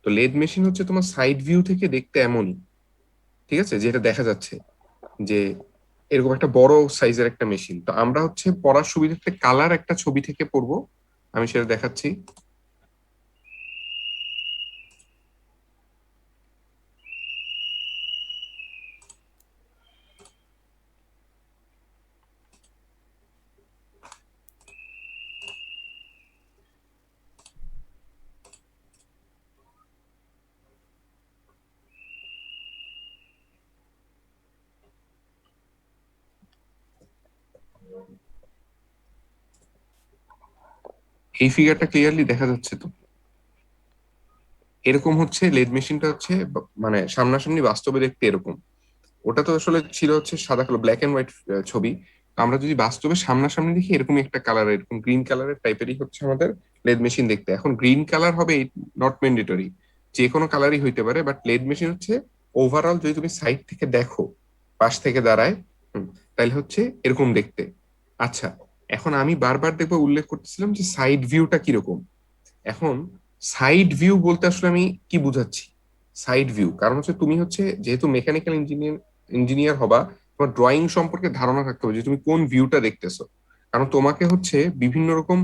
তো lathe machine হচ্ছে তোমার সাইড ভিউ থেকে দেখতে এমনই, ঠিক আছে, যেটা দেখা যাচ্ছে যে এরকম একটা বড় সাইজের একটা মেশিন। তো আমরা হচ্ছে পড়ার সুবিধার্থে কালার একটা ছবি থেকে পড়বো, আমি সেটা দেখাচ্ছি। এই ফিগারটা ক্লিয়ারলি দেখা যাচ্ছে তো? এরকম হচ্ছে লেদ মেশিনটা হচ্ছে মানে সামনাসামনি বাস্তবে দেখতে এরকম। ওটা তো আসলে ছিল হচ্ছে সাদা কালো, ব্ল্যাক এন্ড হোয়াইট ছবি। আমরা যদি বাস্তবে সামনাসামনি দেখি এরকম একটা কালার, এরকম গ্রিন কালারের টাইপেরই হচ্ছে আমাদের লেদ মেশিন দেখতে। এখন গ্রিন কালার হবে নট ম্যান্ডেটরি, যে কোনো কালারই হইতে পারে, বাট লেদ মেশিন হচ্ছে ওভারঅল যদি তুমি সাইড থেকে দেখো, পাশ থেকে দাঁড়ায়, তাহলে হচ্ছে এরকম দেখতে। আচ্ছা, এখন আমি বারবার দেখবো উল্লেখ করতেছিলাম যে সাইড ভিউটা কিরকম। এখন সাইড ভিউ বলতে আসলে আমি কি বুঝাচ্ছি? সাইড ভিউ কারণ হচ্ছে তুমি হচ্ছে যেহেতু মেকানিক্যাল ইঞ্জিনিয়ার হবা, তোমার ড্রয়িং সম্পর্কে ধারণা থাকতে হবে যে তুমি কোন ভিউটা দেখতেছো। কারণ তোমাকে হচ্ছে বিভিন্ন রকম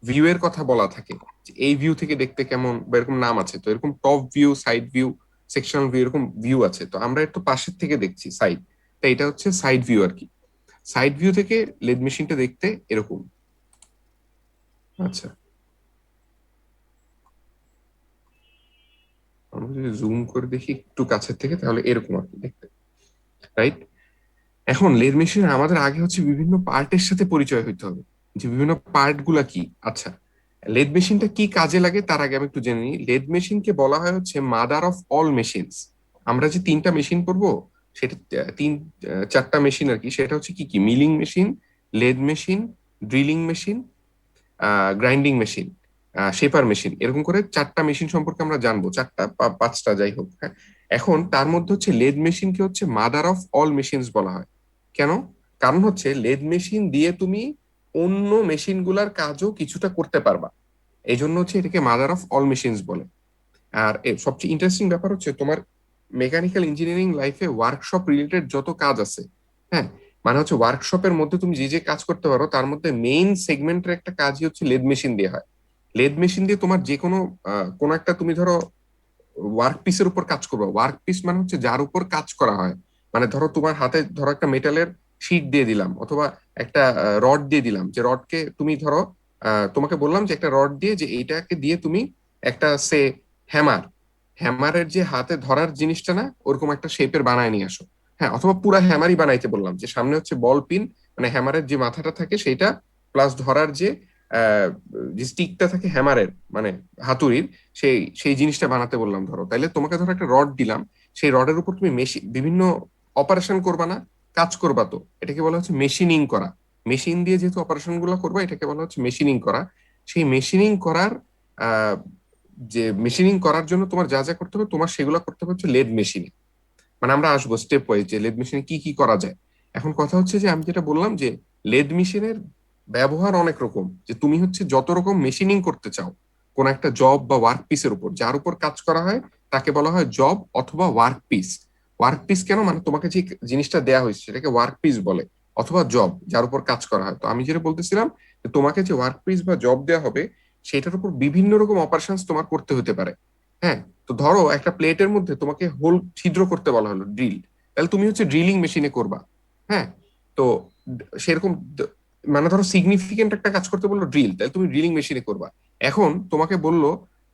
ভিউ এর কথা বলা থাকে, যে এই ভিউ থেকে দেখতে কেমন বা এরকম নাম আছে। তো এরকম top view, side view, sectional view, এরকম ভিউ আছে। তো আমরা একটু পাশের থেকে দেখছি সাইড, তাই এটা হচ্ছে সাইড ভিউ আর কি। সাইড ভিউ থেকে লেদ মেশিনটা দেখতে এরকম। আচ্ছা, আমরা যদি জুম করে দেখি একটু কাছের থেকে, তাহলে এরকম আর কি দেখতে, রাইট? এখন লেদ মেশিনে আমাদের আগে হচ্ছে বিভিন্ন পার্টের সাথে পরিচয় হইতে হবে, যে বিভিন্ন পার্ট গুলা কি। আচ্ছা, লেদ মেশিনটা কি কাজে লাগে তার আগে আমি একটু জেনে নিই। লেদ মেশিনকে বলা হয় হচ্ছে মাদার অফ অল মেশিনস। আমরা যে তিনটা মেশিন পড়বো, সেটা চারটা মেশিন আর কি। সেটা হচ্ছে কি কি: milling machine, lathe machine, drilling machine, grinding machine, shaper machine, এরকম করে চারটা মেশিন সম্পর্কে আমরা জানবো। চারটা পাঁচটা যাই হোক, হ্যাঁ। এখন তার মধ্যে হচ্ছে লেদ মেশিনকে হচ্ছে মাদার অফ অল মেশিনস বলা হয়। কেন? কারণ হচ্ছে লেদ মেশিন দিয়ে তুমি অন্য মেশিন গুলার কাজও কিছুটা করতে পারবা, এই জন্য হচ্ছে এটাকে মাদার অফ অল মেশিনস বলে। আর সবচেয়ে ইন্টারেস্টিং ব্যাপার হচ্ছে তোমার মেকানিক্যাল ইঞ্জিনিয়ারিং লাইফে ওয়ার্কশপ রিলেটেড যত কাজ আছে, হ্যাঁ, মানে হচ্ছে ওয়ার্কশপের মধ্যে তুমি যে যে কাজ করতে পারো, তার মধ্যে মেইন সেগমেন্টের একটা কাজই হচ্ছে লেদ মেশিন দিয়ে হয়। লেদ মেশিন দিয়ে তোমার যে কোনো কোনো একটা, তুমি ধরো ওয়ার্ক পিসের উপর কাজ করবে। ওয়ার্ক পিস মানে হচ্ছে যার উপর কাজ করা হয়। মানে ধরো তোমার হাতে ধরো একটা মেটালের শিট দিয়ে দিলাম, অথবা একটা রড দিয়ে দিলাম, যে রডকে তুমি ধরো তোমাকে বললাম যে একটা রড দিয়ে, যে এইটাকে দিয়ে তুমি একটা সে হ্যামার, হ্যামারের যে হাতে ধরার জিনিসটা না, ওরকম একটা শেপের বানায় নিয়ে আসো। হ্যাঁ, অথবা পুরা হ্যামারই বানাইতে বললাম, যে সামনে হচ্ছে বল পিন, মানে হ্যামারের যে মাথাটা থাকে সেইটা, প্লাস ধরার আহ, যে স্টিকটা থাকে হ্যামারের, মানে হাতুড়ির, সেই সেই জিনিসটা বানাতে বললাম। ধরো তাইলে তোমাকে ধরো একটা রড দিলাম, সেই রডের উপর তুমি মেশিন বিভিন্ন অপারেশন করবা না, কাজ করবা। তো এটাকে বলা হচ্ছে মেশিনিং করা। মেশিন দিয়ে যেহেতু অপারেশন গুলো করবা, এটাকে বলা হচ্ছে মেশিনিং করা। সেই মেশিনিং করার আহ যে মেশিনিং করার জন্য তোমার যা যা করতে হবে, তোমার সেগুলো করতে হবে হচ্ছে লেদ মেশিনে। মানে আমরা আসবো স্টেপ ওয়াইজ যে লেদ মেশিনে কি কি করা যায়। এখন কথা হচ্ছে যে আমি যেটা বললাম যে লেদ মেশিনের ব্যবহার অনেক রকম, যে তুমি হচ্ছে যত রকম মেশিনিং করতে চাও কোন একটা জব বা ওয়ার্ক পিসের উপর, যার উপর কাজ করা হয় তাকে বলা হয় জব অথবা ওয়ার্ক পিস। ওয়ার্ক পিস কেন? মানে তোমাকে যে জিনিসটা দেয়া হয়েছে সেটাকে ওয়ার্ক পিস বলে, অথবা জব যার উপর কাজ করা হয়। তো আমি যেটা বলতেছিলাম, যে তোমাকে যে ওয়ার্ক পিস বা জব দেওয়া হবে, সেটার উপর বিভিন্ন রকম অপারেশন তোমার করতে হতে পারে। হ্যাঁ, তো ধরো একটা প্লেটের মধ্যে তোমাকে হোল ছিদ্র করতে বলা হলো, ড্রিল, তাহলে তুমি হচ্ছে ড্রিলিং মেশিনে করবা। হ্যাঁ, তো সেরকম মানে ধরো সিগনিফিকেন্ট একটা কাজ করতে বললো ড্রিল, তাহলে তুমি ড্রিলিং মেশিনে করবা। এখন তোমাকে বললো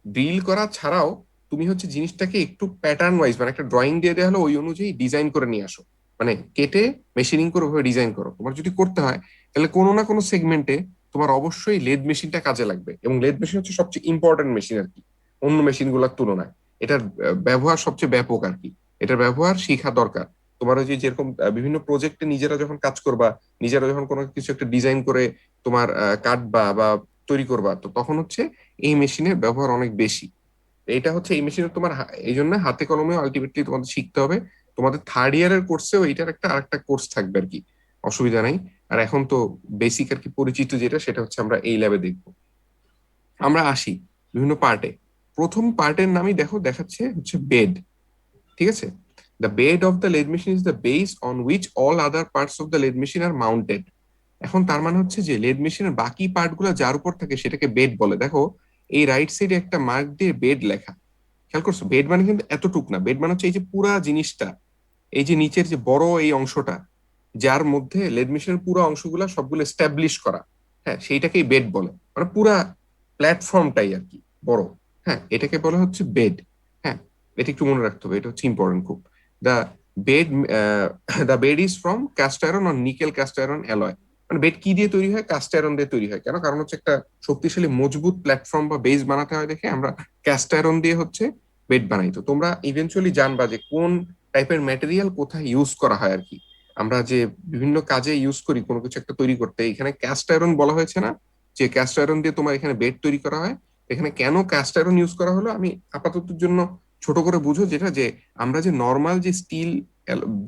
ড্রিল করা ছাড়াও তুমি হচ্ছে জিনিসটাকে একটু প্যাটার্ন ওয়াইজ, মানে একটা ড্রয়িং দিয়ে দেওয়া হলো, ওই অনুযায়ী ডিজাইন করে নিয়ে আসো, মানে কেটে মেশিনিং করে ওভাবে ডিজাইন করো। তোমার যদি করতে হয়, তাহলে কোনো না কোনো সেগমেন্টে তোমার অবশ্যই লেদ মেশিনটা কাজে লাগবে। এবং লেদ মেশিন হচ্ছে সবচেয়ে ইম্পর্টেন্ট মেশিন আর কি, অন্য মেশিন গুলোর তুলনায়। এটার ব্যবহার সবচেয়ে ব্যাপক আর কি। এটার ব্যবহার শিখা দরকার। তোমার ওই যে যেরকম বিভিন্ন প্রজেক্টে নিজেরা যখন কাজ করবা, নিজেরা যখন কোনো কিছু একটা ডিজাইন করে তোমার কাটবা বা তৈরি করবা, তো তখন হচ্ছে এই মেশিনের ব্যবহার অনেক বেশি। এটা হচ্ছে এই মেশিনের তোমার এই জন্য হাতে কলমে আলটিমেটলি তোমাদের শিখতে হবে। তোমাদের থার্ড ইয়ারের কোর্সেও এটার একটা আরেকটা কোর্স থাকবে আর কি, অসুবিধা নাই। আর এখন তো বেসিক আর কি পরিচিত যেটা, সেটা হচ্ছে আমরা এই ল্যাবে দেখবো। আমরা আসি বিভিন্ন পার্টে। প্রথম পার্টের নামই দেখো, দেখাচ্ছে হচ্ছে বেড, ঠিক আছে? The bed of the lathe machine is the base on which all other parts of the lathe machine are mounted. এখন তার মানে হচ্ছে যে লেদ মেশিনের বাকি পার্ট গুলো যার উপর থাকে সেটাকে বেড বলে। দেখো এই রাইট সাইডে একটা মার্ক দিয়ে বেড লেখা, খেয়াল করছো? বেড মানে কিন্তু এতটুক না, বেড মানে হচ্ছে এই যে পুরা জিনিসটা, এই যে নিচের যে বড় এই অংশটা, যার মধ্যে লেদ মেশিনের পুরো অংশগুলো সবগুলো এস্টাবলিশ করা, হ্যাঁ, সেইটাকেই বেড বলে। মানে পুরা প্ল্যাটফর্মটাই আর কি বড়, হ্যাঁ, এটাকে বলা হচ্ছে বেড। হ্যাঁ, এটা একটু মনে রাখতে হবে, এটা হচ্ছে ইম্পর্টেন্ট খুব। The bed the bed is from cast iron or nickel cast iron alloy. মানে বেড কি দিয়ে তৈরি হয়? কাস্ট আয়রন দিয়ে তৈরি হয়। কেন? কারণ হচ্ছে একটা শক্তিশালী মজবুত প্ল্যাটফর্ম বা বেস বানাতে হয় দেখে আমরা কাস্ট আয়রন দিয়ে হচ্ছে বেড বানাই। তো তোমরা ইভেনচুয়ালি জানবা যে কোন টাইপের ম্যাটেরিয়াল কোথায় ইউজ করা হয় আর কি। আমরা যে বিভিন্ন কাজে ইউজ করি কোনো কিছু একটা তৈরি করতে, এখানে ক্যাস্ট আয়রন বলা হয়েছে না, যে ক্যাস্ট আয়রন দিয়ে তোমার এখানে বেড তৈরি করা হয়। এখানে কেন ক্যাস্ট আয়রন ইউজ করা হলো আমি আপাতত জন্য ছোট করে বুঝো, যেটা যে আমরা যে নর্মাল যে স্টিল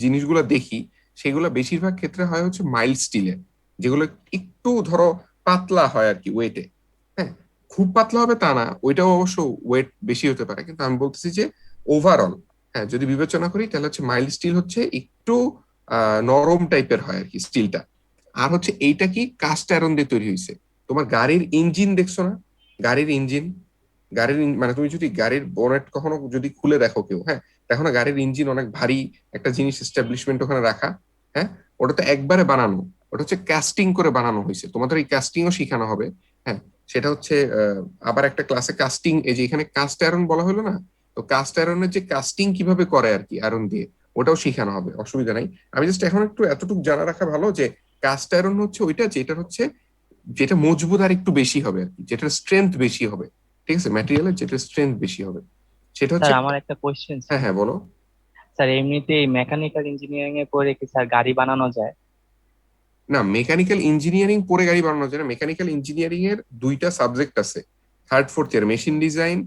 জিনিসগুলো দেখি সেগুলো বেশিরভাগ ক্ষেত্রে হয় হচ্ছে মাইল্ড স্টিলের, যেগুলো একটু ধরো পাতলা হয় আর কি ওয়েটে। হ্যাঁ, খুব পাতলা হবে তা না, ওইটাও অবশ্য ওয়েট বেশি হতে পারে, কিন্তু আমি বলতেছি যে ওভারঅল, হ্যাঁ, যদি বিবেচনা করি তাহলে হচ্ছে মাইল্ড স্টিল হচ্ছে একটু নরম টাইপের হয় আর কি স্টিলটা। আর হচ্ছে এইটা কি কাস্ট আয়রন দিয়ে তৈরি হয়েছে। তোমার গাড়ির ইঞ্জিন দেখছো না? গাড়ির ইঞ্জিন, মানে তুমি যদি গাড়ির বোনেট কখনো যদি খুলে দেখো কেউ, হ্যাঁ, দেখো না গাড়ির ইঞ্জিন অনেক ভারী একটা জিনিস এস্টাবলিশমেন্ট ওখানে রাখা। হ্যাঁ, ওটা তো একবারে বানানো, ওটা হচ্ছে কাস্টিং করে বানানো হয়েছে। তোমাদের এই কাস্টিংও শিখানো হবে। হ্যাঁ, সেটা হচ্ছে আবার একটা ক্লাসে কাস্টিং, এই যে এখানে কাস্ট আয়রন বলা হলো না, তো কাস্ট আয়রনের যে কাস্টিং কিভাবে করে আর কি আয়রন দিয়ে, ওটাও শিখানো হবে, অসুবিধা নাই। আমি জাস্ট এখন একটু এতটুকু জানা রাখা ভালো যে কাস্ট আয়রন হচ্ছে ওইটা যেটা হচ্ছে যেটা মজবুত আর একটু বেশি হবে আর কি, যেটার স্ট্রেংথ বেশি হবে, ঠিক আছে, ম্যাটেরিয়ালের যেটা স্ট্রেংথ বেশি হবে সেটা হচ্ছে। স্যার আমার একটা কোয়েশ্চেন হ্যাঁ ছিল। হ্যাঁ, বলো। স্যার এমনিতে মেকানিক্যাল ইঞ্জিনিয়ারিং এ পড়ে কি স্যার গাড়ি বানানো যায়? না, মেকানিক্যাল ইঞ্জিনিয়ারিং পড়ে গাড়ি বানানো যায় না। মেকানিক্যাল ইঞ্জিনিয়ারিং এর দুইটা সাবজেক্ট আছে, third fourth year, machine design,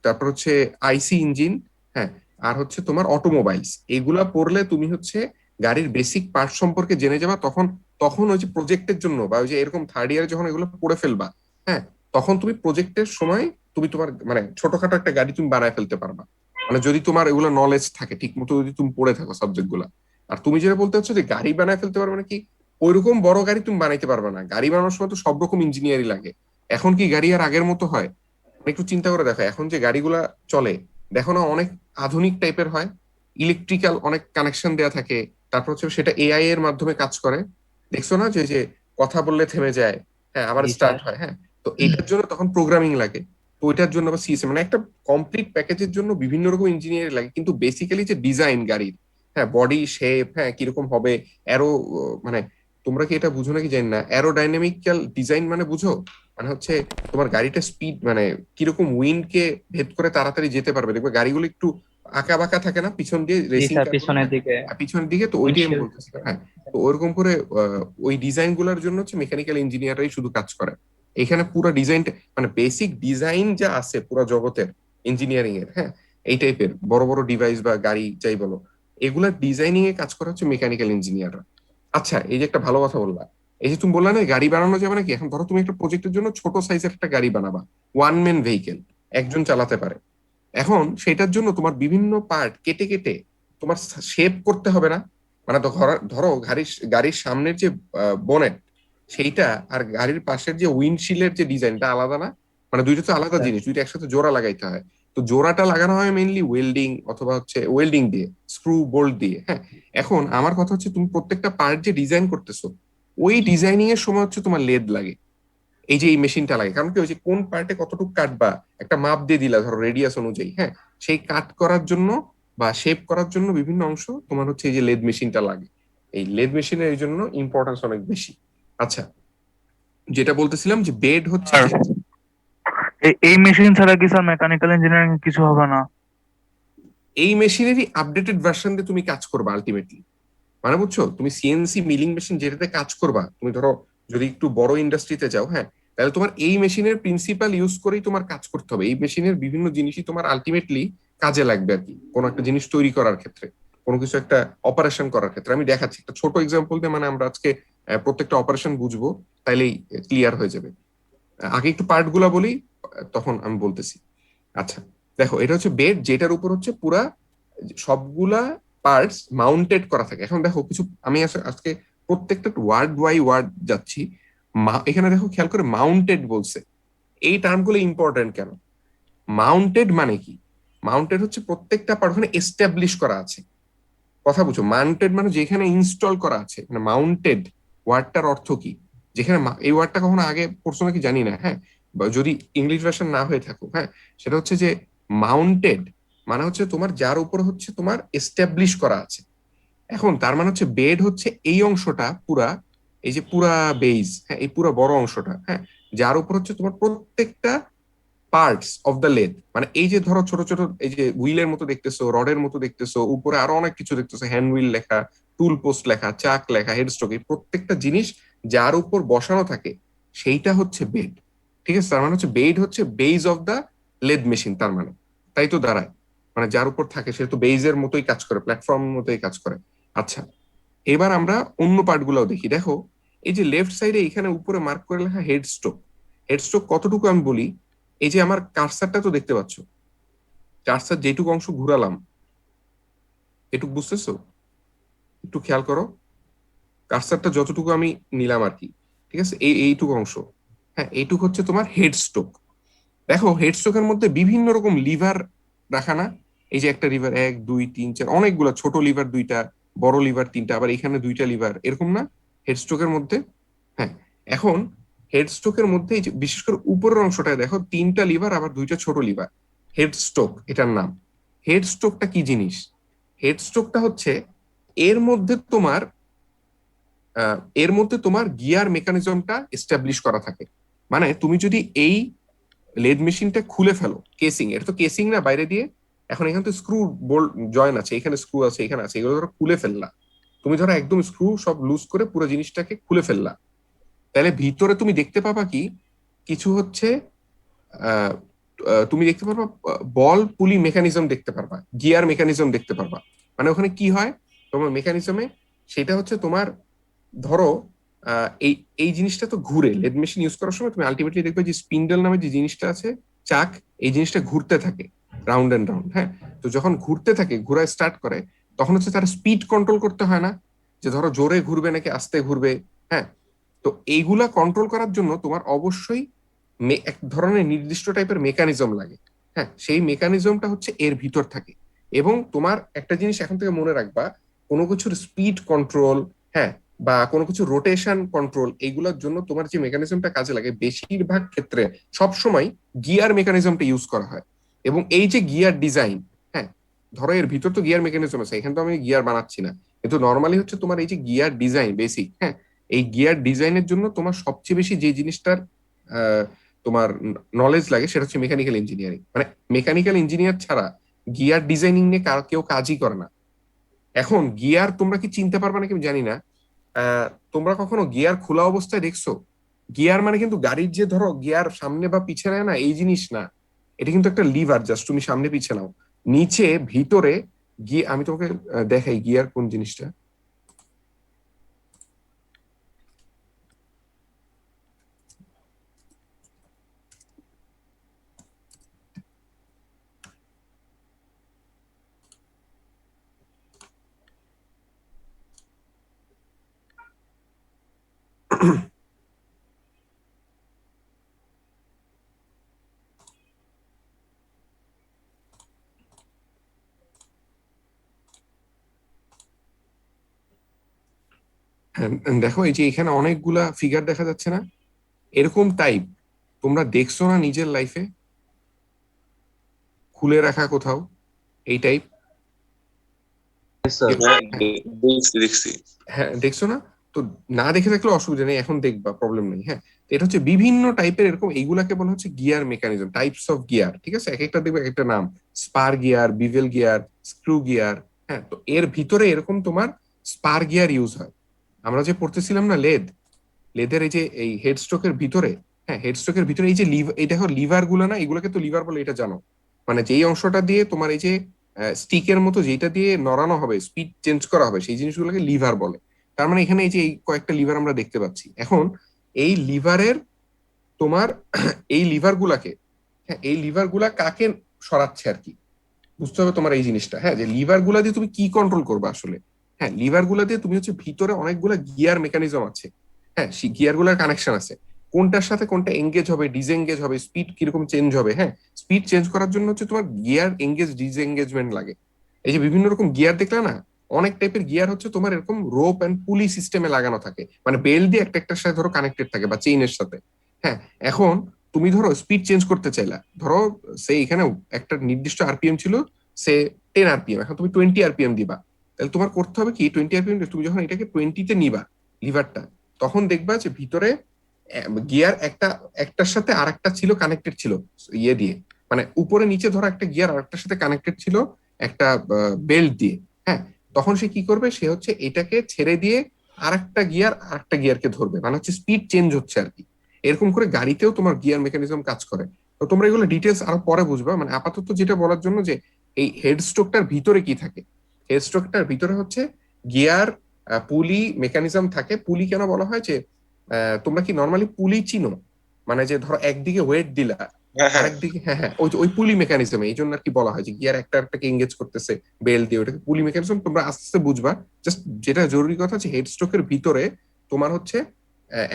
তারপর হচ্ছে আইসি ইঞ্জিন, হ্যাঁ, আর হচ্ছে তোমার অটোমোবাইলস। এগুলা পড়লে তুমি হচ্ছে গাড়ির বেসিক পার্ট সম্পর্কে জেনে যাবা। তখন তখন ওই যে প্রজেক্টের জন্য বা ওই যে এরকম থার্ড ইয়ারে যখন এগুলো পড়ে ফেলবা, হ্যাঁ, তখন তুমি প্রজেক্টের সময় তুমি তোমার মানে ছোটখাটো একটা গাড়ি তুমি বানায় ফেলতে পারবা, মানে যদি তোমার এগুলো নলেজ থাকে ঠিক মতো, যদি তুমি পড়ে থাকো সাবজেক্ট গুলা। আর তুমি যেটা বলতে চাচ্ছ যে গাড়ি বানায় ফেলতে পারবে না, কি ওইরকম বড় গাড়ি তুমি বানাইতে পারবে না। গাড়ি বানানোর সময় তো সব রকম ইঞ্জিনিয়ারিং লাগে। এখন কি গাড়ি আর আগের মতো হয়? একটু চিন্তা করে দেখো, এখন যে গাড়িগুলা চলে, দেখো না অনেক আধুনিক টাইপের হয়, ইলেকট্রিক্যাল অনেক কানেকশন দেয়া থাকে, তারপর হচ্ছে সেটা এআই এর মাধ্যমে কাজ করে। দেখছো না যে যে কথা বললে থেমে যায়, হ্যাঁ, আবার জি স্টার্ট স্যার। হয়, হ্যাঁ। তো এইটার জন্য তখন প্রোগ্রামিং লাগে, তো ওইটার জন্য আবার সিএসএম, মানে একটা কমপ্লিট প্যাকেজের জন্য বিভিন্ন রকম ইঞ্জিনিয়ারিং লাগে। কিন্তু বেসিক্যালি যে ডিজাইন গাড়ির, হ্যাঁ, বডি শেপ, হ্যাঁ, কিরকম হবে, অ্যারো, মানে তোমরা কি এটা বুঝো নাকি জানি না, অ্যারোডাইনামিক্যাল ডিজাইন মানে বুঝো? মানে হচ্ছে তোমার গাড়িটা স্পিড মানে কিরকম উইন্ড কে ভেদ করে তাড়াতাড়ি যেতে পারবে। দেখবে গাড়িগুলো একটু আঁকা বাঁকা থাকে না পিছন দিয়ে, জি রেসিং স্যার, কার গুলো, পিছনের হ্যাঁ, দিকে পিছনের দিকে, তো ওইটাই আমি উইন্ডশিল্ড। বলতেছিলাম, হ্যাঁ। তো ওরকম করে ওই ডিজাইন গুলার জন্য হচ্ছে মেকানিক্যাল ইঞ্জিনিয়াররাই শুধু কাজ করে। এখানে পুরো ডিজাইন, মানে বেসিক ডিজাইন যা আছে পুরো জগতের ইঞ্জিনিয়ারিং এর, হ্যাঁ, এই টাইপের বড় বড় ডিভাইস বা গাড়ি যাই বলো, এগুলার ডিজাইনিং এ কাজ করা হচ্ছে মেকানিক্যাল ইঞ্জিনিয়াররা। আচ্ছা, এই যে একটা ভালো কথা বললা, এই যে তুমি বললা না গাড়ি বানানো যাবে নাকি, এখন ধরো তুমি একটা প্রজেক্টের জন্য ছোট সাইজের একটা গাড়ি বানাবা, ওয়ান ম্যান ভেহিকেল, একজন চালাতে পারে। এখন সেটার জন্য তোমার বিভিন্ন পার্ট কেটে কেটে তোমার শেপ করতে হবে না? মানে ধরো ধরো গাড়ির গাড়ির সামনের যে বনেট সেইটা আর গাড়ির পাশের যে উইন্ডশিল্ডের যে ডিজাইনটা আলাদা না? মানে দুইটা তো আলাদা স্যার জিনিস, দুইটা একসাথে জোড়া লাগাইতে হয়। তো জোড়াটা লাগানো হয় মেইনলি ওয়েল্ডিং অথবা হচ্ছে ওয়েল্ডিং দিয়ে, স্ক্রু বোল্ট দিয়ে, হ্যাঁ। এখন আমার কথা হচ্ছে তুমি প্রত্যেকটা পার্ট যে ডিজাইন করতেছো, ওই ডিজাইনিং এর সময় হচ্ছে তোমার লেদ লাগে, এই যে এই মেশিনটা লাগে। কারণ কি, ওই যে কোন পার্টে কতটুকু কাটবা একটা মাপ দিয়ে দিলা ধরো রেডিয়াস অনুযায়ী, হ্যাঁ, সেই কাট করার জন্য বা শেপ করার জন্য বিভিন্ন অংশ তোমার হচ্ছে এই যে লেদ মেশিনটা লাগে। এই লেদ মেশিনের এই জন্য ইম্পর্টেন্স অনেক বেশি। আচ্ছা, যেটা বলতেছিলাম যে বেড হচ্ছে স্যার যে এই মেশিন ছাড়া কি স্যার মেকানিক্যাল ইঞ্জিনিয়ারিং কিছু হবে না? এই মেশিনেরই আপডেটেড ভার্সন দিয়ে তুমি কাজ করবা আলটিমেটলি। মানে বুঝছো, তুমি সিএনসি মিলিং মেশিন যেটাতে কাজ করবা, তুমি ধরো যদি একটু বড় ইন্ডাস্ট্রিতে যাও, হ্যাঁ, তাহলে তোমার এই মেশিনের প্রিন্সিপাল ইউজ করেই তোমার কাজ করতে হবে। এই মেশিনের বিভিন্ন জিনিসই তোমার আলটিমেটলি কাজে লাগবে আর কি, কোনো একটা জিনিস তৈরি করার ক্ষেত্রে, কোনো কিছু একটা অপারেশন করার ক্ষেত্রে। আমি দেখাচ্ছি একটা ছোট এক্সাম্পল দিয়ে, মানে আমরা আজকে প্রত্যেকটা অপারেশন বুঝবো, তাইলেই ক্লিয়ার হয়ে যাবে। আগে একটু পার্ট গুলা বলি, তখন আমি বলতেছি। আচ্ছা, দেখো এটা হচ্ছে বেড, যেটার উপর হচ্ছে পুরা সবগুলা পার্টস মাউন্টেড করা থাকে। এখন দেখো কিছু আমি আজকে প্রত্যেকটা ওয়ার্ড বাই ওয়ার্ড যাচ্ছি। এখানে দেখো খেয়াল করে মাউন্টেড বলছে, এই টার্মগুলো ইম্পর্টেন্ট কেন? মাউন্টেড মানে কি? মাউন্টেড হচ্ছে প্রত্যেকটা পার্ট ওখানে এস্টাবলিশ করা আছে। কথা বুঝো, মাউন্টেড মানে যেখানে ইনস্টল করা আছে। মানে মাউন্টেড ওয়ার্ডটার অর্থ কি? যেখানে এই ওয়ার্ডটা কখনো আগে পড়ছো নাকি জানি না, হ্যাঁ, বা যদি ইংলিশ ভার্সন না হয়ে থাকো, হ্যাঁ, সেটা হচ্ছে যে মাউন্টেড মানে হচ্ছে তোমার যার উপর হচ্ছে তোমার এস্টাবলিশ করা আছে। এখন তার মানে হচ্ছে বেড হচ্ছে এই অংশটা পুরা, এই যে পুরা বেজ, হ্যাঁ, এই পুরা বড় অংশটা, হ্যাঁ, যার উপর হচ্ছে তোমার প্রত্যেকটা পার্টস অফ দ্য লেদ। মানে এই যে ধরো ছোট ছোট এই যে হুইলের মতো দেখতেছো, রডের মতো দেখতেছো, উপরে আরো অনেক কিছু দেখতেছো, হ্যান্ড হুইল লেখা, টুল পোস্ট লেখা, চাক লেখা, হেডস্টক, এই প্রত্যেকটা জিনিস যার উপর বসানো থাকে সেইটা হচ্ছে বেড। ঠিক আছে, তার মানে হচ্ছে বেড হচ্ছে base of the lathe machine. তার মানে তাই তো দাঁড়ায়, মানে যার উপর থাকে সে তো বেজের মতোই কাজ করে, প্ল্যাটফর্ম মতোই কাজ করে। আচ্ছা, এবার আমরা অন্য পার্ট গুলাও দেখি। দেখো এই যে লেফট সাইডে এখানে উপরে মার্ক করে লেখা হেডস্টক। হেডস্টক কতটুকু আমি বলি, এই যে আমার কার্সারটা তো দেখতে পাচ্ছ, কার্সার যেটুকু অংশ ঘুরালাম, এটুকু বুঝতেছো? একটু খেয়াল করো, কার্সারটা যতটুকু আমি নিলাম আর কি, ঠিক আছে, এইটুকু অংশ, হ্যাঁ, এইটুকু হচ্ছে তোমার হেডস্টক। দেখো হেডস্টকের মধ্যে বিভিন্ন রকম লিভার রাখা না? এই যে একটা লিভার, 1 2 3 4, অনেকগুলো ছোট লিভার 2টা, বড় লিভার 3টা, আবার এখানে 2টা লিভার, এরকম না হেডস্টকের মধ্যে? হ্যাঁ, এখন হেডস্টকের মধ্যে এই যে বিশেষ করে উপরের অংশটায় দেখো 3টা লিভার, আবার 2টা ছোট লিভার, হেডস্টক এটার নাম। হেডস্টকটা কি জিনিস? হেডস্টকটা হচ্ছে এর মধ্যে তোমার এর মধ্যে তোমার গিয়ার মেকানিজমটা এস্টাবলিশ করা থাকে। মানে তুমি যদি এই লেদ মেশিনটা খুলে ফেলো, কেসিং, এটা তো কেসিং না বাইরে দিয়ে, এখন এখানে তো স্ক্রু বোল্ট জয়েন আছে, এখানে স্ক্রু আছে, এখানে আছে, এগুলো ধরো খুলে ফেললা, তুমি ধরো একদম স্ক্রু সব লুজ করে পুরো জিনিসটাকে খুলে ফেললা, তাহলে ভিতরে তুমি দেখতে পাবা কি, কিছু হচ্ছে আহ, তুমি দেখতে পারবা বল পুলি মেকানিজম দেখতে পারবা, গিয়ার মেকানিজম দেখতে পারবা। মানে ওখানে কি হয় তোমার মেকানিজমে, সেটা হচ্ছে তোমার ধরো এই এই জিনিসটা তো ঘুরে, লেদ মেশিন ইউজ করার সময় তুমি আলটিমেটলি দেখবে যে স্পিন্ডল নামে যে জিনিসটা আছে, চাক, এই জিনিসটা ঘুরতে থাকে রাউন্ড এন্ড রাউন্ড, হ্যাঁ। তো যখন ঘুরতে থাকে, ঘুরা স্টার্ট করে, তখন হচ্ছে তার স্পিড কন্ট্রোল করতে হয় না, যে ধরো জোরে ঘুরবে নাকি আস্তে ঘুরবে, হ্যাঁ। তো এইগুলা কন্ট্রোল করার জন্য তোমার অবশ্যই এক ধরনের নির্দিষ্ট টাইপের মেকানিজম লাগে, হ্যাঁ, সেই মেকানিজমটা হচ্ছে এর ভিতর থাকে। এবং তোমার একটা জিনিস এখন থেকে মনে রাখবা, কোনো কিছুর স্পিড কন্ট্রোল, হ্যাঁ, বা কোনো কিছু রোটেশন কন্ট্রোল, এইগুলোর জন্য তোমার যে মেকানিজমটা কাজে লাগে বেশিরভাগ ক্ষেত্রে সবসময় গিয়ার মেকানিজমটা ইউজ করা হয়। এবং এই যে গিয়ার ডিজাইন, হ্যাঁ, ধরো এর ভিতর তো গিয়ার মেকানিজম আছে, এখানে তো আমি গিয়ার বানাচ্ছি না, কিন্তু নর্মালি হচ্ছে তোমার এই যে গিয়ার ডিজাইন বেসিক, হ্যাঁ, এই গিয়ার ডিজাইনের জন্য তোমার সবচেয়ে বেশি যে জিনিসটার আহ, তোমার নলেজ লাগে সেটা হচ্ছে মেকানিক্যাল ইঞ্জিনিয়ারিং। মানে মেকানিক্যাল ইঞ্জিনিয়ার ছাড়া গিয়ার ডিজাইনিং নিয়ে কেউ কাজই করে না। এখন গিয়ার তোমরা কি চিনতে পারবে নাকি আমি জানি না, তোমরা কখনো গিয়ার খোলা অবস্থায় দেখছো? গিয়ার মানে কিন্তু গাড়ির যে ধরো গিয়ার সামনে বা পিছনে না, এই জিনিস না, এটা কিন্তু একটা লিভার, জাস্ট তুমি সামনে পিছে নাও, নিচে ভিতরে গিয়ে আমি তোমাকে দেখাই গিয়ার কোন জিনিসটা। হ্যাঁ, দেখো এই যে এখানে অনেকগুলা ফিগার দেখা যাচ্ছে না, এরকম টাইপ তোমরা দেখছো না নিজের লাইফে খুলে রাখা কোথাও, এই টাইপ? স্যার। হ্যাঁ, দেখছি দেখছি। হ্যাঁ, দেখছো না? তো না দেখে থাকলে অসুবিধা নেই, এখন দেখবা, প্রবলেম নেই, হ্যাঁ। তো এটা হচ্ছে বিভিন্ন টাইপের এরকম, এইগুলাকে বলা হচ্ছে gear mechanism, types of gear, ঠিক আছে, এক একটা দেখবে এক একটা নাম, spur gear, bevel gear, screw gear, হ্যাঁ। তো এর ভিতরে এরকম তোমার স্পার গিয়ার ইউজ হয়। আমরা যে পড়তেছিলাম না লেদের এই যে এই হেডস্ট্রোকের ভিতরে, হ্যাঁ, হেডস্ট্রোকের ভিতরে এই যে এই দেখো লিভার গুলো না, এগুলোকে তো লিভার বলে, এটা জানো? মানে যেই অংশটা দিয়ে তোমার এই যে স্টিকের মতো যেটা দিয়ে নড়ানো হবে, স্পিড চেঞ্জ করা হবে, সেই জিনিসগুলোকে লিভার বলে। তার মানে এখানে এই যে এই কয়েকটা লিভার আমরা দেখতে পাচ্ছি। এখন এই লিভারের তোমার এই লিভার গুলাকে, হ্যাঁ এই লিভার গুলা কাকে সরাচ্ছে আর কি, বুঝতে হবে তোমার এই জিনিসটা, হ্যাঁ যে লিভার গুলা দিয়ে তুমি কি কন্ট্রোল করবে আসলে। হ্যাঁ লিভার গুলা দিয়ে তুমি হচ্ছে ভিতরে অনেকগুলা গিয়ার মেকানিজম আছে, হ্যাঁ সেই গিয়ার গুলার কানেকশন আছে, কোনটার সাথে কোনটা এঙ্গেজ হবে, ডিসএঙ্গেজ হবে, স্পিড কিরকম চেঞ্জ হবে। হ্যাঁ স্পিড চেঞ্জ করার জন্য হচ্ছে তোমার গিয়ার এঙ্গেজ ডিসএঙ্গেজমেন্ট লাগে। এই যে বিভিন্ন রকম গিয়ার দেখলে না, অনেক টাইপের গিয়ার হচ্ছে তোমার এরকম রোপ এন্ড পুলি সিস্টেমে লাগানো থাকে, মানে বেল্ট দিয়ে একটা একটার সাথে ধরো কানেক্টেড থাকে বা চেইনের সাথে। হ্যাঁ এখন তুমি ধরো স্পিড চেঞ্জ করতে চাইলা, ধরো সে এখানে একটা নির্দিষ্ট আরপিএম ছিল, সে 10 আরপিএম, এখন তুমি 20 আরপিএম দিবা। তাহলে তোমার করতে হবে কি, 20 আরপিএম তুমি যখন এটাকে 20-তে নিবা লিভারটা, তখন দেখবা যে ভিতরে গিয়ার একটার সাথে আরেকটা ছিল কানেক্টেড ছিল ইয়ে দিয়ে, মানে উপরে নিচে ধরো একটা গিয়ার আরেকটার সাথে কানেক্টেড ছিল একটা বেল্ট দিয়ে। হ্যাঁ তখন সে কি করবে, সে হচ্ছে এটাকে ছেড়ে দিয়ে আরেকটা গিয়ারকে ধরবে, মানে হচ্ছে স্পিড চেঞ্জ হচ্ছে আর কি। এরকম করে গাড়িতেও তোমার গিয়ার মেকানিজম কাজ করে। তো তোমরা এগুলো ডিটেলস আরো পরে বুঝবা, মানে আপাতত যেটা বলার জন্য যে এই হেড স্ট্রোকটার ভিতরে কি থাকে। হেড স্ট্রোকটার ভিতরে হচ্ছে গিয়ার, পুলি মেকানিজম থাকে। পুলি কেন বলা হয় যে তোমরা কি নর্মালি পুলি চিনো, মানে যে ধরো একদিকে ওয়েট দিলা, হ্যাঁ হ্যাঁ আরেকদিকে, হ্যাঁ হ্যাঁ ওই ওই পুলি মেকানিজম, এই জন্য আর কি বলা হয় যে গিয়ার একটা একটাকে এঙ্গেজ করতেছে বেল্ট দিয়ে, ওটাকে পুলি মেকানিজম। তোমরা আস্তে আস্তে বুঝবা। জাস্ট যেটা জরুরি কথা যে হেড স্ট্রোকের ভিতরে তোমার হচ্ছে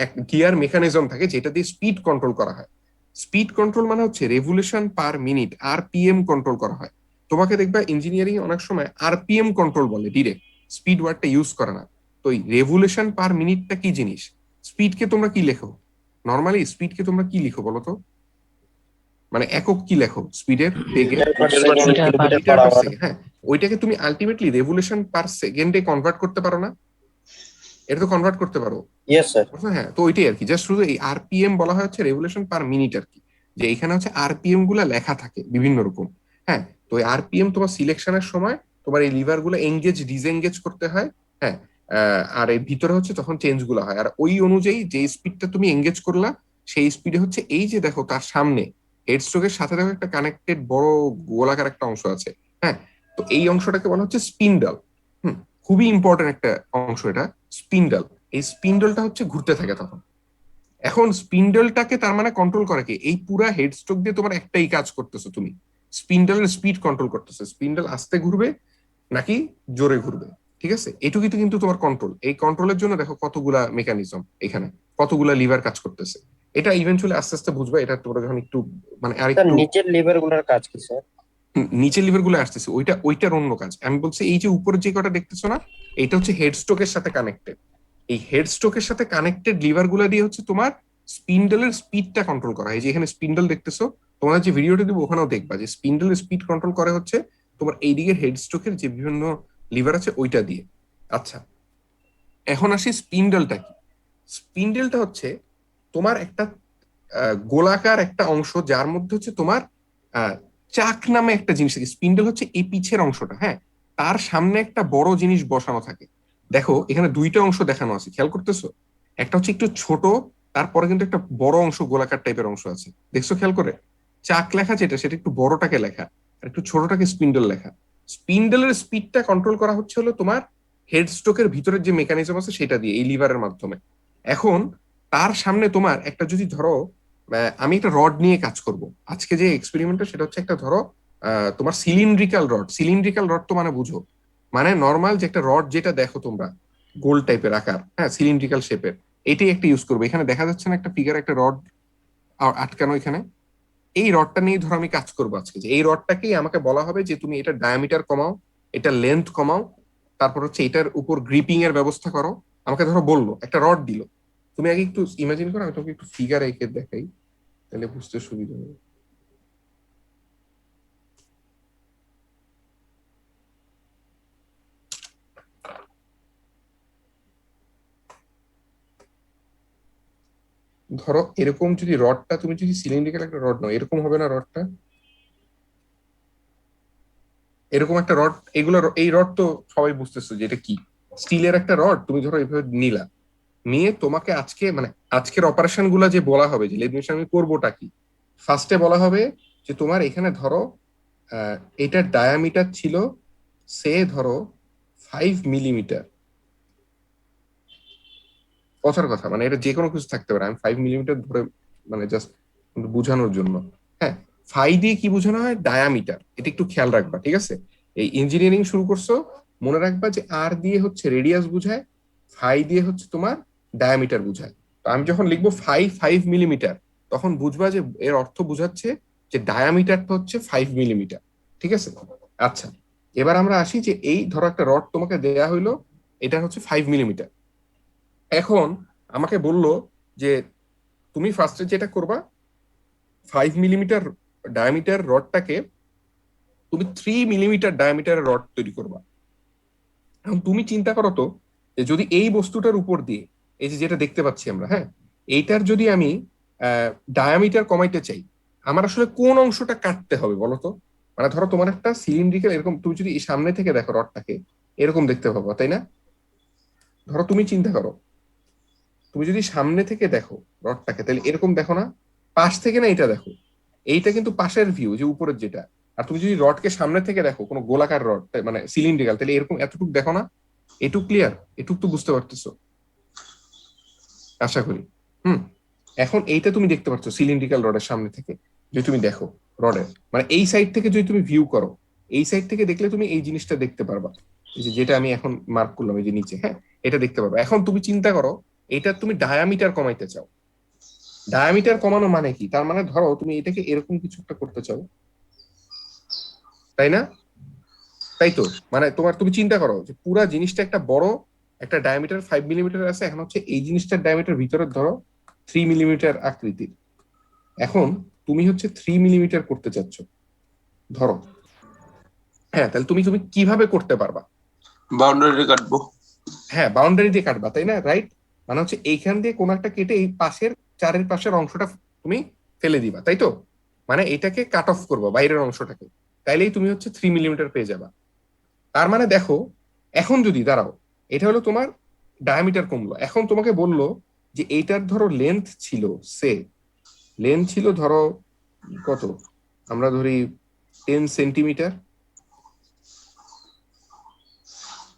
এক গিয়ার মেকানিজম থাকে যেটা দিয়ে স্পিড কন্ট্রোল করা হয়। স্পিড কন্ট্রোল মানে হচ্ছে revolution per minute, RPM control করা হয়। তোমাকে দেখবা ইঞ্জিনিয়ারিং অনেক সময় আরপিএম কন্ট্রোল বলে, ডিরেক্ট স্পিড ওয়ার্ডটা ইউজ করে না। তো এই রেভলিউশন পার মিনিটটা কি জিনিস, স্পিডকে তোমরা কি লেখো, নর্মালি স্পিডকে তোমরা কি লিখো বলো তো, মানে একক কি লেখো স্পিডের বেগে, meter per meter second, per kilometer meter per per hour. Second. হ্যাঁ ওইটাকে তুমি আলটিমেটলি রেভলিউশন পার সেকেন্ডে কনভার্ট করতে পারো না, এটা তো কনভার্ট করতে পারো। Yes sir. হ্যাঁ তো ওইটাই আর কি, জাস্ট শুধু এই আরপিএম বলা হয় হচ্ছে রেভলিউশন পার মিনিট আর কি, যে এখানে হচ্ছে আরপিএম গুলা লেখা থাকে বিভিন্ন রকম। হ্যাঁ তো এই আরপিএম তোমার সিলেকশনের সময় তোমার এই লিভার গুলো এঙ্গেজ ডিসএঙ্গেজ করতে হয়। হ্যাঁ আর এর ভিতরে হচ্ছে তখন চেঞ্জ গুলো হয়, আর ওই অনুযায়ী যে স্পিডটা তুমি এঙ্গেজ করলা সেই স্পিডে হচ্ছে এই যে দেখো তার সামনে হেড স্ট্রোকের সাথে দেখো একটা কানেক্টেড বড় গোলাকার একটা অংশ আছে। হ্যাঁ তো এই অংশটাকে বলা হচ্ছে স্পিন্ডল। হুম, খুবই ইম্পর্টেন্ট একটা অংশ এটা, স্পিন্ডল। এই স্পিন্ডলটা হচ্ছে ঘুরতে থাকে তখন। এখন স্পিন্ডলটাকে তার মানে কন্ট্রোল করে কি, এই পুরা হেড স্ট্রোক দিয়ে তোমার একটাই কাজ করতেছো তুমি, স্পিন্ডলের স্পিড কন্ট্রোল করতেছো, স্পিন্ডল আস্তে ঘুরবে নাকি জোরে ঘুরবে। ঠিক আছে, এটুকুই তো কিন্তু তোমার কন্ট্রোল। এই কন্ট্রোলের জন্য দেখো কতগুলা মেকানিজম এখানে, কতগুলা লিভার কাজ করতেছে। এটা ইভেন্চুয়ালি আস্তে আস্তে বুঝবে, এটা তোমরা যখন একটু মানে আর স্যার একটু নিচের লিভার গুলার কাজ কি স্যার? নিচের লিভার গুলো আসতেছে, ওইটার অন্য কাজ। আমি বলছি এই যে উপরে যে কটা দেখতেছো না, এটা হচ্ছে হেড স্ট্রোকের সাথে কানেক্টেড। এই হেড স্ট্রোকের সাথে কানেক্টেড লিভার গুলা দিয়ে হচ্ছে তোমার স্পিন্ডলের স্পিডটা কন্ট্রোল করা হয়। এই যে এখানে স্পিন্ডল দেখতেছো, তোমরা যে ভিডিওটা দিব ওখানেও দেখবা যে স্পিন্ডলের স্পিড কন্ট্রোল করে হচ্ছে তোমার এই দিকের হেড স্ট্রোকের যে বিভিন্ন লিভার আছে ওইটা দিয়ে। আচ্ছা এখন আসি স্পিন্ডলটা কি। স্পিন্ডলটা হচ্ছে তোমার একটা গোলাকার একটা অংশ, যার মধ্যে হচ্ছে তোমার আহ, চাক নামে একটা জিনিস থাকে। স্পিন্ডল হচ্ছে এই পিছের অংশটা, হ্যাঁ তার সামনে একটা বড় জিনিস বসানো থাকে। দেখো এখানে দুইটা অংশ দেখানো আছে, খেয়াল করতেছো? একটা হচ্ছে একটু ছোট, তারপরে কিন্তু একটা বড় অংশ গোলাকার টাইপের অংশ আছে, দেখছো খেয়াল করে? চাক লেখা যেটা সেটা একটু বড়টাকে লেখা, আর একটু ছোটটাকে স্পিন্ডল লেখা। স্পিন্ডলের স্পিডটা কন্ট্রোল করা হচ্ছে হলো তোমার হেড স্ট্রোকের ভিতরের যে মেকানিজম আছে সেটা দিয়ে, এই লিভারের মাধ্যমে। এখন তার সামনে তোমার একটা যদি ধরো আমি একটা রড নিয়ে কাজ করব আজকে, যে এক্সপেরিমেন্টটা সেটা হচ্ছে একটা ধরো তোমার সিলিন্ড্রিক্যাল রড। সিলিন্ড্রিক্যাল রড তো মানে বুঝো, মানে নর্মাল যে একটা রড যেটা দেখো তোমরা গোল টাইপের আকার, হ্যাঁ সিলিন্ড্রিক্যাল শেপের, এটাই একটা ইউজ করবো। এখানে দেখা যাচ্ছে না একটা ফিগার, একটা রড আটকানো এখানে। এই রডটা নিয়ে ধরো আমি কাজ করবো আজকে, যে এই রডটাকেই আমাকে বলা হবে যে তুমি এটা ডায়ামিটার কমাও, এটা লেন্থ কমাও, তারপর হচ্ছে এটার উপর গ্রিপিং এর ব্যবস্থা করো। আমাকে ধরো বললো, একটা রড দিল, তুমি আগে একটু ইমাজিন করো, আমি তোমাকে একটু ফিগার এঁকে দেখাই, তাহলে বুঝতে সুবিধা হবে। ধরো এরকম যদি রডটা, তুমি যদি সিলিন্ড্রিক্যাল একটা রড নাও, এরকম হবে না রডটা, এরকম একটা রড। এগুলো এই রড তো সবাই বুঝতেছো যে এটা কি, স্টিলের একটা রড। তুমি ধরো এইভাবে নিলা, নিয়ে তোমাকে আজকে মানে আজকের অপারেশন গুলা যে বলা হবে, যে লেমিনেশন আমি করবোটা কি, ফার্স্টে বলা হবে যে তোমার এখানে ধরো আহ এটার ডায়ামিটার ছিল সে ধরো 5 মিলিমিটার। কথার কথা, মানে এটা যে কোনো কিছু থাকতে পারে, আমি 5 মিলিমিটার ধরে মানে জাস্ট বোঝানোর জন্য। হ্যাঁ, ফাই দিয়ে কি বোঝানো হয়? ডায়ামিটার। এটা একটু খেয়াল রাখবা, ঠিক আছে? এই ইঞ্জিনিয়ারিং শুরু করছো, মনে রাখবা যে আর দিয়ে হচ্ছে রেডিয়াস বুঝায়, ফাই দিয়ে হচ্ছে তোমার ডায়ামিটার বুঝায়। তো আমি যখন লিখবো 5 মিলিমিটার, তখন বুঝবা যে এর অর্থ বুঝাচ্ছে যে ডায়ামিটারটা হচ্ছে 5 মিলিমিটার। ঠিক আছে? আচ্ছা, এবার আমরা আসি যে এই ধরো একটা রড তোমাকে দেয়া হইলো, এটা হচ্ছে 5 মিলিমিটার। এখন আমাকে বললো যে তুমি ফার্স্টে যেটা করবা, 5 মিলিমিটার ডায়ামিটার রডটাকে তুমি 3 মিলিমিটার ডায়ামিটারের রড তৈরি করবা। এখন তুমি চিন্তা করো তো, যে যদি এই বস্তুটার উপর দিয়ে, এই যে যেটা দেখতে পাচ্ছি আমরা, হ্যাঁ, এইটার যদি আমি ডায়ামিটার কমাইতে চাই, আমার আসলে কোন অংশটা কাটতে হবে বলো তো? মানে ধরো তোমার একটা সিলিন্ড্রিক্যাল এরকম, তুমি যদি এই সামনে থেকে দেখো রডটাকে, এরকম দেখতে পাবো, তাই না? ধরো তুমি চিন্তা করো, তুমি যদি সামনে থেকে দেখো রডটাকে, তাহলে এরকম দেখো না? পাশ থেকে না এটা দেখো, এইটা কিন্তু পাশের ভিউ, যে উপরের যেটা। আর তুমি যদি রডকে সামনে থেকে দেখো, কোনো গোলাকার রড মানে সিলিন্ড্রিক্যাল, তাহলে এরকম এতটুকু দেখো না? এটুক ক্লিয়ার? এটুক তো বুঝতে পারতেছো আশা করি। হুম। এখন এইটা তুমি দেখতে পাচ্ছ সিলিন্ড্রিক্যাল রডের সামনে থেকে, যদি তুমি দেখো রডের, মানে এই সাইড থেকে যদি তুমি ভিউ করো, এই সাইড থেকে দেখলে তুমি এই জিনিসটা দেখতে পারবা, এই যে যেটা আমি এখন মার্ক করলাম এই যে নিচে, হ্যাঁ, এটা দেখতে পারবা। এখন তুমি চিন্তা করো, এটা তুমি ডায়ামিটার কমাইতে চাও। ডায়ামিটার কমানো মানে কি? তার মানে ধরো তুমি এটাকে এরকম কিছু একটা করতে চাও, তাই না? তাই তো, মানে তোমার, তুমি চিন্তা করো যে পুরা জিনিসটা একটা বড়, একটা ডায়ামিটার 5 মিলিমিটার আছে, এখন হচ্ছে এই জিনিসটার ডায়ামিটার ভিতরে ধরো 3 মিলিমিটার আকৃতির। এখন তুমি হচ্ছে 3 মিলিমিটার করতে চাচ্ছ ধরো, হ্যাঁ, তাহলে তুমি তুমি কিভাবে করতে পারবা? বাউন্ডারি কাটবো। হ্যাঁ, বাউন্ডারি দিয়ে কাটবা, তাই না? রাইট। মানে হচ্ছে এইখান দিয়ে কোন একটা কেটে এই পাশের, চারের পাশের অংশটা তুমি ফেলে দিবা, তাই তো? মানে এটাকে কাট অফ করবো, বাইরের অংশটাকে। তাইলেই তুমি হচ্ছে 3 মিলিমিটার পেয়ে যাবা। তার মানে দেখো, এখন যদি দাঁড়াও, এটা হলো তোমার ডায়ামিটার কমলো, এখন তোমাকে বললো যে এইটার ধরো লেন্থ ছিল, সে লেন্থ ছিল ধরো কত, আমরা ধরি 10 সেন্টিমিটার।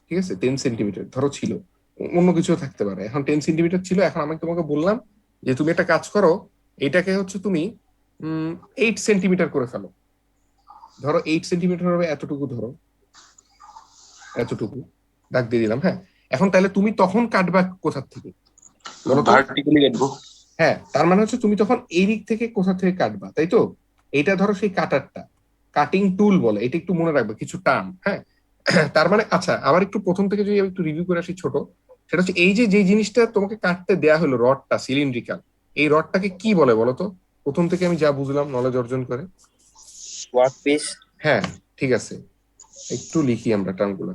ঠিক আছে, 10 সেন্টিমিটার ধরো ছিল, অন্য কিছু থাকতে পারে। এখন 10 সেন্টিমিটার ছিল, এখন আমি তোমাকে বললাম যে তুমি একটা কাজ করো, এটাকে হচ্ছে তুমি 8 সেন্টিমিটার করে ফেলো। ধরো 8 সেন্টিমিটার হবে এতটুকু, ধরো এতটুকু দাগ দিয়ে দিলাম, হ্যাঁ। এখন তাহলে তুমি তখন কাটবা কোথা থেকে বলো তো? ভার্টিক্যালি কাটবো। হ্যাঁ, তার মানে হচ্ছে তুমি তখন এই দিক থেকে কোথা থেকে কাটবা, তাই তো? এইটা ধরো সেই কাটারটা, কাটিং টুল বলে, এটা একটু মনে রাখবে কিছু টার্ম, হ্যাঁ। তার মানে আচ্ছা, আবার একটু প্রথম থেকে যদি আমি একটু রিভিউ করে আসি ছোট, সেটা হচ্ছে এই যে যে জিনিসটা তোমাকে কাটতে দেয়া হলো, রডটা সিলিন্ড্রিক্যাল, এই রডটাকে কি বলে বলো তো? প্রথম থেকে আমি যা বুঝলাম নলেজ অর্জন করে। Work piece. হ্যাঁ, ঠিক আছে, একটু লিখি আমরা টার্মগুলো।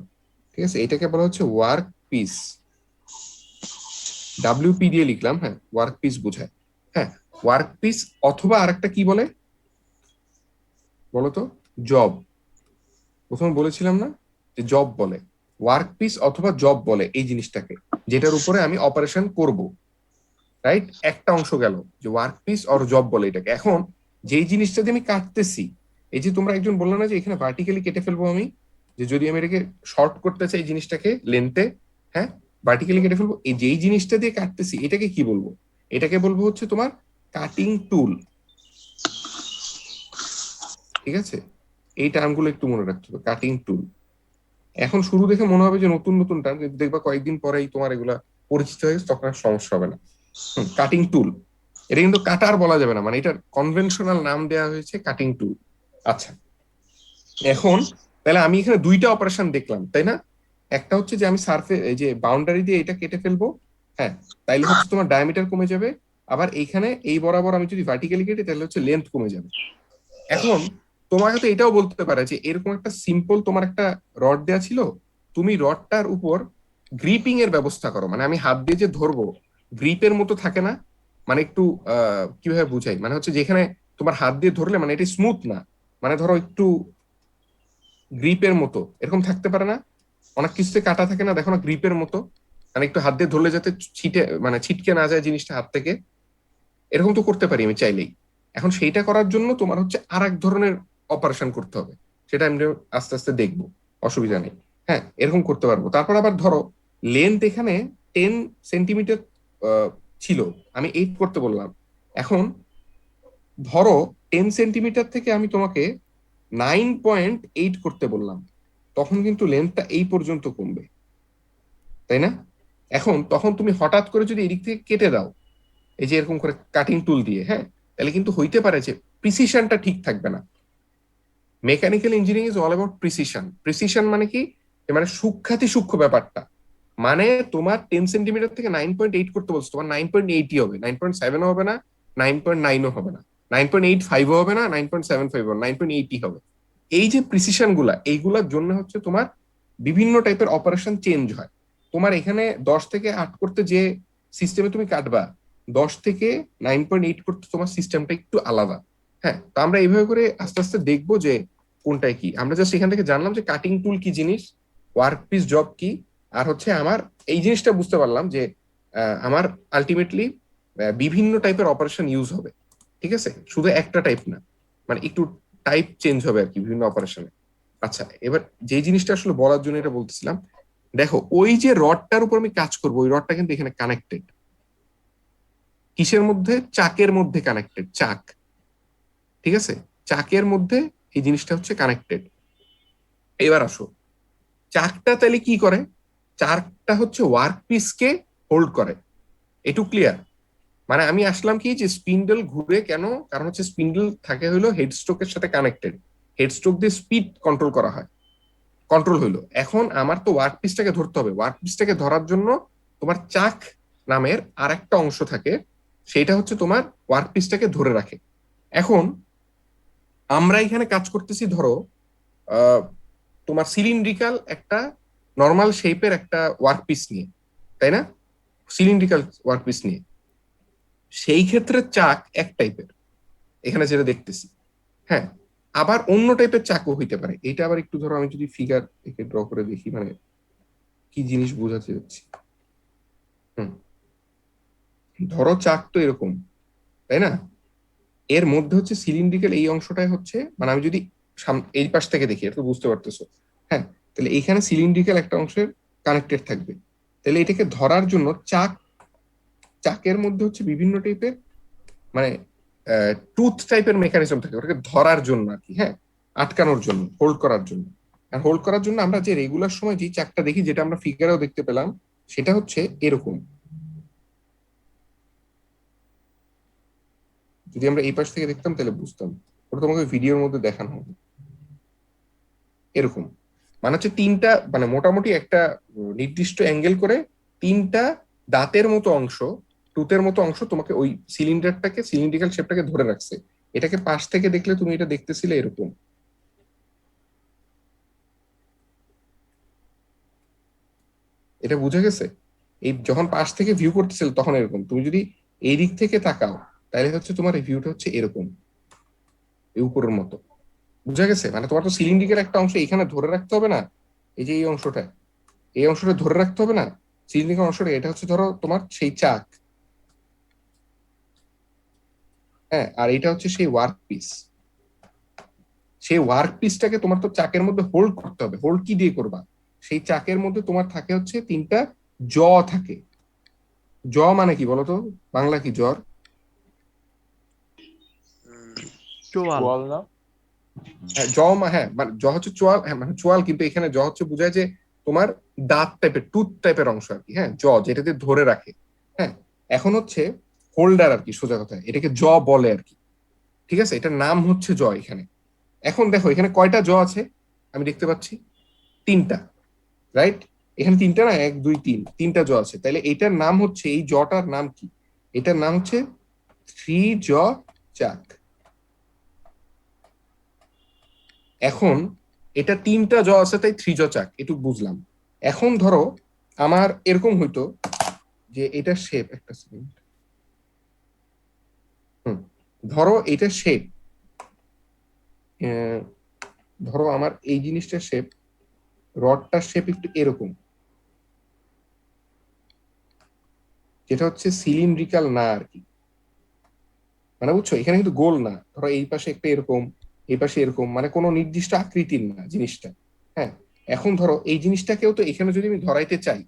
ঠিক আছে, এটাকে বলা হচ্ছে ওয়ার্ক পিস। ডাব্লিউপি দিয়ে লিখলাম, হ্যাঁ, ওয়ার্ক পিস বোঝায়। হ্যাঁ, ওয়ার্ক পিস অথবা আরেকটা কি বলে বলতো? জব। প্রথমে বলেছিলাম না যে জব বলে? ওয়ার্ক পিস অথবা জব বলে এই জিনিসটাকে, যেটার উপরে আমি অপারেশন করব। রাইট, একটা অংশ গেল, যে ওয়ার্ক পিস অর জব বলে এটাকে। এখন যেই জিনিসটা দিয়ে আমি কাটতেছি, এই যে তোমরা একজন বললো না যে এখানে ভার্টিক্যালি কেটে ফেলবো আমি, যে যদি আমি এটাকে শর্ট করতে চাই জিনিসটাকে লেন্থে, হ্যাঁ, ভার্টিক্যালি কেটে ফেলবো, এই যেই জিনিসটা দিয়ে কাটতেছি এটাকে কি বলবো? এটাকে বলবো হচ্ছে তোমার কাটিং টুল। ঠিক আছে, এই টার্মগুলো একটু মনে রাখতে হবে, কাটিং টুল। এখন শুরু দেখে মনে হবে যে নতুন নতুন টার্ম, কিন্তু দেখবা কয়েকদিন পরেই তোমার এগুলা পরিচিত হয়ে গেছে, তখন আর সমস্যা হবে না। কাটিং টুল, এটা কিন্তু কাটার বলা যাবে না, মানে এটার কনভেনশনাল নাম দেওয়া হয়েছে কাটিং টুল। আচ্ছা, এখন তাহলে আমি এখানে দুইটা অপারেশন দেখলাম, তাই না? একটা হচ্ছে যে আমি সারফে, এই যে বাউন্ডারি দিয়ে এটা কেটে ফেলবো, হ্যাঁ, তাইলে হচ্ছে তোমার ডায়ামিটার কমে যাবে। আবার এইখানে এই বরাবর আমি যদি ভার্টিক্যালি কেটে, তাহলে হচ্ছে লেন্থ কমে যাবে। এখন তোমার হয়তো এটাও বলতে পারে যে এরকম একটা সিম্পল তোমার একটা রড দেয়া ছিল, তুমি রডটার উপর গ্রিপিং এর ব্যবস্থা করো, মানে আমি হাত দিয়ে যে ধরবো, গ্রিপের মতো থাকে না, মানে একটু কিভাবে বুঝাই, মানে হচ্ছে যেখানে তোমার হাত দিয়ে ধরলে মানে এটা স্মুথ না, মানে ধরো একটু গ্রিপের মতো এরকম থাকতে পারে না? অনেক কিছুতে কাটা থাকে না, দেখো না, গ্রিপের মতো, মানে একটু হাত দিয়ে ধরলে যাতে ছিটে, মানে ছিটকে না যায় জিনিসটা হাত থেকে, এরকম তো করতে পারি আমি চাইলেই। এখন সেইটা করার জন্য তোমার হচ্ছে আর এক ধরনের অপারেশন করতে হবে, সেটা আমি আস্তে আস্তে দেখবো, অসুবিধা নেই। হ্যাঁ, এরকম করতে পারবো। তারপর আবার ধরো লেন্থ এখানে 10 সেন্টিমিটার ছিল, আমি 8 করতে বললাম। এখন ধরো 10 সেন্টিমিটার থেকে আমি তোমাকে 9.8 করতে বললাম, তখন কিন্তু লেন্থটা এই পর্যন্ত কমবে, তাই না? এখন তখন তুমি হঠাৎ করে যদি এদিক থেকে কেটে দাও, এই যে এরকম করে কাটিং টুল দিয়ে, হ্যাঁ, তাহলে কিন্তু হইতে পারে যে প্রিসিশনটা ঠিক থাকবে না। Mechanical engineering is all about precision. Precision মানে কি? মানে সূক্ষ্মাতি সূক্ষ্ম ব্যাপারটা। মানে তোমার 10 সেন্টিমিটার থেকে 9.8 করতে বলছো, তোমার 9.8ই হবে, 9.7ও হবে না, 9.9ও হবে না, 9.85ও হবে না, 9.75 হবে, 9.8ই হবে। এই যে প্রিসিশন গুলা, এইগুলার জন্য হচ্ছে তোমার বিভিন্ন টাইপের অপারেশন চেঞ্জ হয়। তোমার এখানে 10 থেকে 8 করতে যে সিস্টেমে তুমি কাটবা, 10 থেকে 9.8 করতে তোমার সিস্টেমটা একটু আলাদা। হ্যাঁ, তো আমরা এইভাবে করে আস্তে আস্তে দেখবো যে কোনটায় কি। আমরা জাস্ট এখান থেকে জানলাম যে কাটিং টুল কি জিনিস, ওয়ার্ক পিস জব কি, আর হচ্ছে আমার এই জিনিসটা বুঝতে পারলাম যে আমার আলটিমেটলি বিভিন্ন টাইপের অপারেশন ইউজ হবে। ঠিক আছে, শুধু একটা টাইপ না, মানে একটু টাইপ চেঞ্জ হবে আর কি বিভিন্ন অপারেশনে। আচ্ছা, এবার যে জিনিসটা আসলে বলার জন্য এটা বলতেছিলাম, দেখো ওই যে রডটার উপর আমি কাজ করবো, ওই রডটা কিন্তু এখানে কানেক্টেড কিসের মধ্যে? চাকের মধ্যে কানেক্টেড, চাক। ঠিক আছে, চাকের মধ্যে এই জিনিসটা হচ্ছে কানেক্টেড। এবার আসো, চাকটা তাহলে কি করে? চাকটা হচ্ছে ওয়ার্ক পিসকে হোল্ড করে। এটুকু ক্লিয়ার? মানে আমি আসলাম কি যে স্পিন্ডল ঘুরে কেন, কারণ হচ্ছে স্পিন্ডল থাকে হইলো হেডস্ট্রোকের সাথে কানেক্টেড, হেডস্ট্রোক দিয়ে স্পিড কন্ট্রোল করা হয়, কন্ট্রোল হইলো। এখন আমার তো ওয়ার্ক পিসটাকে ধরতে হবে, ওয়ার্ক পিসটাকে ধরার জন্য তোমার চাক নামের আর একটা অংশ থাকে, সেটা হচ্ছে তোমার ওয়ার্ক পিসটাকে ধরে রাখে। এখন আমরা এখানে কাজ করতেছি ধরো তোমার সিলিন্ড্রিক্যাল একটা নর্মাল শেপের একটা ওয়ার্ক পিস নিয়ে, তাই না? সিলিন্ড্রিক্যাল ওয়ার্ক পিস নিয়ে, সেই ক্ষেত্রে চাক এক টাইপের, এখানে যেটা দেখতেছি। হ্যাঁ, আবার অন্য টাইপের চাকও হইতে পারে। এটা আবার একটু ধরো আমি যদি ফিগার একে ড্র করে দেখি, মানে কি জিনিস বোঝাতে যাচ্ছি। হুম, ধরো চাক তো এরকম, তাই না? এর মধ্যে হচ্ছে সিলিন্ড্রিক্যাল এই অংশটাই হচ্ছে, মানে আমি যদি এই পাশ থেকে দেখি, এটা তো বুঝতে পারতেছো। হ্যাঁ, তাহলে এইখানে সিলিন্ড্রিক্যাল একটা অংশের কানেক্টেড থাকবে। তাহলে এটাকে ধরার জন্য চাকের মধ্যে হচ্ছে বিভিন্ন টাইপের, মানে টুথ টাইপের মেকানিজম থাকে ওটাকে ধরার জন্য আর কি। হ্যাঁ, আটকানোর জন্য, হোল্ড করার জন্য। আর হোল্ড করার জন্য আমরা যে রেগুলার সময় যে চাকটা দেখি, যেটা আমরা ফিগারেও দেখতে পেলাম, সেটা হচ্ছে এরকম। যদি আমরা এই পাশ থেকে দেখতাম তাহলে বুঝতাম, ওটা তোমাকে ভিডিওর মধ্যে দেখানো হবে এরকম। মানে হচ্ছে তিনটা, মানে মোটামুটি একটা নির্দিষ্ট অ্যাঙ্গেল করে তিনটা দাঁতের মতো অংশ, টুথের মতো অংশ তোমাকে ওই সিলিন্ডারটাকে, সিলিন্ড্রিক্যাল শেপটাকে ধরে রাখছে। এটাকে পাশ থেকে দেখলে তুমি এটা দেখতেছিলে এরকম। এটা বুঝে গেছে? এই যখন পাশ থেকে ভিউ করতেছিল তখন এরকম, তুমি যদি এই দিক থেকে তাকাও তাহলে হচ্ছে তোমার এই ভিউটা হচ্ছে এরকম, এই উপরের মতো। বুঝা গেছে? মানে তোমার তো সিলিন্ড্রিক্যাল একটা অংশ এখানে ধরে রাখতে হবে না, এই যে এই অংশটা, এই অংশটা ধরে রাখতে হবে না, সিলিন্ড্রিক্যাল অংশটা। এটা হচ্ছে ধরো তোমার সেই চাক, হ্যাঁ, আর এটা হচ্ছে সেই ওয়ার্ক পিস। সেই ওয়ার্ক পিসটাকে তোমার তো চাকের মধ্যে হোল্ড করতে হবে। হোল্ড কি দিয়ে করবা? সেই চাকের মধ্যে তোমার থাকে হচ্ছে তিনটা জ থাকে। জ মানে কি বলতো? বাংলা কি জ্বর? চোয়াল। বল না। হ্যাঁ, হ্যাঁ, মানে জ হচ্ছে চোয়াল, হ্যাঁ মানে চোয়াল, কিন্তু এখানে জ হচ্ছে বোঝায় যে তোমার দাঁত টাইপের, টুথ টাইপের অংশ আর কি। হ্যাঁ, জ যেটাতে ধরে রাখে। হ্যাঁ, এখন হচ্ছে হোল্ডার আর কি, সোজা কথা এটাকে জ বলে আর কি। ঠিক আছে, এটার নাম হচ্ছে জ এখানে। এখন দেখো এখানে কয়টা জ আছে আমি দেখতে পাচ্ছি? তিনটা, রাইট? এখানে তিনটা না, এক দুই তিন, তিনটা জ আছে। তাহলে এটার নাম হচ্ছে, এই জটার নাম কি? এটার নাম হচ্ছে থ্রি জ চাক। এখন এটা তিনটা জ আছে তাই থ্রি জ চাক, এটুকু বুঝলাম। এখন ধরো আমার এরকম হইতো যে এটা শেপ, একটা সেকেন্ড। ধরো এটা শেপ, ধরো আমার এই জিনিসটার শেপ, রডটার শেপ একটু এরকম, যেটা হচ্ছে সিলিন্ড্রিক্যাল না আর কি। মানে বুঝছো, এখানে কিন্তু গোল না, ধরো এই পাশে একটা এরকম, এই পাশে এরকম, মানে কোনো নির্দিষ্ট আকৃতির না জিনিসটা। হ্যাঁ, এখন ধরো এই জিনিসটাকেও তো এখানে যদি আমি ধরাইতে চাই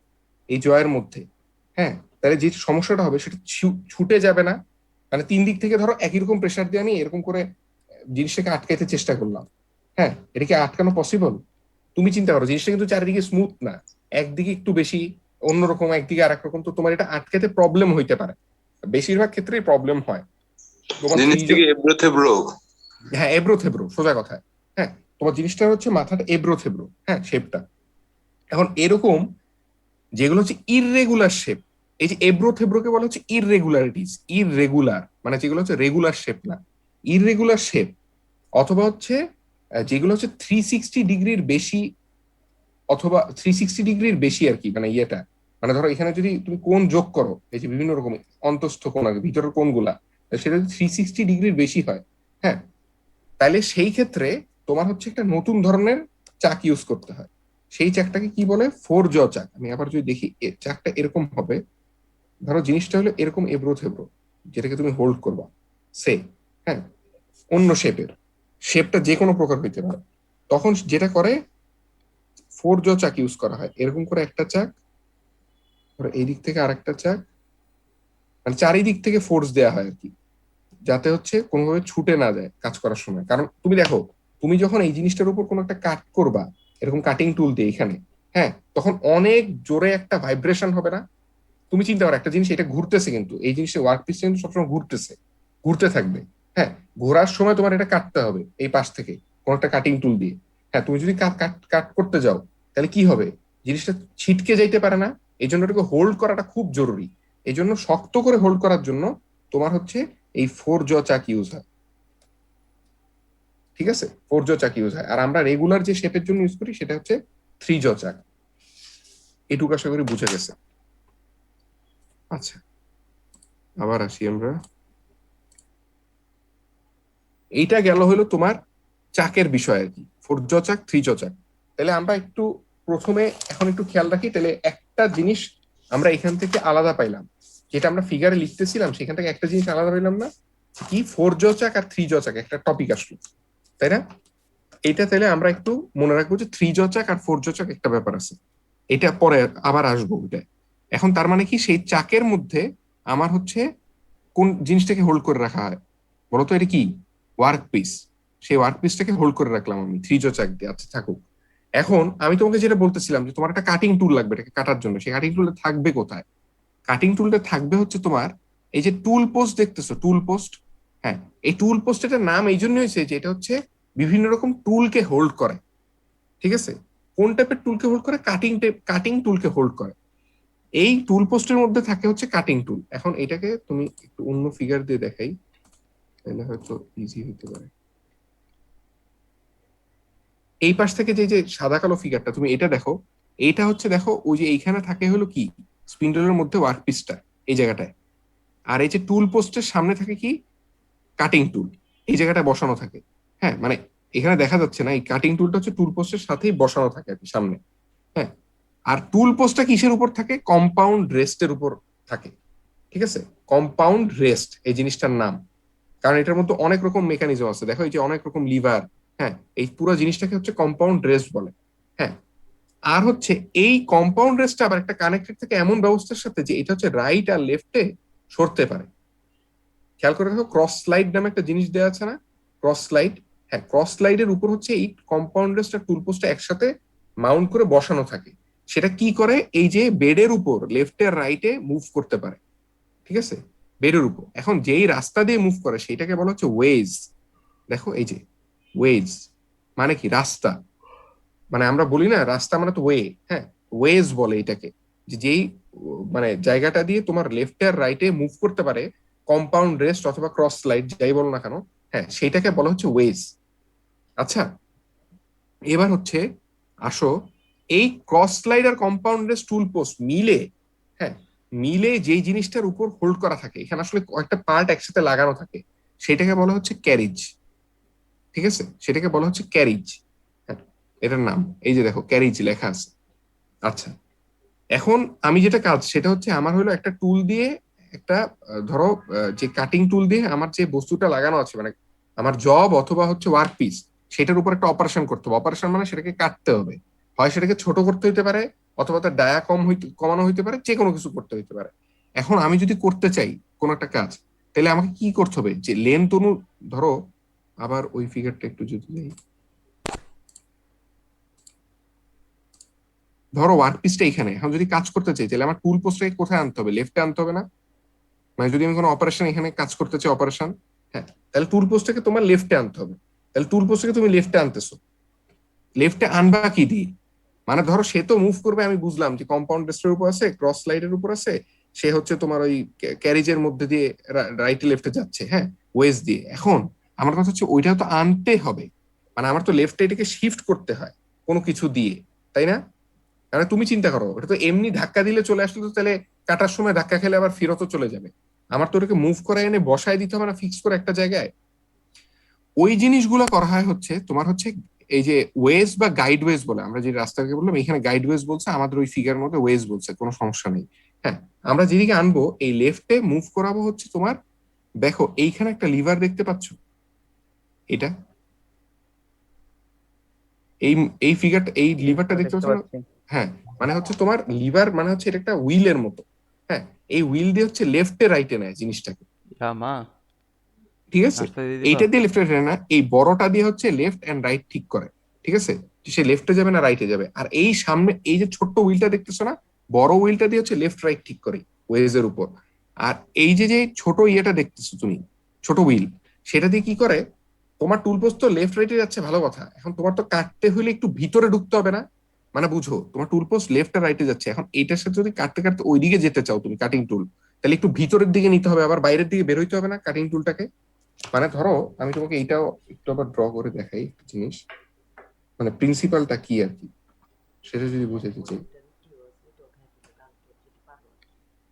এই জয়ের মধ্যে, হ্যাঁ, তাহলে যে সমস্যাটা হবে সেটা ছুটে যাবে না, মানে 3 দিক থেকে ধরো একই রকম প্রেসার দিয়ে আমি এরকম করে জিনিসটাকে আটকাইতে চেষ্টা করলাম। হ্যাঁ, এটা কি আটকানো পসিবল? তুমি চিন্তা করো, জিনিসটা কিন্তু চারিদিকে স্মুথ না, একদিকে একটু বেশি, অন্যরকম একদিকে আর এক রকম, তো তোমার এটা আটকাতে প্রবলেম হইতে পারে, বেশিরভাগ ক্ষেত্রেই প্রবলেম হয়। তোমার জিনিসটাকে এবড়ো থেবড়ো। হ্যাঁ, এবড়ো থেবড়ো, সোজা কথা। হ্যাঁ, তোমার জিনিসটা হচ্ছে মাথাটা এবড়ো থেবড়ো, হ্যাঁ, শেপটা। এখন এরকম যেগুলো হচ্ছে ইররেগুলার শেপ, এই যে এবড়ো থেবড়োকে বলা হচ্ছে ইররেগুলারিটিস। ইররেগুলার মানে যেগুলো হচ্ছে রেগুলার শেপ না, ইররেগুলার শেপ। অথবা হচ্ছে যেগুলো হচ্ছে 360 ডিগ্রির বেশি, অথবা 360 ডিগ্রির বেশি আর কি, মানে ইয়েটা, মানে ধরো এখানে যদি তুমি কোণ যোগ করো, এই যে বিভিন্ন রকম অন্তস্থ কোণ আছে, ভিতরের কোণগুলা, সেটা যদি 360 ডিগ্রির বেশি হয়, হ্যাঁ, তাহলে সেই ক্ষেত্রে তোমার হচ্ছে একটা নতুন ধরনের চাক ইউজ করতে হয়। সেই চাকটাকে কি বলে? ফোর জ চাক। আমি আবার যদি দেখি, চাকটা এরকম হবে, ধরো জিনিসটা হলো এরকম এবড়ো থেবড়ো, যেটাকে তুমি হোল্ড করবা, সে, হ্যাঁ, অন্য শেপের, শেপটা যে কোনো প্রকার হইতে পারে, তখন যেটা করে ফোর জ চাক ইউজ করা হয়। এরকম করে একটা চাক, ধরো এই দিক থেকে আরেকটা চাক, মানে চারিদিক থেকে ফোর্স দেয়া হয় আর কি, যাতে হচ্ছে কোনোভাবে ছুটে না যায় কাজ করার সময়। কারণ তুমি দেখো, তুমি যখন এই জিনিসটার উপর কোনো একটা কাট করবা এরকম কাটিং টুল দিয়ে এখানে, হ্যাঁ, তখন অনেক জোরে একটা ভাইব্রেশন হবে না? তুমি চিন্তা করো, একটা জিনিস এটা ঘুরতেছে, কিন্তু এই জিনিসটা ওয়ার্ক পিসটা কিন্তু সবসময় ঘুরতেছে, ঘুরতে থাকবে। হ্যাঁ, ঘোরার সময় তোমার এটা কাটতে হবে এই পাশ থেকে কোন একটা কাটিং টুল দিয়ে। হ্যাঁ, তুমি যদি কাট কাট কাট করতে যাও, তাহলে কি হবে? জিনিসটা ছিটকে যাইতে পারে না, এই জন্য এটাকে হোল্ড করাটা খুব জরুরি। এই জন্য শক্ত করে হোল্ড করার জন্য তোমার হচ্ছে এই ফোর জ চাক ইউজ হয়। ঠিক আছে, ফোর জ চাক ইউজ হয়। আর আমরা রেগুলার যে শেপের জন্য ইউজ করি সেটা হচ্ছে থ্রি জ চাক। এটুকু আশা করি বুঝে গেছে। আচ্ছা, আবার আসি আমরা। এইটা গেল হলো তোমার চাকের বিষয় আর কি, ফোর জ চাক, থ্রি জ চাক। তাহলে আমরা একটু প্রথমে এখন একটু খেয়াল রাখি, তাহলে একটা জিনিস আমরা এখান থেকে আলাদা পাইলাম, যেটা আমরা ফিগারে লিখতেছিলাম সেখান থেকে একটা জিনিস আলাদা পাইলাম না, কি ফোর জ চাক আর থ্রি জ চাক একটা টপিক আসলো, তাই না? এটা তাহলে আমরা একটু মনে রাখবো যে থ্রি জ চাক আর ফোর জ চাক একটা ব্যাপার আছে, এটা পরে আবার আসবো ওটা। এখন তার মানে কি, সেই চাকের মধ্যে আমার হচ্ছে কোন জিনিসটাকে হোল্ড করে রাখা হয় বলতো? এটা কি? Work piece. সেই ওয়ার্ক পিসটাকে হোল্ড করে রাখলাম আমি থ্রি জো চাক দিয়ে, আচ্ছা থাকুক। এখন আমি তোমাকে যেটা বলতেছিলাম যে তোমার একটা কাটিং টুল লাগবে এটাকে কাটার জন্য, সেই কাটিং টুলটা থাকবে কোথায়? কাটিং টুলটা থাকবে হচ্ছে তোমার এই যে টুল পোস্ট দেখতেছো, টুল পোস্ট। হ্যাঁ, এই টুল পোস্টের নাম এই জন্য হয়েছে যে এটা হচ্ছে বিভিন্ন রকম টুলকে হোল্ড করে। ঠিক আছে, কোন টাইপের টুলকে হোল্ড করে? কাটিং টুলকে হোল্ড করে। এই টুল পোস্টের মধ্যে থাকে হচ্ছে কাটিং টুল। এখন এটাকে তুমি একটু অন্য ফিগার দিয়ে দেখাই, তাহলে হয়তো ইজি হতে পারে। এই পাশ থেকে যে যে সাদা কালো ফিগারটা তুমি এটা দেখো, এইটা হচ্ছে দেখো ওই যে এইখানে থাকে হলো কি স্পিন্ডলের মধ্যে ওয়ার্ক পিসটা এই জায়গাটায়, আর এই যে টুল পোস্টের সামনে থাকে কি কাটিং টুল, এই জায়গাটা বসানো থাকে। হ্যাঁ, মানে এখানে দেখা যাচ্ছে না, এই কাটিং টুলটা হচ্ছে টুল পোস্টের সাথেই বসানো থাকে আর কি সামনে। হ্যাঁ, আর টুল পোস্টটা কিসের উপর থাকে? কম্পাউন্ড রেস্টের উপর থাকে। ঠিক আছে, কম্পাউন্ড রেস্ট এই জিনিসটার নাম, কারণ এটার মধ্যে অনেক রকম মেকানিজম আছে। দেখো এই যে অনেক রকম লিভার, হ্যাঁ, এই পুরো জিনিসটাকে হচ্ছে কম্পাউন্ড রেস্ট বলে। হ্যাঁ, আর হচ্ছে এই কম্পাউন্ড রেস্ট আবার একটা কানেক্টেড থাকে এমন ব্যবস্থার সাথে যে এটা হচ্ছে রাইট আর লেফটে সরতে পারে। খেয়াল করে দেখো, ক্রস স্লাইড নামে একটা জিনিস দেওয়া আছে না, ক্রস স্লাইড। হ্যাঁ, ক্রস স্লাইডের উপর হচ্ছে এই কম্পাউন্ড রেস্ট আর টুল পোস্টটা একসাথে মাউন্ট করে বসানো থাকে। সেটা কি করে? এই যে বেডের উপর লেফটে আর রাইটে মুভ করতে পারে। ঠিক আছে, বেডের উপর। এখন যেই রাস্তা দিয়ে মুভ করে সেটাকে বলা হচ্ছে ওয়েজ। দেখো এই যে ওয়েজ মানে কি? রাস্তা। মানে আমরা বলি না রাস্তা মানে তো ওয়ে, হ্যাঁ, ওয়েজ বলে এটাকে, যে যেই মানে জায়গাটা দিয়ে তোমার লেফট আর রাইটে মুভ করতে পারে কম্পাউন্ড রেস্ট অথবা ক্রস স্লাইড যাই বলো না কেন, হ্যাঁ, সেইটাকে বলা হচ্ছে ওয়েজ। আচ্ছা, এবার হচ্ছে আসো, এই ক্রস স্লাইড আর কম্পাউন্ড রেস্ট টুল পোস্ট মিলে, হ্যাঁ, মিলে যেই জিনিসটার উপর হোল্ড করা থাকে, এখানে আসলে কয়েকটা পার্ট একসাথে লাগানো থাকে, সেটাকে বলা হচ্ছে ক্যারিজ। ঠিক আছে, সেটাকে বলা হচ্ছে ক্যারিজ। হ্যাঁ, এটার নাম এই যে দেখো ক্যারিজ লেখা আছে। আচ্ছা, এখন আমি যেটা কাজ সেটা হচ্ছে আমার হলো একটা টুল দিয়ে একটা ধরো যে কাটিং টুল দিয়ে আমার যে বস্তুটা লাগানো আছে, মানে আমার জব অথবা হচ্ছে ওয়ার্ক পিস, সেটার উপর একটা অপারেশন করতে হবে। অপারেশন মানে সেটাকে কাটতে হবে, হয় সেটাকে ছোট করতে হইতে পারে অথবা তার কমানো হইতে পারে, যে কোনো কিছু করতে হইতে পারে। এখন আমি যদি করতে চাই কোন একটা কাজ, তাহলে আমাকে কি করতে হবে, যে লেন্থ ধরো আবার ওই ফিগারটা একটু যদি দেই, ধরো ওয়ার্ক পিসটা এখানে, এখন যদি কাজ করতে চাই তাহলে আমার টুল পোস্টটাকে কোথায় আনতে হবে, লেফটে আনতে হবে না? মানে যদি আমি কোনো অপারেশন এখানে কাজ করতে চাই, অপারেশন, হ্যাঁ, তাহলে টুল পোস্টটাকে তোমার লেফটে আনতে হবে। তাহলে টুল পোস্টটাকে তুমি লেফটে আনতেছো, লেফটে আনবা কি দিয়ে? মানে ধরো সে তো মুভ করবে, আমি বুঝলাম যে কম্পাউন্ড রেস্টের উপর আছে, ক্রস স্লাইডের উপর আছে, সে হচ্ছে তোমার ওই ক্যারিজের মধ্যে দিয়ে রাইটে লেফটে যাচ্ছে, হ্যাঁ, ওয়েজ দিয়ে। এখন আমার কথা হচ্ছে ওইটা তো আনতে হবে, মানে আমার তো লেফট এটাকে শিফট করতে হয় কোনো কিছু দিয়ে, তাই না? কারণ তুমি চিন্তা করো, ওটা তো এমনি ধাক্কা দিলে চলে আসলে তো তাহলে কাটার সময় ধাক্কা খেলে আবার ফেরতও চলে যাবে। আমার তো ওটাকে মুভ করে এনে বসায় দিতে হবে না, ফিক্স করে একটা জায়গায়। ওই জিনিসগুলো করা হয় হচ্ছে তোমার হচ্ছে এই যে ওয়েজ বা গাইড ওয়েজ বলে, আমরা যে রাস্তাকে বললাম এখানে গাইড ওয়েজ বলছে, আমাদের ওই ফিগার মধ্যে ওয়েজ বলছে, কোনো সমস্যা নেই। হ্যাঁ, আমরা যেদিকে আনবো এই লেফটে মুভ করাবো হচ্ছে তোমার, দেখো এইখানে একটা লিভার দেখতে পাচ্ছ, এটা এই এই ফিগারটা, এই লিভারটা দেখতে পাচ্ছ না? পাচ্ছি। হ্যাঁ, মানে হচ্ছে তোমার লিভার মানে হচ্ছে এটা একটা হুইলের মতো। হ্যাঁ, এই হুইল দিয়ে হচ্ছে লেফটে রাইটে নেয় জিনিসটাকে, মা ঠিক আছে? নাস্তা দিয়ে দিবা? এইটা দিয়ে লেফট রাইট না, এই বড়টা দিয়ে হচ্ছে লেফট এন্ড রাইট ঠিক করে, ঠিক আছে? সে লেফটে যাবে না রাইটে যাবে। আর এই সামনে এই যে ছোট্ট হুইলটা দেখতেছো না, বড় হুইলটা দিয়ে হচ্ছে লেফট রাইট ঠিক করে ওয়েজের উপর। আর এই যে যে ছোট ইয়েটা দেখতেছো তুমি, ছোট হুইল, সেটা দিয়ে কি করে, তোমার টুল পোস্ট তো লেফট রাইটে যাচ্ছে, ভালো কথা, এখন তোমার তো কাটতে হলে একটু ভিতরে ঢুকতে হবে না? মানে বুঝো, তোমার টুল পোস্ট লেফট আর রাইটে যাচ্ছে, এখন এইটার সাথে যদি কাটতে কাটতে ওইদিকে যেতে চাও তুমি কাটিং টুল, তাহলে একটু ভিতরের দিকে নিতে হবে, আবার বাইরের দিকে বের হইতে হবে না কাটিং টুলটাকে। মানে ধরো আমি তোমাকে এইটাও একটু আবার ড্র করে দেখাই একটা জিনিস, মানে প্রিন্সিপালটা কি আর কি, সেটা যদি বুঝাতে চাই।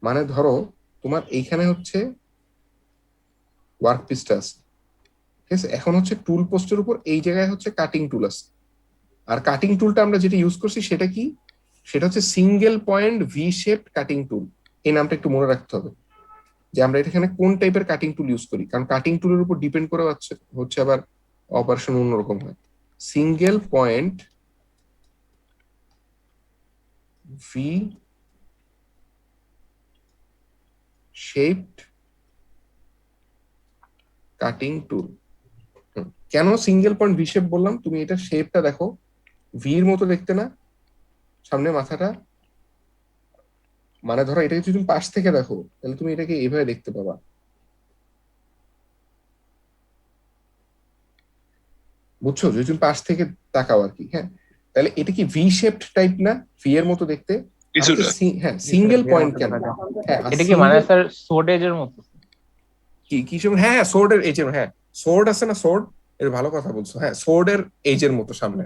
মানে ধরো তোমার এইখানে হচ্ছে ওয়ার্ক পিসটা আছে, ঠিক আছে? এখন হচ্ছে টুল পোস্টের উপর এই জায়গায় হচ্ছে কাটিং টুল আছে, আর কাটিং টুলটা আমরা যেটা ইউজ করছি সেটা কি, সেটা হচ্ছে single point V shaped cutting tool. এই নামটা একটু মনে রাখতে হবে যে আমরা এখানে কোন টাইপের কাটিং টুল ইউজ করি, কারণ কাটিং টুলের উপর ডিপেন্ড করে হচ্ছে আবার অপারেশন অন্যরকম হয়। Single point V shaped cutting tool. কেন সিঙ্গেল পয়েন্ট ভি শেপ বললাম, তুমি এটা শেপটা দেখো, ভির মতো দেখতে না সামনে মাথাটা? মানে ধরো এটাকে যদি তুমি পাশ থেকে দেখো তাহলে তুমি এটাকে এইভাবে দেখতে পাবা, বুঝছো? যদি তুমি পাশ থেকে তাকাও আর কি, হ্যাঁ, তাহলে এটা কি ভি শেপড টাইপ না, ভি এর মতো দেখতে? কিছুটা। হ্যাঁ, সিঙ্গেল পয়েন্ট কেন? হ্যাঁ, আর এটা কি মানে single- স্যার সোডেজের মতো? কি কি সব, হ্যাঁ সোর্ডের এজের, হ্যাঁ সোর্ড আছে না, সোর্ড এর ভালো কথা বলছো, হ্যাঁ সোর্ডের এজের মতো সামনে,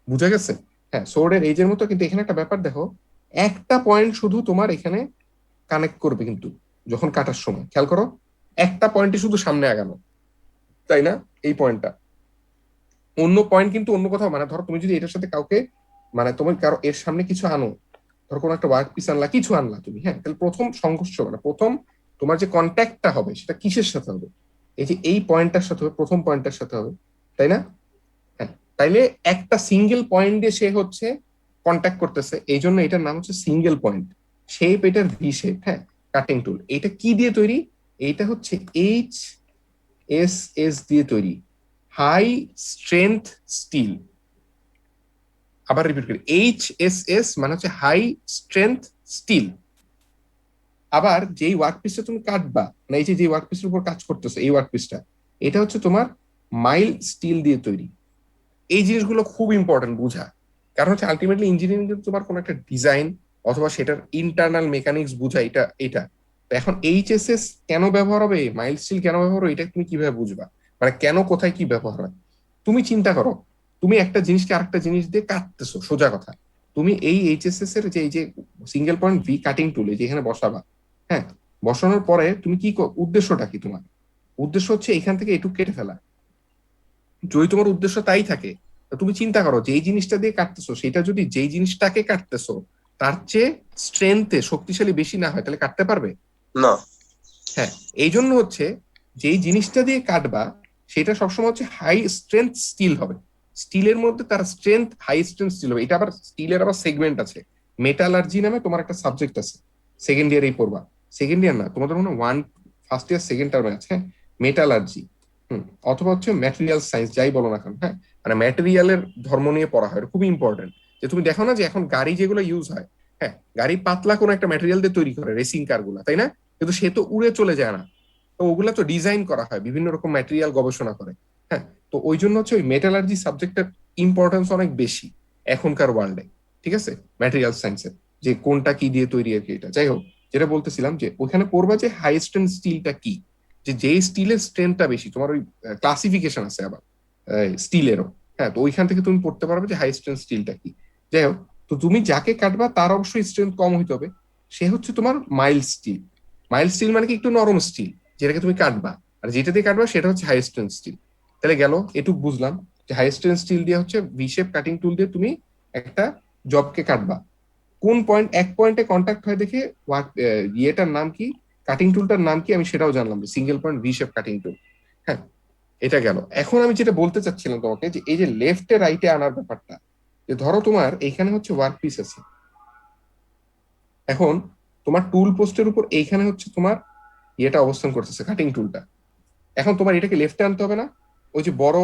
বুঝা গেছে? হ্যাঁ, সোর্ডের এজের মতো, কিন্তু এখানে একটা ব্যাপার দেখো, একটা পয়েন্ট শুধু তোমার এখানে কানেক্ট করবে, কিন্তু যখন কাটার সময় খেয়াল করো, একটা পয়েন্টে শুধু সামনে আগানো, তাই না? এই পয়েন্টটা, অন্য পয়েন্ট কিন্তু অন্য কোথাও, মানে ধরো তুমি যদি এটার সাথে কাউকে, মানে তোমার কারো এর সামনে কিছু আনো, ধরো কোনো একটা ওয়ার্ক পিস আনলা, কিছু আনলা তুমি, হ্যাঁ, তাহলে প্রথম সংঘর্ষ মানে প্রথম তোমার যে কন্ট্যাক্টটা হবে সেটা কিসের সাথে হবে? এই যে এই পয়েন্টটার সাথে হবে, প্রথম পয়েন্টটার সাথে হবে, তাই না? হ্যাঁ, তাইলে একটা সিঙ্গেল পয়েন্ট দিয়ে সে হচ্ছে কন্ট্যাক্ট করতেছে, এই জন্য এটার নাম হচ্ছে সিঙ্গেল পয়েন্ট শেপ, এটার ভি শেপ। হ্যাঁ, কাটিং টুল এটা কি দিয়ে তৈরি? এইটা হচ্ছে এইচ এস এস দিয়ে তৈরি, হাই স্ট্রেংথ স্টিল। আবার রিপিট করি, এইচ এস এস মানে হচ্ছে হাই স্ট্রেংথ স্টিল। আবার যেই ওয়ার্ক পিসটা তুমি কাটবা, মানে এই যে ওয়ার্ক পিসের উপর কাজ করতেছো, এই ওয়ার্ক পিসটা, এটা হচ্ছে তোমার মাইল স্টিল দিয়ে তৈরি। এই জিনিসগুলো খুব ইম্পর্টেন্ট বুঝা, কারণ হচ্ছে আলটিমেটলি ইঞ্জিনিয়ারিং কিন্তু তোমার কোনো একটা ডিজাইন অথবা সেটার ইন্টারনাল মেকানিক্স বুঝা, এটা এটা তো এখন এইচএসএস কেন ব্যবহার হবে, মাইল স্টিল কেন ব্যবহার হবে, এটা তুমি কিভাবে বুঝবা? মানে কেন, কোথায় কি ব্যবহার হয়? তুমি চিন্তা করো, তুমি একটা জিনিসকে আরেকটা জিনিস দিয়ে কাটতেছো, সোজা কথা, তুমি এই এইচএসএস এর যে এই যে সিঙ্গেল পয়েন্ট ভি কাটিং টুল যেখানে বসাবা, হ্যাঁ, বসানোর পরে তুমি কি উদ্দেশ্যটা কি তোমার? উদ্দেশ্য হচ্ছে এখান থেকে এটুকু কেটে ফেলা। যদি তোমার উদ্দেশ্য তাই থাকে, তুমি চিন্তা করো যেই জিনিসটা দিয়ে কাটতেছো সেটা যদি যেই জিনিসটাকে কাটতেছো তার চেয়ে স্ট্রেংথে শক্তিশালী বেশি না হয়, তাহলে কাটতে পারবে? না। হ্যাঁ, এই জন্য হচ্ছে যেই জিনিসটা দিয়ে কাটবা সেটা সবসময় হচ্ছে হাই স্ট্রেংথ স্টিল হবে, স্টিলের মধ্যে তার স্ট্রেংথ হাই স্ট্রেংথ স্টিল হবে। এটা আবার স্টিলের আবার সেগমেন্ট আছে, মেটালার্জি নামে তোমার একটা সাবজেক্ট আছে, সেকেন্ড ইয়ারেই পড়বা, সেকেন্ড ইয়ার না তোমাদের মনে 1 ফার্স্ট ইয়ার সেকেন্ড টার্মে আছে, হ্যাঁ, মেটালার্জি, অথবা হচ্ছে ম্যাটেরিয়াল সায়েন্স, যাই বলো না কেন, হ্যাঁ, মানে ম্যাটেরিয়ালের ধর্ম নিয়ে পড়া হয়, এটা খুবই ইম্পর্টেন্ট। যে তুমি দেখো না যে এখন গাড়ি যেগুলো ইউজ হয়, হ্যাঁ, গাড়ি পাতলা কোনো একটা ম্যাটেরিয়াল দিয়ে তৈরি করে রেসিং কার গুলা, তাই না? কিন্তু সে তো উড়ে চলে যায় না, তো ওগুলা তো ডিজাইন করা হয়, বিভিন্ন রকম ম্যাটেরিয়াল গবেষণা করে, হ্যাঁ। তো ওই জন্য হচ্ছে ওই মেটালার্জি সাবজেক্টের ইম্পর্টেন্স অনেক বেশি এখনকার ওয়ার্ল্ডে, ঠিক আছে, ম্যাটেরিয়াল সায়েন্সের, যে কোনটা কি দিয়ে তৈরি আর কি। এটা যাই হোক, যেটা বলতেছিলাম যে ওখানে পড়বা যে হাই স্ট্রেন্থ স্টিলটা কি, যে যেই স্টিলের স্ট্রেন্থটা বেশি, তোমার ওই ক্লাসিফিকেশন আছে আবার স্টিলেরও, হ্যাঁ, তো ওইখান থেকে তুমি পড়তে পারবে যে হাই স্ট্রেন্থ স্টিলটা কি। যাই হোক, তো তুমি যাকে কাটবা তার অবশ্যই স্ট্রেন্থ কম হইতে হবে, সে হচ্ছে তোমার মাইল্ড স্টিল। মাইল্ড স্টিল মানে কি একটু নরম স্টিল, যেটাকে তুমি কাটবা, আর যেটা দিয়ে কাটবা সেটা হচ্ছে হাই স্ট্রেন্থ স্টিল। তাহলে গেল, এটুক বুঝলাম যে হাই স্ট্রেন্থ স্টিল দিয়ে হচ্ছে ভি শেপ কাটিং টুল দিয়ে তুমি একটা জবকে কাটবা। কোন পয়েন্ট, এক পয়েন্টে কন্ট্যাক্ট হয় দেখে ইয়েটার নাম কি, কাটিং টুলটার নাম কি, আমি সেটাও জানলাম, single point V shape cutting tool, হ্যাঁ। এটা গেল। এখন আমি যেটা বলতে চাচ্ছিলাম তোমাকে, যে এই যে লেফটে রাইটে আনার ব্যাপারটা, যে ধরো তোমার এইখানে হচ্ছে ওয়ার্ক পিস আছে, এখন তোমার টুল পোস্টের উপর এইখানে হচ্ছে তোমার ইয়েটা অবস্থান করতেছে, কাটিং টুলটা। এখন তোমার এটাকে লেফটে আনতে হবে না? ওই যে বড়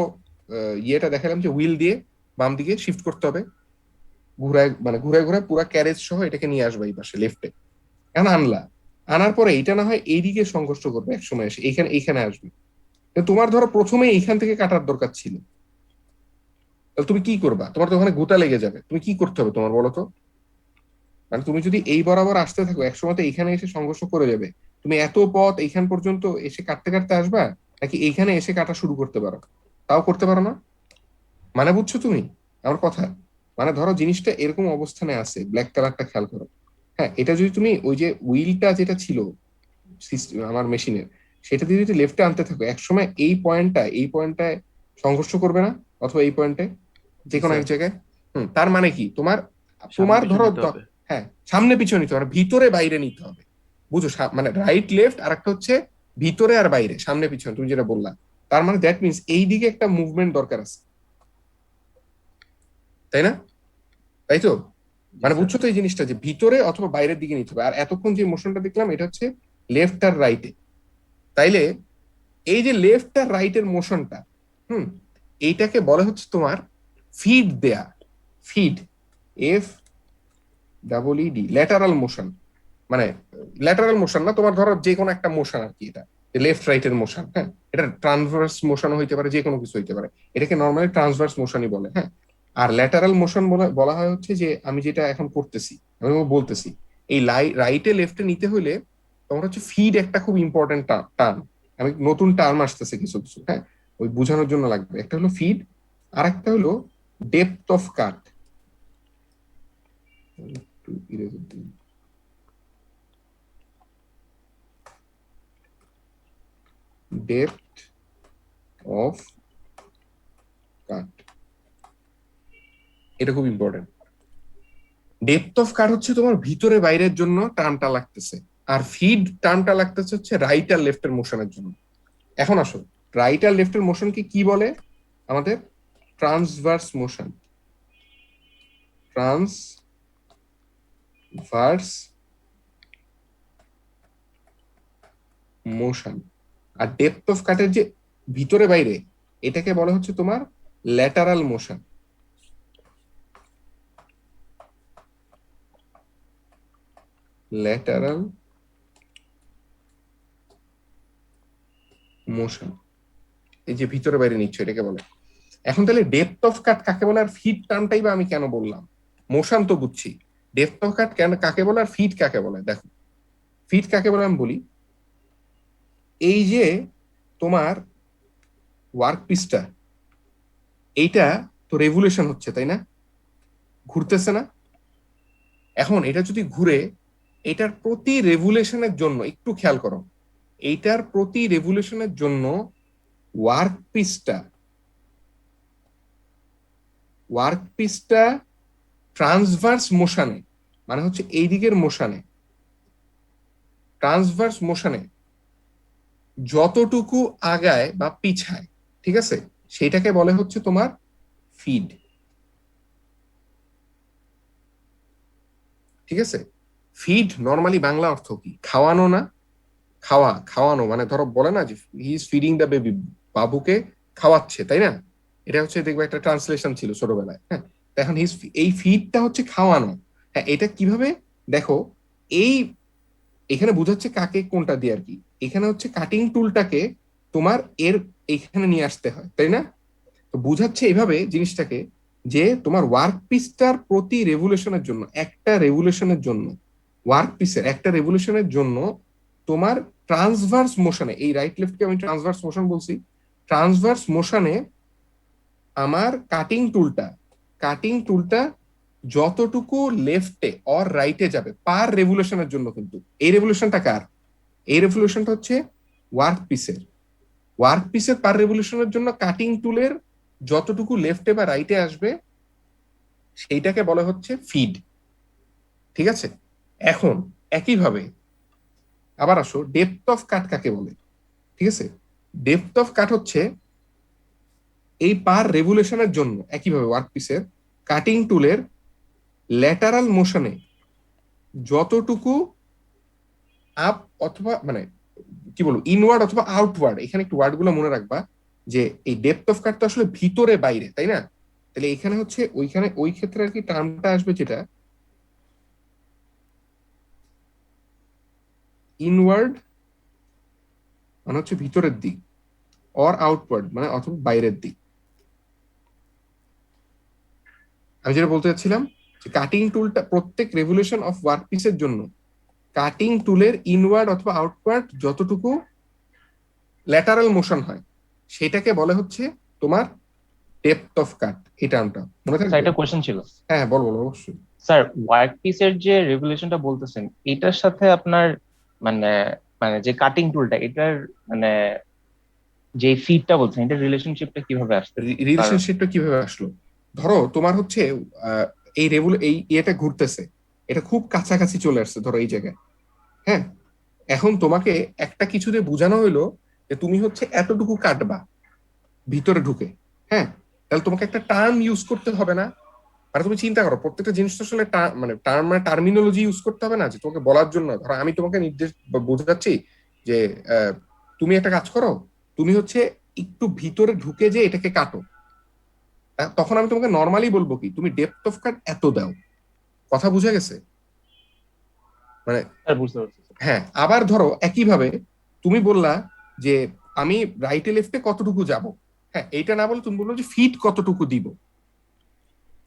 ইয়েটা দেখালাম যে হুইল দিয়ে বাম দিকে শিফট করতে হবে, ঘুরায়, মানে ঘুরায় ঘুরায় পুরা ক্যারেজ সহ এটাকে নিয়ে আসবে এই পাশে লেফটে। এখন আনলা, আনার পরে এইটা না হয় এইদিকে সংঘর্ষ করবে এক সময় এসে এইখানে এইখানে আসবে। কিন্তু তোমার ধরো প্রথমে এইখান থেকে কাটার দরকার ছিল, তাহলে তুমি কি করবা? তোমার তো ওখানে গোটা লেগে যাবে, তুমি কি করতে হবে তোমার বলো তো? মানে তুমি যদি এই বরাবর আসতে থাকো, একসময় তো এইখানে এসে সংঘর্ষ করে যাবে। তুমি এত পথ এইখান পর্যন্ত এসে কাটতে কাটতে আসবা, নাকি এইখানে এসে কাটা শুরু করতে পারো? তাও করতে পারো না। মানে বুঝছো তুমি আমার কথা? মানে ধরো জিনিসটা এরকম অবস্থানে আছে, ব্ল্যাক কালারটা খেয়াল করো, হ্যাঁ, এটা যদি তুমি ওই যে হুইলটা যেটা ছিল আমার মেশিনের, সেটা দিয়ে যদি লেফটে আনতে থাকো, একসময় এই পয়েন্টটায় সংঘর্ষ করবে না? অথবা এই পয়েন্টে, যে কোনো এক স্যার জায়গায়। তার মানে কি, তোমার সামনে তোমার পিছনে ধরো নিতে হবে। হ্যাঁ, সামনে পিছনে নিতে হবে, ভিতরে বাইরে নিতে হবে, বুঝো? মানে রাইট লেফট, আর একটা হচ্ছে ভিতরে আর বাইরে, সামনে পিছনে, তুমি যেটা বললা। তার মানে দ্যাট মিনস এই দিকে একটা মুভমেন্ট দরকার আছে, তাই না? তাই তো? জি মানে স্যার। বুঝছো তো এই জিনিসটা, যে ভিতরে অথবা বাইরের দিকে নিতে হবে। আর এতক্ষণ যে মোশনটা দেখলাম এটা হচ্ছে লেফট আর রাইটে। তাইলে এই যে লেফট আর রাইটের মোশনটা, হুম, এইটাকে বলে হচ্ছে তোমার ফিড দেয়া, feed, F double E D, lateral motion. মানে ল্যাটারাল মোশন না, তোমার ধরো যে কোনো একটা মোশন আর কি, এটা লেফট রাইটের মোশন, হ্যাঁ। এটা ট্রান্সভার্স মোশন হইতে পারে, যে কোনো কিছু হইতে পারে, এটাকে নর্মালি ট্রান্সভার্স মোশনই বলে, হ্যাঁ। আর ল্যাটারাল মোশন বলা হয় হচ্ছে যে আমি যেটা এখন করতেছি, আমি বলতেছি, এই রাইটে লেফটে নিতে হলে তোমার হচ্ছে ফিড একটা খুব ইম্পর্টেন্ট টার্ম। আমি নতুন টার্ম আসতেছে কিছু কিছু, হ্যাঁ, ওই বোঝানোর জন্য লাগবে। একটা হলো ফিড, আর একটা হলো depth of cut. Depth of কাট, এটা খুব ইম্পর্টেন্ট। ডেপথ অফ কাট হচ্ছে তোমার ভিতরে বাইরের জন্য টার্মটা লাগতেছে, আর ফিড টার্মটা লাগতেছে হচ্ছে রাইট আর লেফটের মোশনের জন্য। এখন আসো, রাইট আর লেফটের মোশনকে কি বলে আমাদের? Transverse motion, transverse motion. আর ডেপথ অফ কাটের যে ভিতরে বাইরে, এটাকে বলা হচ্ছে তোমার ল্যাটারাল মোশন, ল্যাটারাল মোশন। এই যে ভিতরে বাইরে নিচ্ছ, এটাকে বলে। এখন তাহলে ডেপথ অফ কাট কাকে বলে, আর ফিড টার্মটাই বা আমি কেন বললাম? মোশন তো বুঝছি, ডেপথ অফ কাট কেন কাকে বলে আর ফিড কাকে বলে? দেখো, ফিড কাকে বলে আমি বলি। এই যে তোমার ওয়ার্ক পিসটা, এইটা তো রেভুলেশন হচ্ছে, তাই না? ঘুরতেছে না? এখন এটা যদি ঘুরে, এটার প্রতি রেভুলেশনের জন্য একটু খেয়াল করো, এইটার প্রতি রেভুলেশনের জন্য ওয়ার্ক পিসটা ওয়ার্ক পিসটা ট্রান্সভার্স মোশনে, মানে হচ্ছে এই দিকের মোশনে, ট্রান্সভার্স মোশনে যতটুকু আগায় বা পিছায়, ঠিক আছে, সেটাকে বলে হচ্ছে তোমার ফিড, ঠিক আছে? ফিড নর্মালি বাংলা অর্থ কি? খাওয়ানো না? খাওয়ানো মানে ধরো বলে না যে he is feeding the baby, বাবুকে খাওয়াচ্ছে, তাই না? এটা হচ্ছে দেখবে একটা ট্রান্সলেশন ছিল ছোটবেলায়, হ্যাঁ। তো এখন এই ফিডটা হচ্ছে খাওয়ানো। হ্যাঁ, এটা কিভাবে দেখো, এই এখানে বোঝাচ্ছে কাকে কোনটা দিয়ে আর কি। এখানে হচ্ছে কাটিং টুলটাকে তোমার এর এখানে নিয়ে আসতে হয়, তাই না? তো বুঝাচ্ছে এইভাবে জিনিসটাকে, যে তোমার ওয়ার্ক পিসটার প্রতি রেভুলেশনের জন্য, একটা রেভুলেশনের জন্য, ওয়ার্ক পিসের একটা রেভুলেশনের জন্য তোমার ট্রান্সভার্স মোশনে, এই রাইট লেফটকে আমি ট্রান্সভার্স মোশন বলছি, ট্রান্সভার্স মোশনে আমার কাটিং টুলটা যতটুকু লেফটে অর রাইটে যাবে পার রেভুলেশনের জন্য, কিন্তু এই রেভুলেশনটা কার? এই রেভুলেশনটা হচ্ছে ওয়ার্ক পিসের পার রেভুলেশনের জন্য কাটিং টুলের যতটুকু লেফটে বা রাইটে আসবে সেইটাকে বলা হচ্ছে ফিড। ঠিক আছে, এখন একইভাবে আবার আসো, ডেপথ অফ কাট কাকে বলে? ঠিক আছে, ডেপথ অফ কাট হচ্ছে এই পার রেভুলেশনের জন্য একইভাবে ওয়ার্ক পিসের কাটিং টুলের ল্যাটারাল মোশনে যতটুকু আপ অথবা মানে কি বলবো, ইনওয়ার্ড অথবা আউটওয়ার্ড, এখানে একটু ওয়ার্ড গুলো মনে রাখবা, যে এই ডেপথ অফ কাট তো আসলে ভিতরে বাইরে, তাই না? তাহলে এখানে হচ্ছে ওইখানে ওই ক্ষেত্রে আর কি টার্মটা আসবে যেটা ইনওয়ার্ড মানে হচ্ছে ভিতরের দিক, অর আউটওয়ার্ড মানে অথবা বাইরের দিক। আমি যেটা বলতে চাচ্ছিলাম যে কাটিং টুলটা প্রত্যেক রেভলিউশন অফ ওয়ার্ক পিসের জন্য কাটিং টুলের ইনওয়ার্ড অথবা আউটওয়ার্ড যতটুকু ল্যাটারাল মোশন হয় সেটাকে বলে হচ্ছে তোমার ডেপথ অফ কাট। এই টার্মটা মনে স্যার, থাকবে? একটা কোশ্চেন ছিল। হ্যাঁ, বল বল, অবশ্যই। স্যার, ওয়ার্ক পিসের যে রেগুলেশনটা বলতেছেন, এটার সাথে আপনার মানে মানে যে কাটিং টুলটা, এটার মানে যে ফিডটা বলছেন, এটার রিলেশনশিপটা কিভাবে আসতে? কারণ রিলেশনশিপটা কিভাবে আসলো? ধরো তোমার হচ্ছে এই ইয়েটা ঘুরতেছে, এটা খুব কাছাকাছি চলে আসছে ধরো এই জায়গায়, হ্যাঁ। এখন তোমাকে একটা কিছু দিয়ে বোঝানো হইলো যে তুমি হচ্ছে এতটুকু কাটবা ভিতরে ঢুকে, হ্যাঁ। তাহলে তোমাকে একটা টার্ম ইউজ করতে হবে না? মানে তুমি চিন্তা করো, প্রত্যেকটা জিনিস তো আসলে মানে টার্মিনোলজি ইউজ করতে হবে না, যে তোমাকে বলার জন্য। ধরো আমি তোমাকে নির্দেশ বোঝাচ্ছি যে তুমি একটা কাজ করো, তুমি হচ্ছে একটু ভিতরে ঢুকে যে এটাকে কাটো। তখন আমি তোমাকে নর্মালি বলবো কি, তুমি ডেপথ অফ কাট এত দাও। কথা বুঝে গেছে? মানে স্যার, বুঝতে পারছি স্যার। হ্যাঁ, আবার ধরো একইভাবে তুমি বললা যে আমি রাইটে লেফটে কতটুকু যাব, হ্যাঁ, এইটা না বলে তুমি বললো যে ফিট কতটুকু দিব।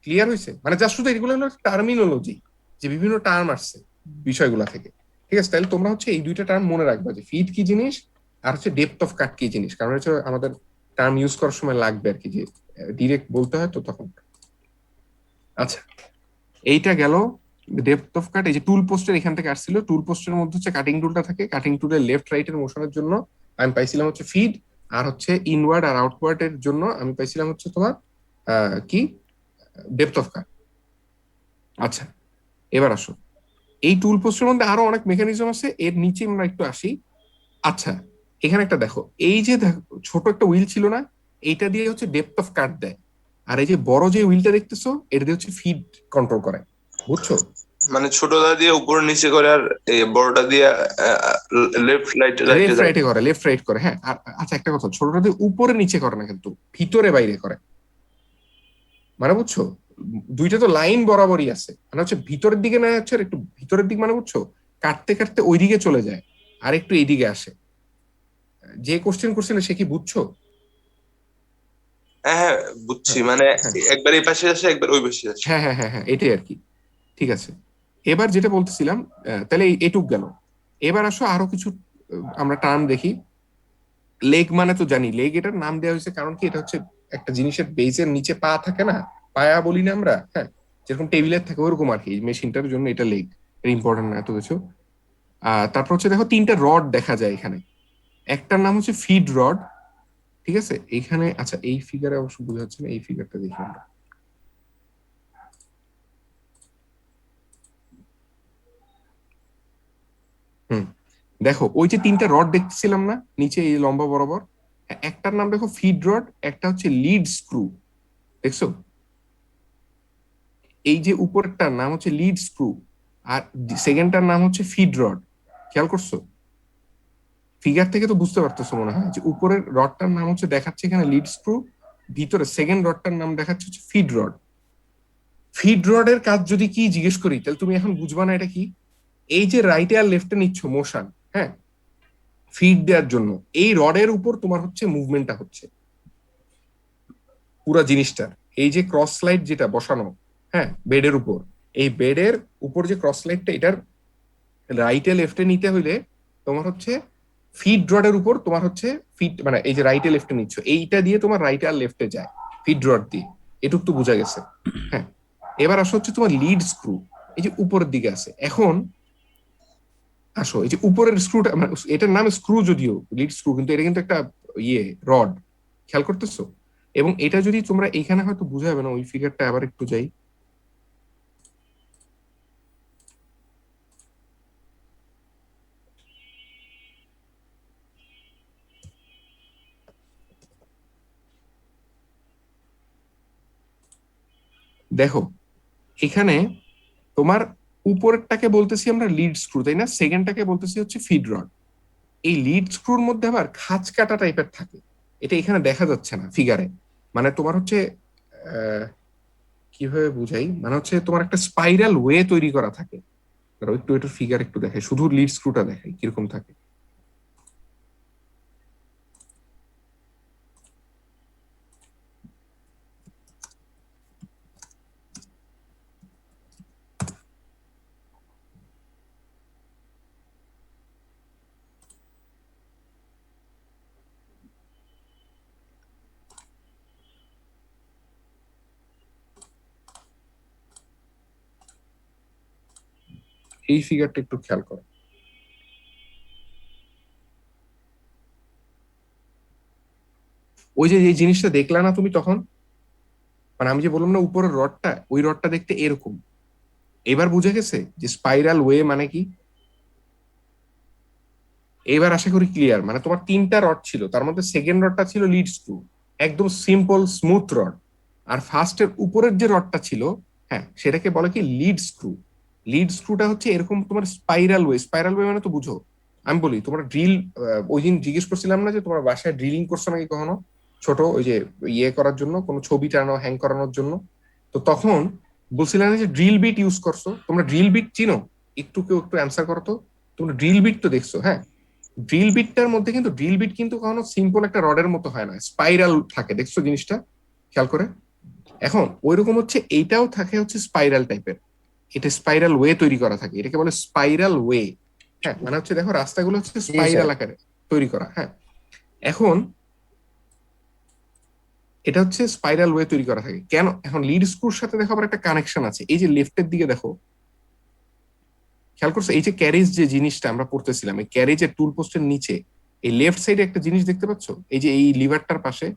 ক্লিয়ার হয়েছে? মানে জাস্ট শুধু এগুলো হলো টার্মিনোলজি, যে বিভিন্ন টার্ম আসছে বিষয়গুলা থেকে। ঠিক আছে, তাহলে তোমরা হচ্ছে এই দুইটা টার্ম মনে রাখবা, যে ফিট কি জিনিস আর হচ্ছে ডেপথ অফ কাট কি জিনিস, কারণ হচ্ছে আমাদের টার্ম ইউজ করার সময় লাগবে আর কি, যে ডিরেক্ট বলতে হয় তো তখন। আচ্ছা, এইটা গেল ডেপথ অফ কাট। এই যে টুল পোস্টের এখান থেকে আসছিল, টুল পোস্টের মধ্যে হচ্ছে কাটিং টুলটা থাকে, কাটিং টুলের লেফট রাইট এর মোশনের জন্য আমি পাইছিলাম হচ্ছে ফিড, আর হচ্ছে ইনওয়ার্ড আর আউটওয়ার্ড এর জন্য আমি পাইছিলাম হচ্ছে তোমার কি ডেপথ অফ কাট। আচ্ছা, এবার আসো, এই টুল পোস্টের মধ্যে আরো অনেক মেকানিজম আছে, এর নিচে আমরা একটু আসি। আচ্ছা, এখানে একটা দেখো, এই যে ছোট একটা হুইল ছিল না, এইটা দিয়ে হচ্ছে ডেপথ অফ কাট দেয়। আর এই যে বড় যে হুইলটা দেখতেছো, এটা দিয়ে হচ্ছে ফিড কন্ট্রোল করে। বুঝছো? মানে ছোটটা দিয়ে উপর নিচে করে, আর এই বড়টা দিয়ে লেফট রাইট রাইটে লেফট যায়। রাইটে করে, লেফট রাইট করে, হ্যাঁ। আর আচ্ছা, একটা কথা, ছোটটা দিয়ে উপরে নিচে করে না, কিন্তু ভিতরে বাইরে করে। মানে বুঝছো, দুইটা তো লাইন বরাবরই আছে, মানে হচ্ছে ভিতরের দিকে না, হচ্ছে একটু ভিতরের দিক, মানে বুঝছো, কাটতে কাটতে ওই দিকে চলে যায় আর একটু এইদিকে আসে। যে কোশ্চেন করছিলে সে কি বুঝছো? হ্যাঁ হ্যাঁ, বুঝছি। হ্যাঁ, মানে হ্যাঁ, একবার এই পাশে আসে, একবার ওই পাশে আসে। হ্যাঁ, হ্যাঁ, হ্যাঁ, হ্যাঁ, এটাই আর কি। ঠিক আছে, এবার যেটা বলতেছিলাম, তাহলে এটুক গেল। এবার আসো আরো কিছু আমরা টার্ম দেখি। লেগ মানে তো জানি, লেগ এটার নাম দেওয়া হয়েছে কারণ কি, এটা হচ্ছে একটা জিনিসের বেজের নিচে পা থাকে না, পায়া বলি না আমরা, হ্যাঁ, যেরকম টেবিলের থাকে ওরকম আর কি। মেশিনটার জন্য এটা লেগ, এটা ইম্পর্টেন্ট না এত কিছু। তারপর হচ্ছে দেখো তিনটা রড দেখা যায় এখানে, একটার নাম হচ্ছে ফিড রড। ঠিক আছে, এইখানে আচ্ছা, এই ফিগারে অবশ্য বোঝা যাচ্ছে না, এই ফিগারটা দেখি আমরা। হুম, দেখো ওই যে তিনটা রড দেখতেছিলাম না নিচে এই লম্বা বরাবর, একটার নাম দেখো ফিড রড, একটা হচ্ছে লিড স্ক্রু, দেখছো? এই যে উপরেরটার নাম হচ্ছে লিড স্ক্রু, আর সেকেন্ডটার নাম হচ্ছে ফিড রড। খেয়াল করছো? ফিগার থেকে তো বুঝতে পারতেছো মনে হয় যে উপরের রডটার নাম হচ্ছে দেখাচ্ছে এখানে লিড স্ক্রু, ভিতরে সেকেন্ড রডটার নাম দেখাচ্ছে হচ্ছে ফিড রড। ফিড রডের কাজ যদি কি জিজ্ঞেস করি তাহলে তুমি এখন বুঝবা না এটা কি। এই যে রাইটে আর লেফটে নিচ্ছ মোশন, হ্যাঁ, ফিড দেওয়ার জন্য এই রডের উপর তোমার হচ্ছে মুভমেন্টটা হচ্ছে পুরো জিনিসটার। এই যে ক্রস স্লাইড যেটা বসানো, হ্যাঁ, বেডের উপর, এই বেডের উপর যে ক্রস স্লাইডটা এটার রাইটে লেফটে নিতে হইলে তোমার হচ্ছে ফিড রডের উপর তোমার হচ্ছে ফিট, মানে এই যে রাইটে লেফটে নিচ্ছ এইটা দিয়ে তোমার রাইটে আর লেফটে যায় ফিড রড দিয়ে, এটুক তো বোঝা গেছে। হ্যাঁ, এবার আসো হচ্ছে তোমার লিড স্ক্রু, এই যে উপরের দিকে আছে। এখন আসো এই যে উপরের স্ক্রুটা, মানে এটার নাম স্ক্রু যদিও লিড স্ক্রু, কিন্তু এটা কিন্তু একটা রড, খেয়াল করতেছো? এবং এটা যদি তোমরা এখানে হয়তো বোঝা যাবে না, ওই ফিগারটা আবার একটু যাই। দেখো এখানে তোমার উপরেরটাকে বলতেছি আমরা লিড স্ক্রু, তাই না? সেকেন্ডটাকে বলতেছি হচ্ছে ফিড রড। এই লিড স্ক্রুর মধ্যে আবার খাঁজ কাটা টাইপের থাকে, এটা এখানে দেখা যাচ্ছে না ফিগারে। মানে তোমার হচ্ছে কিভাবে বুঝাই, মানে হচ্ছে তোমার একটা স্পাইরাল ওয়ে তৈরি করা থাকে। একটু একটু ফিগার একটু দেখাই, শুধু লিড স্ক্রুটা দেখাই কিরকম থাকে। এই ফিগারটা একটু খেয়াল করো। ওই যে এই জিনিসটা দেখলা না তুমি তখন, মানে আমি যে বললাম না উপরের রডটা, ওই রডটা দেখতে এরকম। এবার বুঝে গেছে যে স্পাইরাল ওয়ে মানে কি? এবার আশা করি ক্লিয়ার। মানে তোমার তিনটা রড ছিল, তার মধ্যে সেকেন্ড রডটা ছিল লিড স্ক্রু, একদম সিম্পল স্মুথ রড। আর ফার্স্টের উপরের যে রডটা ছিল, হ্যাঁ, সেটাকে বলে কি লিড স্ক্রু। লিড স্ক্রুটা হচ্ছে এরকম তোমার স্পাইরাল ওয়ে। স্পাইরাল ওয়ে মানে তো বুঝো। আমি বলি তোমরা ড্রিল, ওই দিন জিজ্ঞেস করছিলাম না যে তোমার বাসায় ড্রিলিং করছো নাকি কখনো, ছোট ওই যে করার জন্য, কোনো ছবি টানানো হ্যাং করানোর জন্য। তো তখন বলছিলাম যে ড্রিল বিট ইউজ করছো, তোমরা ড্রিল বিট চিনো? একটু কেউ একটু অ্যান্সার করো তো। তোমরা ড্রিল বিট তো দেখছো, হ্যাঁ। ড্রিল বিটটার মধ্যে কিন্তু ড্রিল বিট কিন্তু কখনো সিম্পল একটা রডের মতো হয় না, স্পাইরাল থাকে, দেখছো জিনিসটা খেয়াল করে? এখন ওইরকম হচ্ছে এইটাও থাকে হচ্ছে স্পাইরাল টাইপের, এটা স্পাইরাল ওয়ে তৈরি করা থাকে, এটাকে বলে স্পাইরাল ওয়ে। হ্যাঁ, মানে হচ্ছে দেখো রাস্তাগুলো হচ্ছে জি স্পাইরাল স্যার। আকারে তৈরি করা। হ্যাঁ, এখন এটা হচ্ছে স্পাইরাল ওয়ে তৈরি করা থাকে কেন? এখন লিড স্ক্রুর সাথে দেখো আবার একটা কানেকশন আছে। এই যে লেফটের দিকে দেখো, খেয়াল করছো? এই যে ক্যারেজ যে জিনিসটা আমরা পড়তেছিলাম, এই ক্যারেজের টুল পোস্টের নিচে এই লেফট সাইডে একটা জিনিস দেখতে পাচ্ছ? এই যে এই লিভারটার পাশে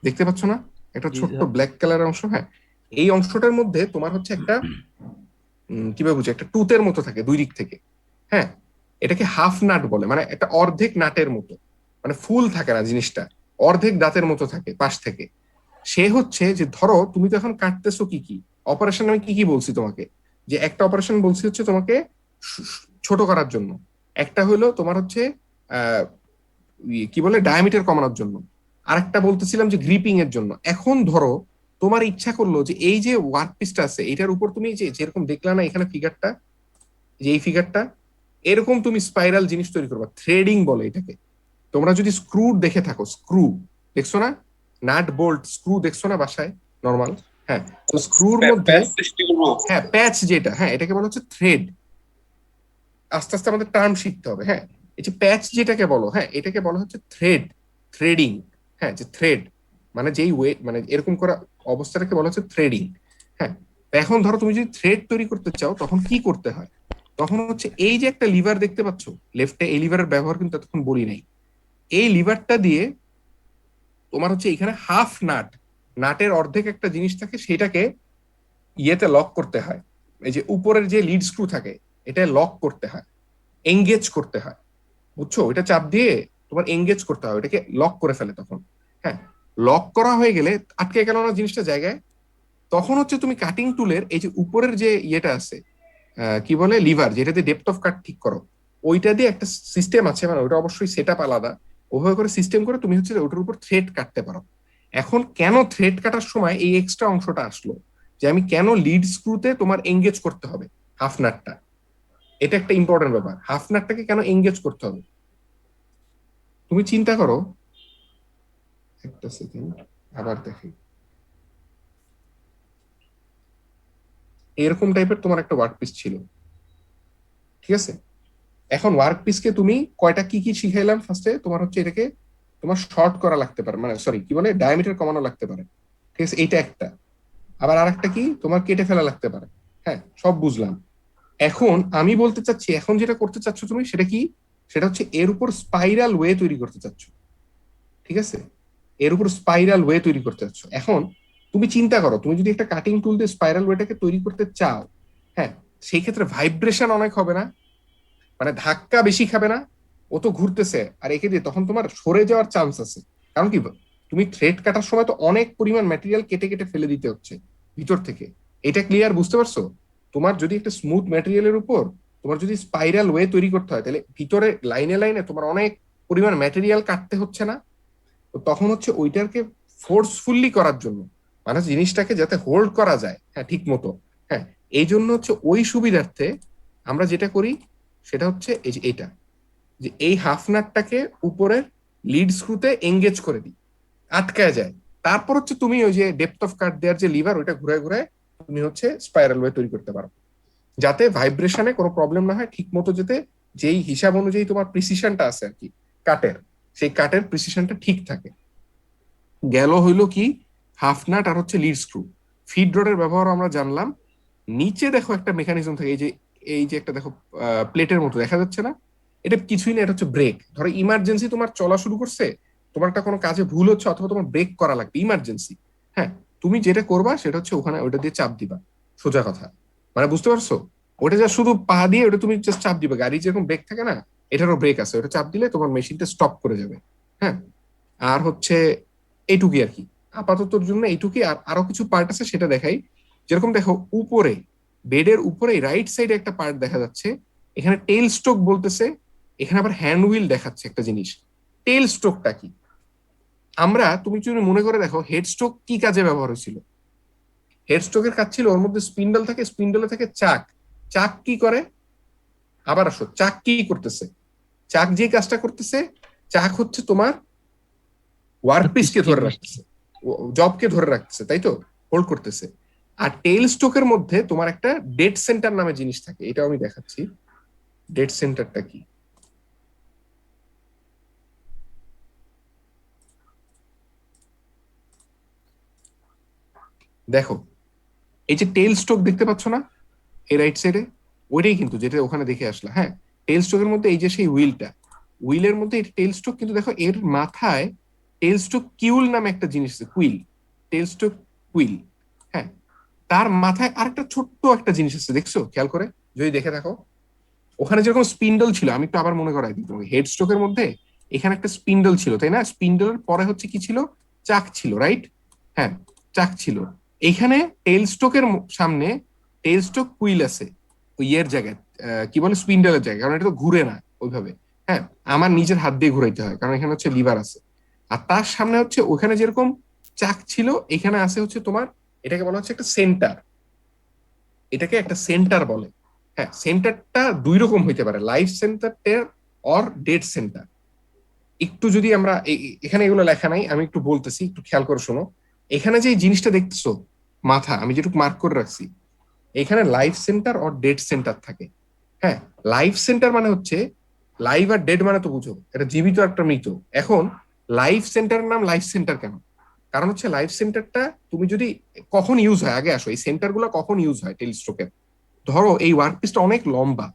দেখতে পাচ্ছ না একটা জি ছোট্ট স্যার। ব্ল্যাক কালার অংশ? হ্যাঁ, এই অংশটার মধ্যে তোমার হচ্ছে একটা কিভাবে বুঝি, একটা টুথের মতো থাকে দুই দিক থেকে। হ্যাঁ, এটাকে হাফ নাট বলে, মানে একটা অর্ধেক নাটের মতো, মানে ফুল থাকে না জিনিসটা, অর্ধেক দাঁতের মতো থাকে পাশ থেকে। সে হচ্ছে যে ধরো তুমি তো এখন কাটতেছো কি কি অপারেশন, আমি কি কি বলছি তোমাকে, যে একটা অপারেশন বলছি হচ্ছে তোমাকে ছোট করার জন্য, একটা হলো তোমার হচ্ছে আহ কি বলে ডায়ামিটার কমানোর জন্য, আরেকটা বলতেছিলাম যে গ্রিপিং এর জন্য। এখন ধরো তোমার ইচ্ছা করলো যে এই যে ওয়ার্ক পিসটা আছে এটার উপর তুমি যে যেরকম দেখলা না এখানে ফিগারটা, যে এই ফিগারটা, এরকম তুমি স্পাইরাল জিনিস তৈরি করবা, থ্রেডিং বলে এটাকে। তোমরা যদি স্ক্রু দেখে থাকো, স্ক্রু দেখছো না, নাট বোল্ট স্ক্রু দেখছো না বাসায় নর্মাল? হ্যাঁ, তো স্ক্রুর মধ্যে, প্যাচ সৃষ্টি করবো। হ্যাঁ প্যাচ যেটা, হ্যাঁ এটাকে বলা হচ্ছে থ্রেড। আস্তে আস্তে আমাদের টার্ম শিখতে হবে। হ্যাঁ, এই যে প্যাচ যেটাকে বলো, হ্যাঁ এটাকে বলা হচ্ছে থ্রেড, থ্রেডিং। হ্যাঁ, যে থ্রেড মানে যেই ওয়ে, মানে এরকম করা অবস্থাটাকে বলা হচ্ছে থ্রেডিং। হ্যাঁ, তো এখন ধরো তুমি যদি থ্রেড তৈরি করতে চাও তখন কি করতে হয়? তখন হচ্ছে এই যে একটা লিভার দেখতে পাচ্ছ লেফটে, এই লিভারের ব্যবহার কিন্তু এতক্ষণ বলি নাই। এই লিভারটা দিয়ে তোমার হচ্ছে এখানে হাফ নাট, নাটের অর্ধেক একটা জিনিস থাকে, সেটাকে লক করতে হয়। এই যে উপরের যে লিড স্ক্রু থাকে এটা লক করতে হয়, এঙ্গেজ করতে হয়, বুঝছো? এটা চাপ দিয়ে তোমার এঙ্গেজ করতে হয়, এটাকে লক করে ফেলে তখন। হ্যাঁ, লক করা হয়ে গেলে আটকে গেল না জিনিসটা জায়গায়, তখন হচ্ছে তুমি কাটিং টুলের এই যে উপরের যে আছে কি বলে লিভার, যেটাতে ডেপথ অফ কাট ঠিক করো, ওইটা দিয়ে একটা সিস্টেম আছে, মানে ওটা অবশ্যই সেট আপ আলাদা, ওভাবে করে সিস্টেম করে তুমি হচ্ছে ওটার উপর থ্রেড কাটতে পারো। এখন কেন থ্রেড কাটার সময় এই এক্সট্রা অংশটা আসলো, যে আমি কেন লিড স্ক্রুতে তোমার এঙ্গেজ করতে হবে হাফ নাটটা, এটা একটা ইম্পর্টেন্ট ব্যাপার। হাফ নাটটাকে কেন এঙ্গেজ করতে হবে তুমি চিন্তা করো, একটা সেকেন্ড আবার দেখি। এরকম টাইপের তোমার একটা ওয়ার্ক পিস ছিল, ঠিক আছে? এখন ওয়ার্ক পিসকে তুমি কয়টা কি কি শিখাইলাম ফার্স্টে, তোমার হচ্ছে এটাকে তোমার শর্ট করা লাগতে পারে, মানে সরি কি বলে ডায়ামিটার কমানো লাগতে পারে, ঠিক আছে? এটা একটা। আবার আরেকটা কি তোমার কেটে ফেলা লাগতে পারে। হ্যাঁ, সব বুঝলাম। এখন আমি বলতে চাচ্ছি, এখন যেটা করতে চাচ্ছ তুমি সেটা কি, সেটা হচ্ছে এর উপর স্পাইরাল ওয়ে তৈরি করতে চাচ্ছ, ঠিক আছে? এর উপর স্পাইরাল ওয়ে তৈরি করতে চাচ্ছ। এখন তুমি চিন্তা করো, তুমি যদি একটা কাটিং টুল দিয়ে স্পাইরাল ওয়েটাকে তৈরি করতে চাও, হ্যাঁ, সেই ক্ষেত্রে ভাইব্রেশন অনেক হবে না? মানে ধাক্কা বেশি খাবে না? ও তো ঘুরতেছে, আর একে দিয়ে তখন তোমার সরে যাওয়ার চান্স আছে। কারণ কি, তুমি থ্রেড কাটার সময় তো অনেক পরিমাণ ম্যাটেরিয়াল কেটে কেটে ফেলে দিতে হচ্ছে ভিতর থেকে। এটা ক্লিয়ার বুঝতে পারছো? তোমার যদি একটা স্মুথ ম্যাটেরিয়ালের উপর তোমার যদি স্পাইরাল ওয়ে তৈরি করতে হয়, তাহলে ভিতরে লাইনে লাইনে তোমার অনেক পরিমাণ ম্যাটেরিয়াল কাটতে হচ্ছে না? তো তখন হচ্ছে ওইটাকে ফোর্সফুলি করার জন্য, মানে জিনিসটাকে যাতে হোল্ড করা যায়, হ্যাঁ, ঠিক মতো, হ্যাঁ, এই জন্য হচ্ছে ওই সুবিধার্থে আমরা যেটা করি সেটা হচ্ছে এই যে এটা, যে এই হাফ নাটটাকে উপরের লিড স্ক্রুতে এঙ্গেজ করে দিই, আটকায় যায়। তারপর হচ্ছে তুমি ওই যে ডেপথ অফ কাট দেওয়ার যে লিভার, ওইটা ঘুরে ঘুরে তুমি হচ্ছে স্পাইরাল ওয়ে তৈরি করতে পারো, যাতে ভাইব্রেশনে কোনো প্রবলেম না হয়, ঠিক মতো যাতে যেই হিসাব অনুযায়ী তোমার প্রিসিশনটা আছে আর কি কাটের, সেই কাটের প্রিসিশনটা ঠিক থাকে। গেল হইলো কি হাফ নাট আর হচ্ছে লিড স্ক্রু। ফিড রডের ব্যবহার আমরা জানলাম। নিচে দেখো একটা মেকানিজম থাকে, এই যে একটা দেখো প্লেটের মতো দেখা যাচ্ছে না, এটা কিছুই না, এটা হচ্ছে ব্রেক। ধরো ইমার্জেন্সি তোমার চলা শুরু করছে, তোমার একটা কোনো কাজে ভুল হচ্ছে, অথবা তোমার ব্রেক করা লাগবে ইমার্জেন্সি, হ্যাঁ, তুমি যেটা করবা সেটা হচ্ছে ওখানে ওটা দিয়ে চাপ দিবা, সোজা কথা। মানে বুঝতে পারছো? ওটা যা শুধু পা দিয়ে ওটা তুমি জাস্ট চাপ দিবা, গাড়ি যেরকম ব্রেক থাকে না, এটারও ব্রেক আছে, ওটা চাপ দিলে তোমার মেশিনটা স্টপ করে যাবে। হ্যাঁ, আর হচ্ছে এইটুকুই আর কি, আপাততর জন্য এইটুকুই। আর আরো কিছু পার্ট আছে সেটা দেখাই। যেরকম দেখো উপরে বেডের উপরে রাইট সাইডে একটা পার্ট দেখা যাচ্ছে, এখানে টেল স্ট্রোক বলতেছে, এখানে আবার হ্যান্ড হুইল দেখাচ্ছে একটা জিনিস। টেল স্ট্রোকটা কি, তুমি যদি মনে করে দেখো হেড স্ট্রোক কি কাজে ব্যবহার হয়েছিল, হেড স্ট্রোকের কাজ ছিল ওর মধ্যে স্পিন্ডল থাকে, স্পিন্ডলে থাকে চাক। চাক কি করে, আবার আসো, চাক কি করতেছে, চাক যে কাজটা করতেছে, চাক হচ্ছে তোমার ওয়ার্কপিসকে ধরে রাখতেছে, জবকে ধরে রাখতেছে, তাই তো, হোল্ড করতেছে। আর টেল স্ট্রোকের মধ্যে তোমার একটা ডেড সেন্টার নামে জিনিস থাকে, এটাও আমি দেখাচ্ছি। ডেড সেন্টারটা কি, দেখো এই যে টেল স্ট্রোক দেখতে পাচ্ছ না এই রাইট সাইডে, ওইটাই কিন্তু যেটা ওখানে দেখে আসলা। হ্যাঁ, টেল স্ট্রোকের মধ্যে এই যে সেই হুইলটা, হুইলের মধ্যে টেল স্ট্রোক, কিন্তু দেখো এর মাথায় টেল স্ট্রোক কিউল নামে একটা জিনিস আছে, কুইল, টেল স্ট্রোক কুইল। হ্যাঁ, তার মাথায় আরেকটা ছোট্ট একটা জিনিস আছে, দেখছো খেয়াল করে যদি দেখে থাকো, ওখানে যেরকম স্পিন্ডল ছিল, আমি একটু আবার মনে করাই দিই তোমাকে, হেড স্ট্রোকের মধ্যে এখানে একটা স্পিন্ডল ছিল, তাই না? স্পিন্ডলের পরে হচ্ছে কি ছিল, চাক ছিল, রাইট? হ্যাঁ, চাক ছিল। এইখানে টেল স্ট্রোকের সামনে টেল স্ট্রোক কুইল আছে, ওই ইয়ের জায়গায়, কি বলে, স্পিন্ডলের জায়গায়, কারণ এটা তো ঘুরে না ওইভাবে। হ্যাঁ, আমার নিজের হাত দিয়ে ঘুরাইতে হয়, কারণ এখানে হচ্ছে লিভার আছে। আর তার সামনে হচ্ছে ওখানে যেরকম চাক ছিল, এখানে আছে হচ্ছে তোমার, এটাকে বলা হচ্ছে একটা সেন্টার, এটাকে একটা সেন্টার বলে। হ্যাঁ, সেন্টারটা দুই রকম হইতে পারে, লাইফ সেন্টারটা অর ডেড সেন্টার। একটু যদি আমরা এখানে এগুলো লেখা নাই, আমি একটু বলতেছি, একটু খেয়াল করে শোনো। এখানে যে জিনিসটা দেখতেছো মাথা, আমি যেটুকু মার্ক করে রাখছি, এখানে life centre or dead centre থাকে। হ্যাঁ, লাইফ সেন্টার মানে হচ্ছে, লাইভ আর ডেড মানে তো বুঝো, এটা জীবিত একটা মৃত। এখন লাইফ সেন্টারের নাম লাইফ সেন্টার কেন? কারণ হচ্ছে লাইফ সেন্টারটা তুমি যদি, কখন ইউজ হয়, আগে আসো, এই সেন্টার গুলো কখন ইউজ হয় টেলিস্ট্রোকের? ধরো এই ওয়ার্কপিসটা অনেক লম্বা,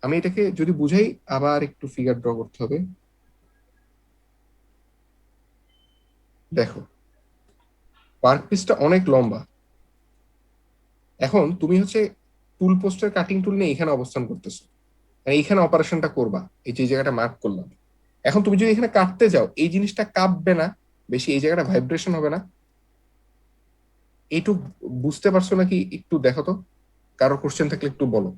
আমি এটাকে যদি বুঝাই, আবার একটু ফিগার ড্র করতে হবে। দেখো ওয়ার্কপিসটা অনেক লম্বা, এখন তুমি হচ্ছে টুল পোস্টের কাটিং টুল নিয়ে এখানে অবস্থান করতেছো, মানে এইখানে অপারেশনটা করবা, এই যে জায়গাটা মার্ক করলাম। এখন তুমি যদি এখানে কাটতে যাও, এই জিনিসটা কাঁপবে না বেশি, এই জায়গাটা ভাইব্রেশন হবে না? এইটুক বুঝতে পারছো নাকি একটু দেখো তো, কারো কোশ্চেন থাকলে একটু বলো।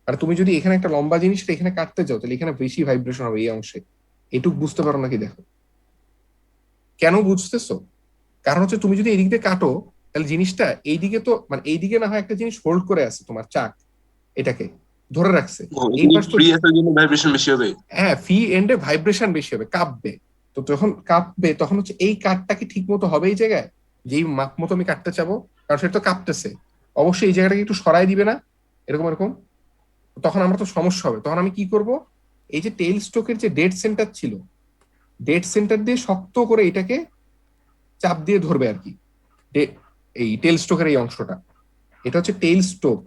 আর তুমি যদি এখানে একটা লম্বা জিনিসটা এখানে কাটতে যাও তাহলে এখানে বেশি ভাইব্রেশন হবে এই অংশে। এটুক বুঝতে পারো নাকি দেখো? কেন বুঝতেছো? কারণ হচ্ছে তুমি যদি এইদিক দিয়ে কাটো তাহলে জিনিসটা এইদিকে তো মানে এইদিকে না হয় একটা জিনিস হোল্ড করে আছে, তোমার চাক এটাকে ধরে রাখছে। এই পাশ তো ফ্রি এর জন্য ভাইব্রেশন বেশি হবে। হ্যাঁ, ফি এন্ডে ভাইব্রেশন বেশি হবে, কাঁপবে। তো যখন কাঁপবে তখন হচ্ছে এই কাঠটা কি ঠিক মতো হবে এই জায়গায়, যেই মাপ মতো আমি কাটতে চাবো? কারণ সেটা তো কাঁপতেছে, অবশ্যই এই জায়গাটাকে একটু সরাই দিবে না, এরকম এরকম। তখন আমার তো সমস্যা হবে। তখন আমি কি করব, এই যে টেইল স্ট্রোকের যে ডেড সেন্টার ছিল, ডেড সেন্টার দিয়ে শক্ত করে এটাকে চাপ দিয়ে ধরবে আর কি। এই টেল স্ট্রোকের এই অংশটা, এটা হচ্ছে টেইল স্ট্রোক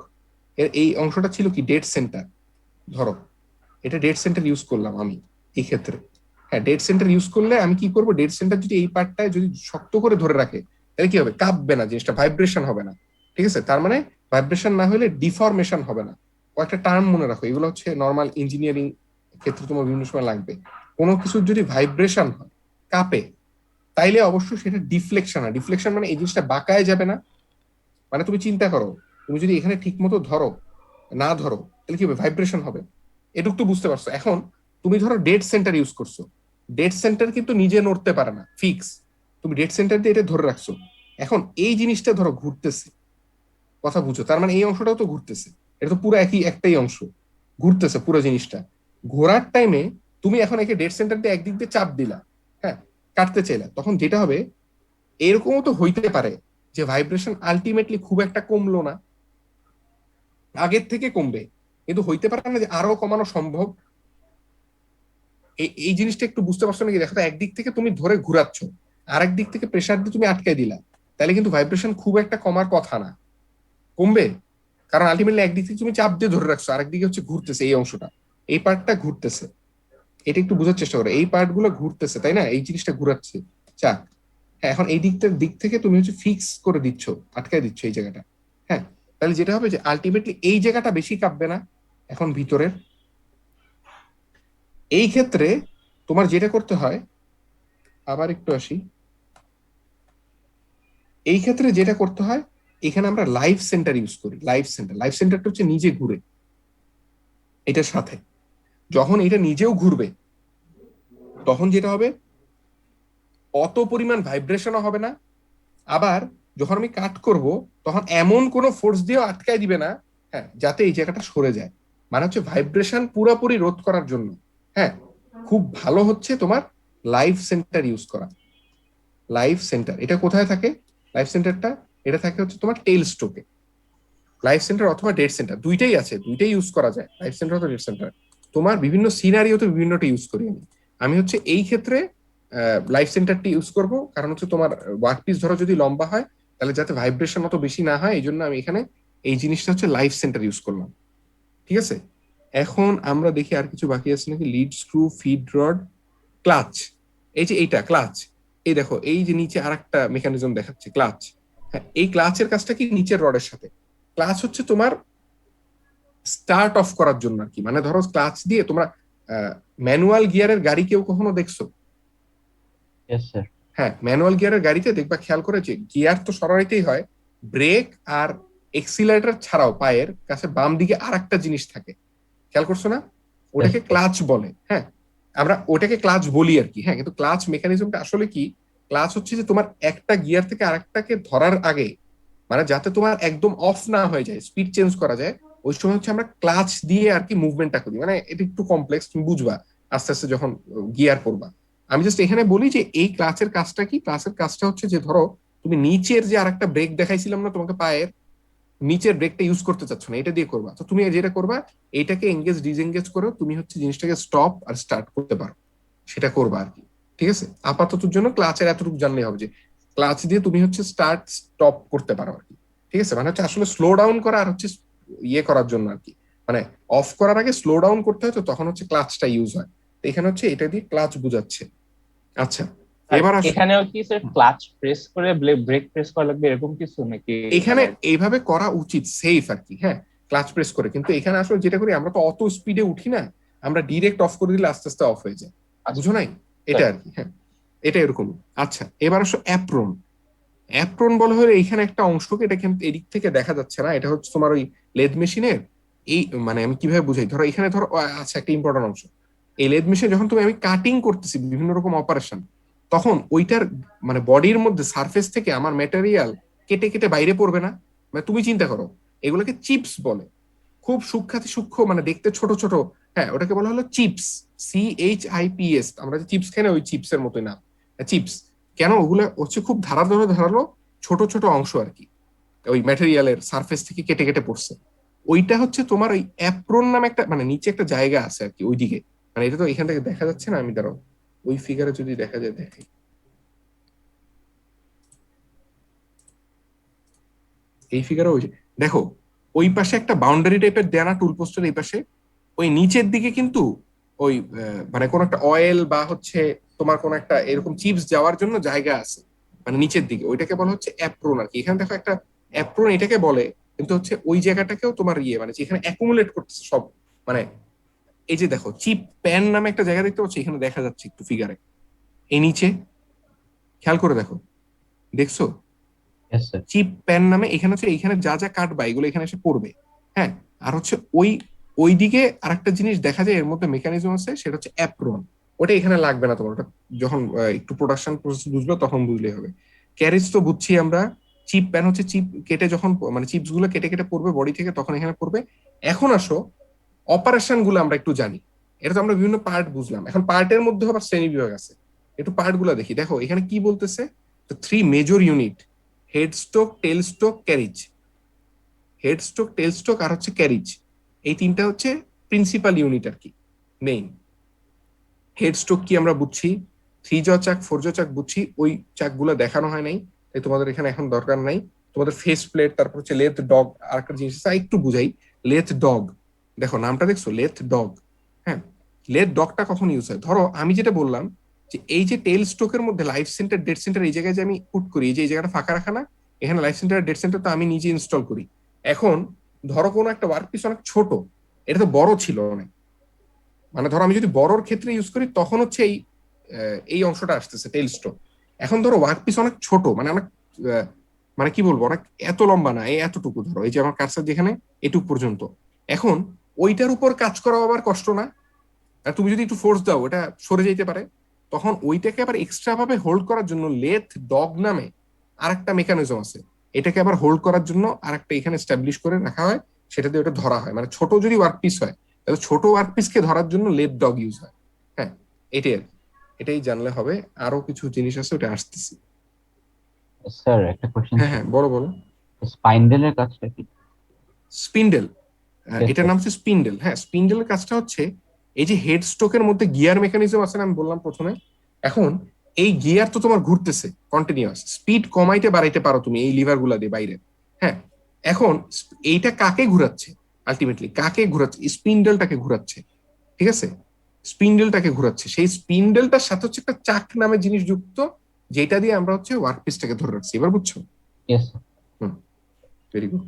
এর এই অংশটা ছিল কি ডেড সেন্টার। ধরো এটা ডেড সেন্টার ইউজ করলাম আমি এই ক্ষেত্রে। হ্যাঁ, ডেড সেন্টার ইউজ করলে আমি কি করবো, ডেড সেন্টার যদি এই পার্টটায় যদি শক্ত করে ধরে রাখে তাহলে কি হবে, কাঁপবে না জিনিসটা, ভাইব্রেশন হবে না। ঠিক আছে, তার মানে ভাইব্রেশন না হলে ডিফরমেশন হবে না। কয়েকটা টার্ম মনে রাখো, এগুলো হচ্ছে নর্মাল ইঞ্জিনিয়ারিং ক্ষেত্রে তোমার বিভিন্ন সময় লাগবে। কোনো কিছুর যদি ভাইব্রেশন হয়, কাঁপে, তাইলে অবশ্যই সেটা ডিফ্লেকশন হয়। ডিফ্লেকশন মানে এই জিনিসটা বাঁকায় যাবে না। মানে তুমি চিন্তা করো, তুমি যদি এখানে ঠিক মতো ধরো, না ধরো তাহলে কি হবে, ভাইব্রেশন হবে। এটুক তো বুঝতে পারছো। এখন তুমি ধরো ডেড সেন্টার ইউজ করছো, ডেড সেন্টার কিন্তু নিজে নড়তে পারে না, ফিক্স। তুমি ডেড সেন্টার দিয়ে এটা ধরে রাখছো। এখন এই জিনিসটা ধরো ঘুরতেছে, কথা বুঝো, তার মানে এই অংশটাও তো ঘুরতেছে। এটা তো পুরো একটাই অংশ, ঘুরতেছে পুরো জিনিসটা। ঘোরার টাইমে তুমি এখন একে ডেড সেন্টার দিয়ে একদিক দিয়ে চাপ দিলা, হ্যাঁ, কাটতে চাইলা, তখন যেটা হবে, এরকমও তো হইতে পারে যে ভাইব্রেশন আলটিমেটলি খুব একটা কমলো না, আগের থেকে কমবে, কিন্তু হইতে পারে না যে আরো কমানো সম্ভব। এই জিনিসটা একটু বুঝতে পারছো নাকি দেখো তো? একদিক থেকে তুমি ধরে ঘুরাচ্ছ, আর একদিক থেকে প্রেসার দিয়ে তুমি আটকাই দিলা, তাহলে কিন্তু ভাইব্রেশন খুব একটা কমার কথা না, কমবে। কারণ আলটিমেটলি একদিক থেকে তুমি চাপ দিয়ে ধরে রাখছো, আরেকদিকে হচ্ছে ঘুরতেছে এই অংশটা, এই পার্টটা ঘুরতেছে। এটা একটু বোঝার চেষ্টা করো, এই পার্ট গুলো ঘুরতেছে, তাই না? এই জিনিসটা ঘুরাচ্ছে চাক। হ্যাঁ, এখন এই দিক থেকে তুমি হচ্ছে ফিক্স করে দিচ্ছ, আটকায় দিচ্ছ এই জায়গাটা। হ্যাঁ, তাহলে যেটা হবে যে আলটিমেটলি এই জায়গাটা বেশি কাঁপবে না এখন ভিতরের। এই ক্ষেত্রে তোমার যেটা করতে হয়, আবার একটু আসি, এই ক্ষেত্রে যেটা করতে হয়, এখানে আমরা লাইভ সেন্টার ইউজ করি। লাইভ সেন্টারটা হচ্ছে নিজে ঘুরে এটার সাথে। যখন এটা নিজেও ঘুরবে তখন যেটা হবে, অত পরিমাণ ভাইব্রেশনও হবে না। আবার যখন আমি কাট করব তখন এমন কোনো ফোর্স দিয়েও আটকায় দিবে না, হ্যাঁ, যাতে এই জায়গাটা সরে যায়। মানে হচ্ছে ভাইব্রেশন পুরোপুরি রোধ করার জন্য, হ্যাঁ, খুব ভালো হচ্ছে তোমার লাইভ সেন্টার ইউজ করা। লাইভ সেন্টার এটা কোথায় থাকে? লাইভ সেন্টারটা এটা থাকে হচ্ছে তোমার টেইল স্ট্রোকে। লাইভ সেন্টার অথবা ডেড সেন্টার দুইটাই আছে, দুইটাই ইউজ করা যায়, লাইভ সেন্টার অথবা ডেড সেন্টার। তোমার বিভিন্ন সিনারিওতে বিভিন্নটা ইউজ করি আমি। আমি হচ্ছে এই ক্ষেত্রে লাইভ সেন্টারটি ইউজ করব, কারণ হচ্ছে তোমার ওয়ার্ক পিস ধরো যদি লম্বা হয় তাহলে যাতে ভাইব্রেশন অত বেশি না হয়, এই জন্য আমি এখানে এই জিনিসটা হচ্ছে লাইভ সেন্টার ইউজ করলাম। ঠিক আছে, এখন আমরা দেখি আর কিছু বাকি আছে নাকি। Lead screw, feed rod, clutch. এই যে এইটা ক্লাচ, এই দেখো এই যে নিচে আর একটা মেকানিজম দেখাচ্ছে ক্লাচ। হ্যাঁ, এই ক্লাচের কাজটা কি নিচের রডের সাথে। ক্লাচ হচ্ছে তোমার স্টার্ট অফ করার জন্য আর কি। মানে ধরো ক্লাচ দিয়ে তোমরা ম্যানুয়াল গিয়ারের গাড়ি কেউ কখনো দেখছো? Yes sir. হ্যাঁ, ম্যানুয়াল গিয়ারের গাড়িতে দেখবা, খেয়াল করে যে গিয়ার তো সরাইতেই হয়, ব্রেক আর এক্সিলারেটর ছাড়াও পায়ের কাছে বাম দিকে আর একটা জিনিস থাকে, খেয়াল করছো না? ওটাকে ক্লাচ বলে। হ্যাঁ, আমরা ওটাকে ক্লাচ বলি আর কি। হ্যাঁ, কিন্তু ক্লাচ মেকানিজমটা আসলে কি, ক্লাচ হচ্ছে যে তোমার একটা গিয়ার থেকে আরেকটাকে ধরার আগে, মানে যাতে তোমার একদম অফ না হয়ে যায়, স্পিড চেঞ্জ করা যায়, ওই সময় হচ্ছে আমরা ক্লাচ দিয়ে আর কি মুভমেন্টটা করি। মানে এটা একটু কমপ্লেক্স, তুমি বুঝবা আস্তে আস্তে যখন গিয়ার করবা। আমি জাস্ট এখানে বলি যে এই ক্লাচের কাজটা কি। ক্লাচের কাজটা হচ্ছে যে ধরো তুমি নিচের যে আরেকটা ব্রেক দেখাইছিলাম না তোমাকে, পায়ের নিচের ব্রেকটা ইউজ করতে চাচ্ছ না, এটা দিয়ে করবা। তো তুমি যেটা করবা, এইটাকে এঙ্গেজ ডিসএঙ্গেজ করে তুমি হচ্ছে জিনিসটাকে স্টপ আর স্টার্ট করতে পারো, সেটা করবা আর কি। ঠিক আছে, আপাতত জন্য ক্লাচের এতটুকু জানলেই হবে যে ক্লাচ দিয়ে তুমি হচ্ছে স্টার্ট স্টপ করতে পারো আর কি। ঠিক আছে, মানে হচ্ছে আসলে স্লো ডাউন করা আর হচ্ছে ইয়ে করার জন্য আর কি, মানে অফ করার আগে স্লো ডাউন করতে হয়, তো তখন হচ্ছে ক্লাচটা ইউজ হয়। তো এখানে হচ্ছে এটা দিয়ে ক্লাচ বুঝাচ্ছে। আচ্ছা, এবার এখানেও কি স্যার ক্লাচ প্রেস করে ব্রেক প্রেস করা লাগবে এরকম কিছু নাকি? এখানে এইভাবে করা উচিত, সেফ আর কি। হ্যাঁ, ক্লাচ প্রেস করে, কিন্তু এখানে আসলে যেটা করি আমরা তো অত স্পিডে উঠি না, আমরা ডিরেক্ট অফ করে দিলে আস্তে আস্তে অফ হয়ে যায়, বুঝো নাই? এটা আর কি। হ্যাঁ, এটা এরকম। আচ্ছা, এবার আসো অ্যাপ্রন। অ্যাপ্রন বলা হলে এইখানে একটা অংশকে, এটা কিন্তু এদিক থেকে দেখা যাচ্ছে না, এটা হচ্ছে তোমার ওই লেদ মেশিনের এই মানে আমি কিভাবে বুঝাই, ধরো এখানে ধরো আচ্ছা একটা ইম্পর্টেন্ট অংশ, এই লেদ মেশিনে যখন তুমি আমি কাটিং করতেছি বিভিন্ন রকম অপারেশন, তখন ওইটার মানে বডির মধ্যে সারফেস থেকে আমার ম্যাটেরিয়াল কেটে কেটে বাইরে পড়বে না? মানে তুমি চিন্তা করো, এগুলোকে চিপস বলে, খুব সূক্ষ্ম মানে দেখতে ছোট ছোট। হ্যাঁ, ওটাকে বলা হলো চিপস, CHIPS। আমরা যে চিপস খাই না, ওই চিপস এর মতোই নাম, চিপস। কেন? ওগুলো হচ্ছে খুব ধারালো ধারালো ছোট ছোট অংশ আর কি, ওই ম্যাটেরিয়ালের সারফেস থেকে কেটে কেটে পড়ছে। ওইটা হচ্ছে তোমার ওই অ্যাপ্রন নামে একটা মানে নিচে একটা জায়গা আছে আর কি ওইদিকে। মানে এটা তো এখান থেকে দেখা যাচ্ছে না, আমি দাঁড়াও ওই ফিগারে যদি দেখা যায়, দেখে এই ফিগারে ওই দেখো, ওই পাশে একটা বাউন্ডারি টাইপের দেয়া না টুল পোস্টের এই পাশে, ওই নিচের দিকে কিন্তু ওই মানে কোন একটা অয়েল বা হচ্ছে তোমার কোন একটা এরকম চিপস যাওয়ার জন্য জায়গা আছে, মানে নিচের দিকে, ওইটাকে বলা হচ্ছে অ্যাপ্রন আর কি। এখানে দেখো একটা অ্যাপ্রন এটাকে বলে, কিন্তু হচ্ছে ওই জায়গাটাকেও তোমার মানে যেখানে অ্যাকুমুলেট করতেছে সব, মানে এই যে দেখো চিপ প্যান নামে একটা জায়গা দেখতে পাচ্ছ, এখানে দেখা যাচ্ছে একটু ফিগারে, এই নিচে খেয়াল করে দেখো, দেখছো? Yes, sir. চিপ প্যান নামে এখানে হচ্ছে, এখানে যা যা কাটবা এগুলো এখানে এসে পড়বে। হ্যাঁ, আর হচ্ছে ওই দিকে আরেকটা জিনিস দেখা যায় এর মধ্যে মেকানিজম আছে, সেটা হচ্ছে অ্যাপ্রন। ওটা এখানে লাগবে না তোমার, ওটা যখন একটু প্রোডাকশন প্রসেস বুঝলো তখন বুঝলেই হবে। ক্যারেজ তো বুঝছি আমরা, চিপ প্যান হচ্ছে চিপ কেটে যখন মানে চিপস গুলো কেটে কেটে পড়বে বডি থেকে, তখন এখানে পড়বে। এখন আসো অপারেশন গুলো আমরা একটু জানি, এটা তো আমরা বিভিন্ন পার্ট বুঝলাম, এখন পার্টের মধ্যে আবার শ্রেণী বিভাগ আছে, একটু পার্ট গুলো দেখি। দেখো এখানে কি বলতেছে, three major unit, head stroke, tail stroke, carriage. Head stroke, tail stroke আর হচ্ছে ক্যারিজ, এই তিনটা হচ্ছে প্রিন্সিপাল ইউনিট আর কি, মেইন। হেড স্ট্রোক কি আমরা বুঝছি, 3 জ চাক 4 জ চাক বুঝছি, ওই চাকগুলো দেখানো হয় নাই, তাই তোমাদের এখানে এখন দরকার নাই। তোমাদের ফেস প্লেট, তারপর হচ্ছে লেথ ডগ, আর একটা জিনিস আছে একটু বুঝাই, লেথ ডগ। দেখো নামটা দেখছো, লেথ ডগ। হ্যাঁ, লেথ ডগটা কখন ইউজ হয়, ধরো আমি যেটা বললাম যে এই যে টেল স্ট্রোকের মধ্যে লাইফ সেন্টার, ডেড সেন্টার, এই জায়গায় যে আমি পুট করি, এই যে এই জায়গাটা ফাঁকা রাখা না, এখানে লাইফ সেন্টার ডেড সেন্টার তো আমি নিজে ইনস্টল করি। এখন ধরো কোনো একটা ওয়ার্ক পিস অনেক ছোট, এটা তো বড় ছিল অনেক, মানে ধরো আমি যদি বড়র ক্ষেত্রে ইউজ করি তখন হচ্ছে এই অংশটা আসতেছে টেল স্ট্রোক। এখন ধরো ওয়ার্ক পিস অনেক ছোট, মানে অনেক মানে কি বলবো, অনেক এত লম্বা না, এই এতটুকু, ধরো এই যে আমার কার্সার যেখানে এটুক পর্যন্ত। এখন ওইটার উপর কাজ করা আবার কষ্ট না? আর তুমি যদি একটু ফোর্স দাও ওটা সরে যেতে পারে, তখন ওইটাকে আবার এক্সট্রা ভাবে হোল্ড করার জন্য লেথ ডগ নামে আরেকটা মেকানিজম আছে, এটাকে আবার হোল্ড করার জন্য আরেকটা এখানে স্টাবলিশ করে রাখা হয়, সেটা দিয়ে ওটা ধরা হয়। মানে ছোট যদি ওয়ার্ক পিস হয় তাহলে ছোট ওয়ার্ক পিসকে ধরার জন্য লেথ ডগ ইউজ হয়। হ্যাঁ, এটাই আর কি, এটাই জানলে হবে। আরো কিছু জিনিস আছে, ওটা আসতেছি। স্যার একটা কোশ্চেন হ্যাঁ ছিল, হ্যাঁ, বলো বলো। স্পাইন্ডেলের কাজটা কি? স্পিন্ডেল, Yes, এটার sir. নাম হচ্ছে স্পিন্ডেল। হ্যাঁ, স্পিন্ডেলের কাজটা হচ্ছে এই যে হেড স্ট্রোকের মধ্যে গিয়ার মেকানিজম আছে না, আমি বললাম প্রথমে। এখন এই গিয়ার তো তোমার ঘুরতেছে কন্টিনিউয়াস, স্পিড কমাইতে বাড়াইতে পারো তুমি এই লিভার গুলা দিয়ে বাইরে। হ্যাঁ, এখন এইটা কাকে ঘুরাচ্ছে, আলটিমেটলি কাকে ঘুরাচ্ছে, স্পিন্ডেলটাকে ঘুরাচ্ছে। ঠিক আছে, স্পিন্ডেলটাকে ঘুরাচ্ছে, সেই স্পিন্ডেলটার সাথে হচ্ছে একটা চাক নামে জিনিস যুক্ত, যেটা দিয়ে আমরা হচ্ছে ওয়ার্ক পিসটাকে ধরে রাখছি। এবার বুঝছো? Yes, sir. Hmm, very good.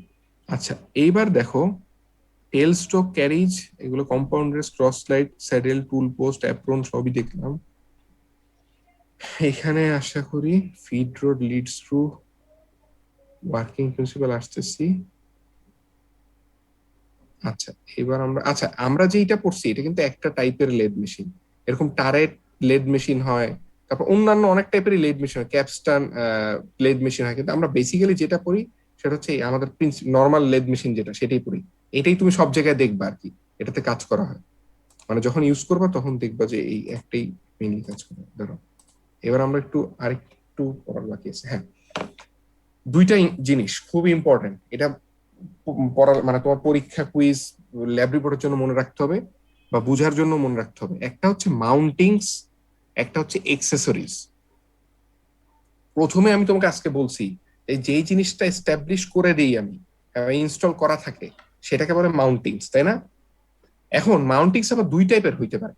আচ্ছা এইবার দেখো, টেল স্ট্রোক, ক্যারিজ, এগুলো compound rest, cross slide, saddle, tool post, apron সবই দেখলাম। এখানে আশা করি feed rod, lead screw, working principle আসতেছি। আচ্ছা এবার আমরা যেটা পড়ছি এটা কিন্তু একটা টাইপের লেদ মেশিন, এরকম টারেট লেদ মেশিন হয়, তারপর অন্যান্য অনেক টাইপের লেদ মেশিন হয়, ক্যাপস্টান লেদ মেশিন হয়, কিন্তু আমরা বেসিক্যালি যেটা পড়ি সেটা হচ্ছে আমাদের নর্মাল লেদ মেশিন যেটা, সেটাই পড়ি। এটাই তুমি সব জায়গায় দেখবা আর কি, এটাতে কাজ করা হয়, মানে যখন ইউজ করবা তখন দেখবা যে এই একটাই মেইনলি কাজ করে। ধরো এবার আমরা আরেকটু পড়ার বাকি আছে। হ্যাঁ, দুইটা জিনিস খুব ইম্পর্টেন্ট, এটা পড়ার মানে তোমার পরীক্ষা, কুইজ, ল্যাব রিপোর্টের জন্য মনে রাখতে হবে বা বুঝার জন্য মনে রাখতে হবে। একটা হচ্ছে মাউন্টিংস, একটা হচ্ছে এক্সেসরিজ। প্রথমে আমি তোমাকে আজকে বলছি যেই জিনিসটা এস্টাবলিশ করে দিই আমি, ইনস্টল করা থাকে, সেটাকে বলে মাউন্টিংস, তাই না? এখন মাউন্টিংস আবার দুই টাইপের হইতে পারে,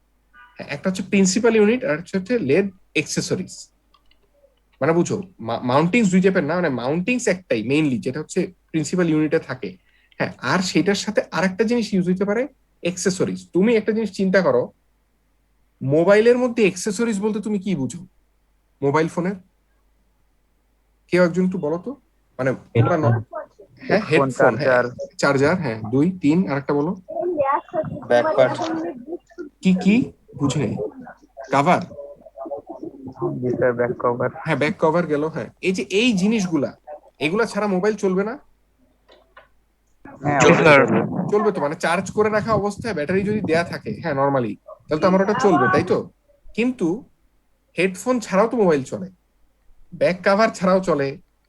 একটা হচ্ছে প্রিন্সিপাল ইউনিট আর হচ্ছে লেড এক্সেসরিজ। মানে বুঝো, মাউন্টিংস দুই টাইপের না, মানে মাউন্টিংস একটাই মেইনলি, যেটা হচ্ছে প্রিন্সিপাল ইউনিটে থাকে। হ্যাঁ, আর সেটার সাথে আরেকটা জিনিস ইউজ হইতে পারে, এক্সেসরিজ। তুমি একটা জিনিস চিন্তা করো, মোবাইলের মধ্যে এক্সেসরিজ বলতে তুমি কি বুঝো? মোবাইল ফোনের কেউ একজন একটু বলো তো, মানে তোমরা Headphone. হ্যাঁ, হেডফোন, হ্যাঁ, চার্জার, হ্যাঁ 2 3, আরেকটা বলো। Back part. কি কি বুঝি নাই? কাভার? জি স্যার, ব্যাক কভার। হ্যাঁ, ব্যাক কভার গেল। হ্যাঁ, এই যে এই জিনিসগুলা, এগুলা ছাড়া মোবাইল চলবে না? হ্যাঁ চলবে। অবশ্যই স্যার। চলবে। চলবে তো, মানে চার্জ করে রাখা অবস্থায় ব্যাটারি যদি দেয়া থাকে, হ্যাঁ নর্মালি, তাহলে তো আমার ওটা চলবে, তাই তো? কিন্তু হেডফোন ছাড়াও তো মোবাইল চলে, ব্যাক কাভার ছাড়াও চলে,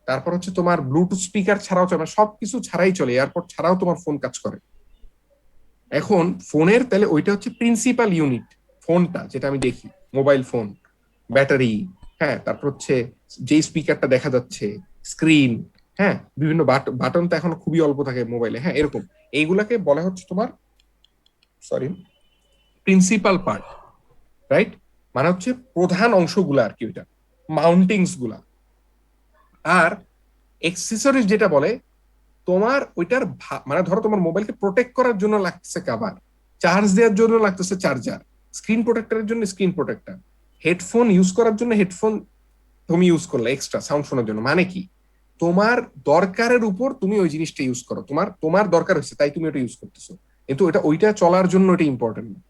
তারপর হচ্ছে তোমার ব্লুটুথ স্পিকার ছাড়াও চলে, মানে সবকিছু ছাড়াই চলে, এয়ারপড ছাড়াও তোমার ফোন কাজ করে। এখন ফোনের তাহলে ওইটা হচ্ছে প্রিন্সিপাল ইউনিট, ফোনটা যেটা আমি দেখি, মোবাইল ফোন, ব্যাটারি, হ্যাঁ, তারপর হচ্ছে যে স্পিকারটা দেখা যাচ্ছে, স্ক্রিন, হ্যাঁ, বিভিন্ন বাটন তো এখন খুবই অল্প থাকে মোবাইলে, হ্যাঁ, এরকম এইগুলাকে বলা হচ্ছে তোমার, সরি, প্রিন্সিপাল পার্ট, রাইট? মানে হচ্ছে প্রধান অংশগুলা আর কি, ওইটা মাউন্টিংস গুলা। আর এক্সেসরিজ যেটা বলে, তোমার ওইটার মানে ধরো তোমার মোবাইলকে প্রোটেক্ট করার জন্য লাগতেছে কাভার, চার্জ দেওয়ার জন্য লাগতেছে চার্জার, স্ক্রিন প্রোটেক্টরের জন্য স্ক্রিন প্রোটেক্টর, হেডফোন ইউজ করার জন্য হেডফোন তুমি ইউজ করলে এক্সট্রা সাউন্ড শোনার জন্য। মানে কি, তোমার দরকারের উপর তুমি ওই জিনিসটা ইউজ করো, তোমার তোমার দরকার হচ্ছে তাই তুমি ওটা ইউজ করতেছো, কিন্তু এটা ওইটা চলার জন্য এটা ইম্পর্টেন্ট না।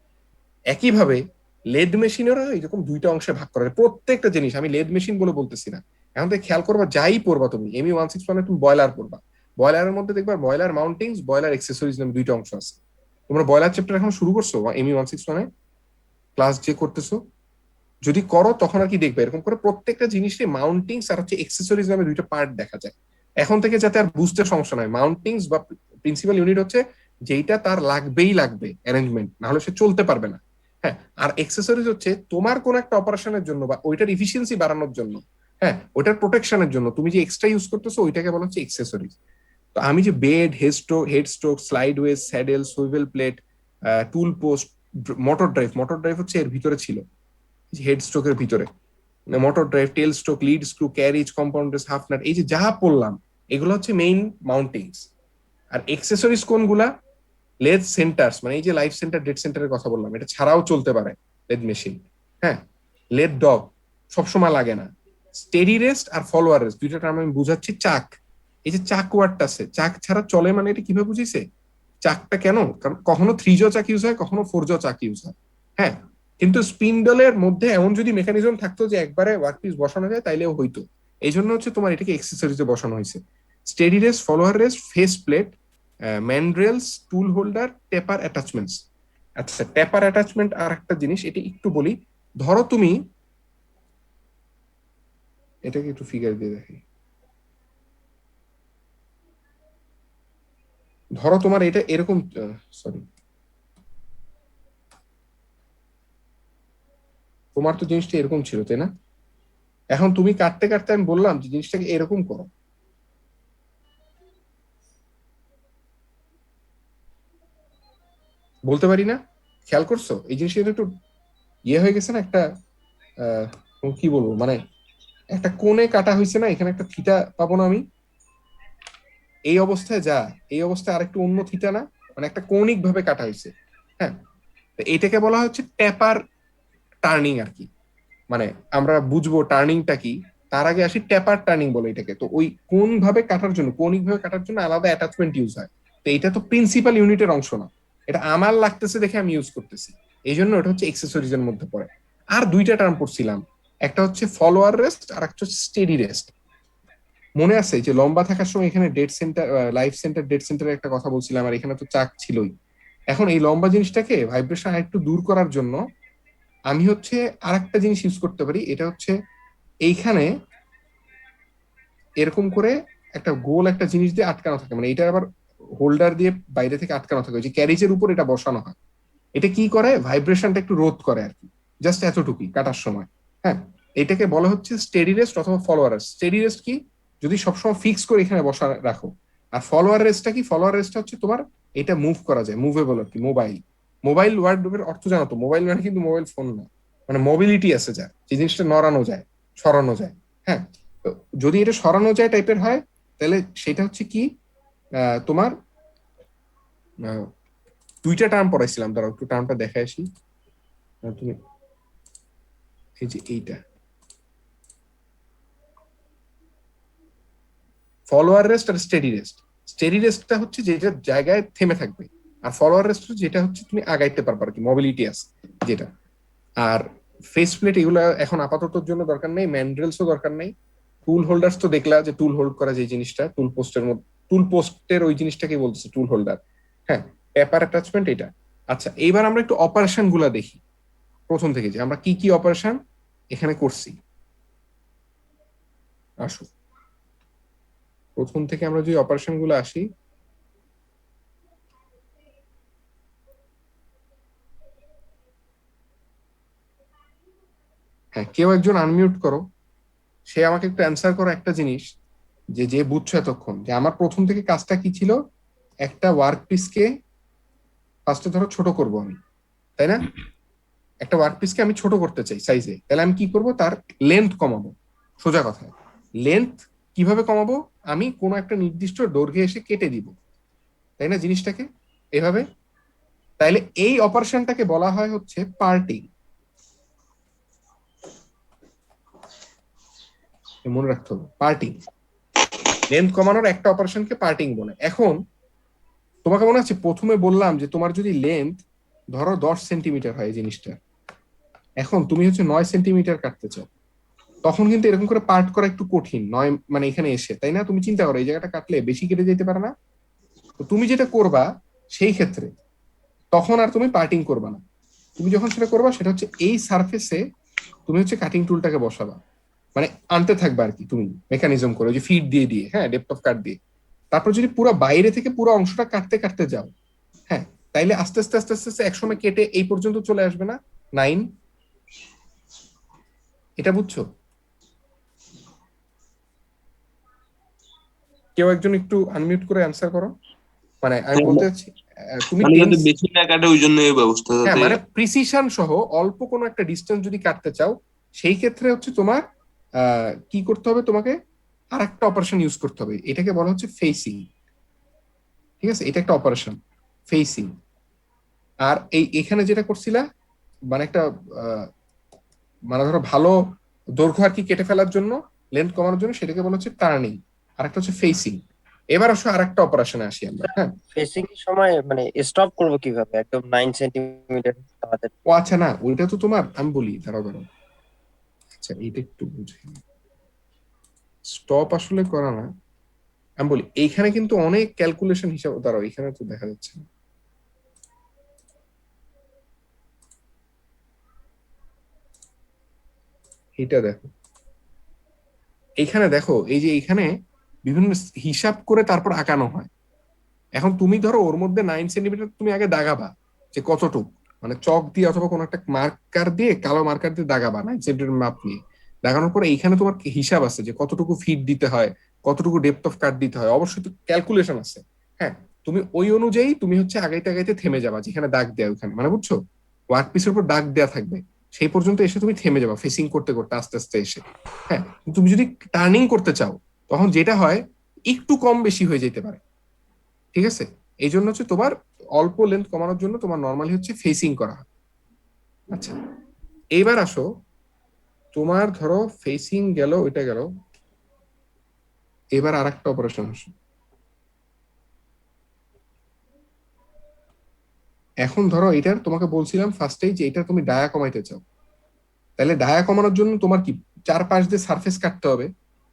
একইভাবে লেদ মেশিনেরও এরকম দুইটা অংশে ভাগ করা যায় প্রত্যেকটা জিনিস। আমি লেদ মেশিন বলে বলতেছি না, এখন থেকে খেয়াল করবা, যাই পড়বা তুমি ME161 তুমি বয়লার পড়বা, বয়লারের মধ্যে দেখবা বয়লার মাউন্টিংস, বয়লার এক্সেসরিজ নামে দুইটা অংশ আছে। তোমরা বয়লার চ্যাপ্টার এখন শুরু করছো ME161 ক্লাস যে করতেছো? যদি করো তখন আর কি দেখবে, এরকম করে প্রত্যেকটা জিনিসের মাউন্টিংস আর হচ্ছে এক্সেসরিজ নামে দুইটা পার্ট দেখা যায়। এখন থেকে যাতে আর বুঝতে সমস্যা নয়, মাউন্টিংস বা প্রিন্সিপাল ইউনিট হচ্ছে যেইটা তার লাগবেই লাগবে অ্যারেঞ্জমেন্ট, না হলে সে চলতে পারবে না। হ্যাঁ, আর এক্সেসরিজ হচ্ছে তোমার কোন একটা অপারেশনের জন্য বা ওইটার ইফিসিয়েন্সি বাড়ানোর জন্য, হ্যাঁ, ওইটার প্রোটেকশনের জন্য তুমি যে এক্সট্রা ইউজ করতেছো ওইটাকে বলা হচ্ছে এক্সেসরিজ। তো আমি যে bed, head stroke, slide ways, saddle, swivel plate, tool post, motor drive হচ্ছে এর ভিতরে ছিল, হেড স্ট্রোকের ভিতরে, motor drive, tail stroke, lead screw, carriage, compounders, half nut, এই যে যা পড়লাম এগুলো হচ্ছে মেইন মাউন্টিংস। আর এক্সেসরিজ কোনগুলা? লেদ সেন্টার্স, মানে এই যে লাইফ সেন্টার, ডেড সেন্টারের কথা বললাম, এটা ছাড়াও চলতে পারে লেদ মেশিন। হ্যাঁ, লেদ ডগ সবসময় লাগে না। স্টেডি রেস্ট আর ফলোয়ার রেস্ট, দুইটা টার্ম আমি বুঝাচ্ছি। চাক, এই যে চাক ওয়ার্ডটা আছে, চাক ছাড়া চলে, মানে এটা কিভাবে বুঝিছে? চাকটা কেন, কারণ কখনো 3 জ চাক ইউজ হয়, কখনো 4 জ চাক ইউজ হয়। হ্যাঁ, কিন্তু স্পিন্ডলের মধ্যে এমন যদি মেকানিজম থাকতো যে একবারে ওয়ার্কপিস বসানো যায় তাইলেও হইতো, এই জন্য হচ্ছে তোমার এটাকে এক্সেসরিজে বসানো হয়েছে। Steady rest, follower rest, face plate, mandrels, tool holder, taper attachments. আচ্ছা, টেপার অ্যাটাচমেন্ট আর একটা জিনিস, এটা একটু বলি। ধরো তুমি এটাকে একটু ফিগার দিয়ে দেখি, ধরো তোমার এটা এরকম, সরি, তোমার তো জিনিসটা এরকম ছিল তাই না? এখন তুমি কাটতে কাটতে আমি বললাম যে জিনিসটাকে এরকম করো, বলতে পারি না? খেয়াল করছো এই জিনিসটা একটু ইয়ে হয়ে গেছে না একটা, কি বলবো, মানে একটা কোণে কাটা হয়েছে না, এখানে একটা থিটা পাবো না আমি? এই অবস্থায় যা, এই অবস্থায় আরেকটু অন্য থিটা না, মানে একটা কৌণিক ভাবে কাটা হয়েছে। হ্যাঁ, এটাকে বলা হচ্ছে ট্যাপার টার্নিং আর কি। মানে আমরা বুঝবো টার্নিংটা কি, তার আগে আসি ট্যাপার টার্নিং বলে এটাকে। তো ওই কোন ভাবে কাটার জন্য, কৌণিক ভাবে কাটার জন্য আলাদা অ্যাটাচমেন্ট ইউজ হয়। তো এটা তো প্রিন্সিপাল ইউনিটের অংশ না, এটা আমার লাগতেছে দেখে আমি ইউজ করতেছি, এই জন্য এটা হচ্ছে এক্সেসরিজ এর মধ্যে পড়ে। আর দুইটা টার্ম পড়ছিলাম, একটা হচ্ছে ফলোয়ার রেস্ট আর একটা হচ্ছে স্টেডি রেস্ট। মনে আছে যে লম্বা থাকার সময় এখানে dead centre, life centre, dead সেন্টারের একটা কথা বলছিলাম, আর এখানে তো চাক ছিলই। এখন এই লম্বা জিনিসটাকে ভাইব্রেশন একটু দূর করার জন্য আমি হচ্ছে আর একটা জিনিস ইউজ করতে পারি, এটা হচ্ছে এইখানে এরকম করে একটা গোল একটা জিনিস দিয়ে আটকানো থাকে, মানে এটা আবার হোল্ডার দিয়ে বাইরে থেকে আটকানো থাকে, যে ক্যারিজের উপর এটা বসানো হয়। এটা কি করে, ভাইব্রেশনটা একটু রোধ করে আর কি, জাস্ট এতটুকুই কাটার সময়। হ্যাঁ, এটাকে বলা হচ্ছে স্টেডি রেস্ট অথবা ফলোয়ার রেস্ট। স্টেডি রেস্ট কি, যদি সবসময় ফিক্স করে এখানে বসা রাখো। আর ফলোয়ার রেস্টটা কি, ফলোয়ার রেস্টটা হচ্ছে তোমার এটা মুভ করা যায়, মুভেবল আর কি। মোবাইল, মোবাইল ওয়ার্ডের অর্থ জানো তো? মোবাইল মানে কিন্তু মোবাইল ফোন না, মানে মোবিলিটি আছে যা, যে জিনিসটা নড়ানো যায়, সরানো যায়। হ্যাঁ, তো যদি এটা সরানো যায় টাইপের হয় তাহলে সেটা হচ্ছে কি, তোমার দুইটা টার্ম পড়াইছিলাম, দাঁড়াও একটু টার্মটা দেখে আসি। তুমি এই যে এইটা ফলোয়ার রেস্ট আর স্টেডি রেস্ট। স্টেডি রেস্টটা হচ্ছে যেটা জায়গায় থেমে থাকবে, আর ফলোয়ার রেস্ট যেটা হচ্ছে তুমি আগাইতে পারবা আর কি, মোবিলিটি আছে যেটা। আর ফেস প্লেট এগুলো এখন আপাতত জন্য দরকার নেই, ম্যান্ড্রেলসও দরকার নেই। টুল হোল্ডার্স তো দেখলা যে টুল হোল্ড করা যে জিনিসটা টুল পোস্টের মধ্যে, টুল পোস্টের ওই জিনিসটাকে বলতেছে টুল হোল্ডার। হ্যাঁ, পেপার অ্যাটাচমেন্ট এটা। আচ্ছা, এইবার আমরা একটু অপারেশন গুলা দেখি প্রথম থেকে, যে আমরা কি কি অপারেশন এখানে করছি। আসো প্রথম থেকে আমরা যে অপারেশন গুলো আসি, হ্যাঁ কেউ একজন আনমিউট করো, সে আমাকে একটু অ্যান্সার করো একটা জিনিস, যে যে বুঝছো এতক্ষণ যে আমার প্রথম থেকে কাজটা কি ছিল। একটা ওয়ার্ক পিসকে ফার্স্টে ধরো ছোট করব আমি, তাই না? একটা ওয়ার্ক পিসকে আমি ছোট করতে চাই সাইজে, তাহলে আমি কি করব, তার লেন্থ কমাবো। সোজা কথা, লেন্থ কিভাবে কমাবো, আমি কোনো একটা নির্দিষ্ট দৈর্ঘ্যে এসে কেটে দিব, তাই না জিনিসটাকে এভাবে। তাইলে এই অপারেশনটাকে বলা হয় হচ্ছে পার্টিং। মনে রাখতে হবে, পার্টিং। লেন্থ কমানোর একটা অপারেশনকে পার্টিং বলে। এখন তোমাকে মনে আছে প্রথমে বললাম যে তোমার যদি লেন্থ ধরো 10 সেন্টিমিটার হয় এই জিনিসটা, এখন তুমি হচ্ছে 9 সেন্টিমিটার কাটতে চাও, তখন কিন্তু এরকম করে পার্ট করা একটু কঠিন নয়, মানে এখানে এসে, তাই না? তুমি চিন্তা করো এই জায়গাটা কাটলে বেশি কেটে যেতে পারে না? তো তুমি যেটা করবা সেই ক্ষেত্রে, তখন আর তুমি পার্টিং করবা না। তুমি যখন সেটা করবা সেটা হচ্ছে এই সারফেসে তুমি হচ্ছে কাটিং টুলটাকে বসাবা, মানে আনতে থাকবা আর কি তুমি মেকানিজম করে, ওই যে ফিড দিয়ে দিয়ে, হ্যাঁ ডেপথ অফ কাট দিয়ে। তারপর যদি পুরো বাইরে থেকে পুরো অংশটা কাটতে কাটতে যাও, হ্যাঁ, তাইলে আস্তে আস্তে আস্তে আস্তে আস্তে একসময় কেটে এই পর্যন্ত চলে আসবে না 9। এটা বুঝছো? কেউ একজন একটু আনমিউট করে অ্যান্সার করো। মানে আমি বলতে চাচ্ছি তুমি মানে যাতে 10, বেশি না কাটে ওই জন্য এই ব্যবস্থা, হ্যাঁ যাতে মানে প্রিসিশন সহ অল্প কোনো একটা ডিস্টেন্স যদি কাটতে চাও, সেই ক্ষেত্রে হচ্ছে তোমার কি করতে হবে, তোমাকে আর একটা অপারেশন ইউজ করতে হবে, এটাকে বলা হচ্ছে ফেসিং। ঠিক আছে, এটা একটা অপারেশন, ফেসিং। আর এখানে যেটা করছিলা, মানে একটা মানে ধরো ভালো দৈর্ঘ্য আর কি কেটে ফেলার জন্য, লেন্থ কমানোর জন্য, সেটাকে বলা হচ্ছে টার্নিং। আর একটা হচ্ছে ফেসিং। এবার আসো আর একটা অপারেশনে আসি আমরা, হ্যাঁ। ফেসিং এর সময় মানে স্টপ করব কিভাবে একদম 9 সেন্টিমিটার আমাদের? ও আচ্ছা, না ওইটা তো তোমার, আমি বলি দাঁড়াও দাঁড়াও, আচ্ছা এইটা একটু বুঝি। স্টপ আসলে করা না, আমি বলি এইখানে কিন্তু অনেক ক্যালকুলেশন হিসাব, দাঁড়াও এখানে তো দেখা যাচ্ছে না। এটা দেখো, এইখানে দেখো, এই যে এইখানে বিভিন্ন হিসাব করে তারপর আঁকানো হয়। এখন তুমি ধরো ওর মধ্যে 9 সেন্টিমিটার তুমি আগে দাগাবা, যে কতটুক, মানে চক দিয়ে অথবা কোনো একটা মার্কার দিয়ে, কালো মার্কার দিয়ে দাগাবা 9 সেন্টিমিটার মাপ নিয়ে। দাগানোর পরে এইখানে তোমার হিসাব আছে যে কতটুকু ফিট দিতে হয়, কতটুকু ডেপথ অফ কাট দিতে হয়, অবশ্যই তো ক্যালকুলেশন আছে। হ্যাঁ, তুমি ওই অনুযায়ী তুমি হচ্ছে আগাইতে আগাইতে থেমে যাবা, যেখানে দাগ দেয়া ওখানে, মানে বুঝছো, ওয়ার্ক পিসের উপর দাগ দেয়া থাকবে, সেই পর্যন্ত এসে তুমি থেমে যাবা ফেসিং করতে করতে আস্তে আস্তে এসে। হ্যাঁ, তুমি যদি টার্নিং করতে চাও, তখন যেটা হয় একটু কম বেশি হয়ে যেতে পারে। ঠিক আছে, এই জন্য হচ্ছে তোমার অল্প লেন্থ কমানোর জন্য তোমার নর্মালি হচ্ছে ফেসিং করা হয়। আচ্ছা, এইবার আসো, তোমার ধরো ফেসিং গেল, ওইটা গেল, এবার আর একটা অপারেশন আসো। এখন ধরো এটার তোমাকে বলছিলাম ফার্স্টেই যে এটা তুমি ডায়া কমাইতে চাও, তাহলে ডায়া কমানোর জন্য তোমার কি চারপাশ দিয়ে সারফেস কাটতে হবে।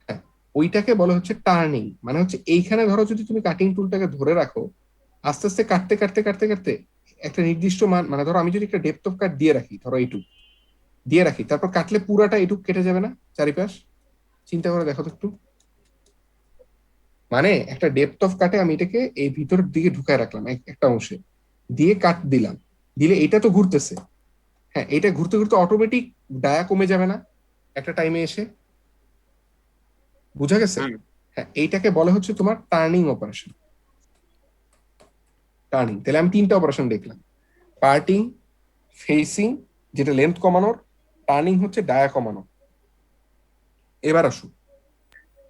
হ্যাঁ, ওইটাকে বলা হচ্ছে টার্নিং। মানে হচ্ছে এইখানে ধরো যদি তুমি কাটিং টুলটাকে ধরে রাখো, আস্তে আস্তে কাটতে কাটতে কাটতে কাটতে একটা নির্দিষ্ট মান, মানে ধরো আমি যদি একটা ডেপথ অফ কাট দিয়ে রাখি, ধরো এইটুক দিয়ে রাখি, তারপর কাটলে পুরাটা এইটুক কেটে যাবে না চারিপাশ? চিন্তা করে দেখো তো একটু। মানে একটা ডেপথ অফ কাটে আমি এটাকে এই ভিতরের দিকে ঢুকায় রাখলাম একটা অংশে, দিয়ে কাট দিলাম, দিলে এটা তো ঘুরতেছে। হ্যাঁ, এটা ঘুরতে ঘুরতে অটোমেটিক ডায়া কমে যাবে না একটা টাইমে এসে? বুঝা গেছে? হুম। হ্যাঁ, এইটাকে বলে হচ্ছে তোমার টার্নিং অপারেশন। টার্নিং, তাহলে আমি 3টা অপারেশন দেখলাম, পার্টিং, ফেসিং যেটা লেন্থ কমানোর, টার্নিং হচ্ছে ডায়া কমানো। এবার আসুন,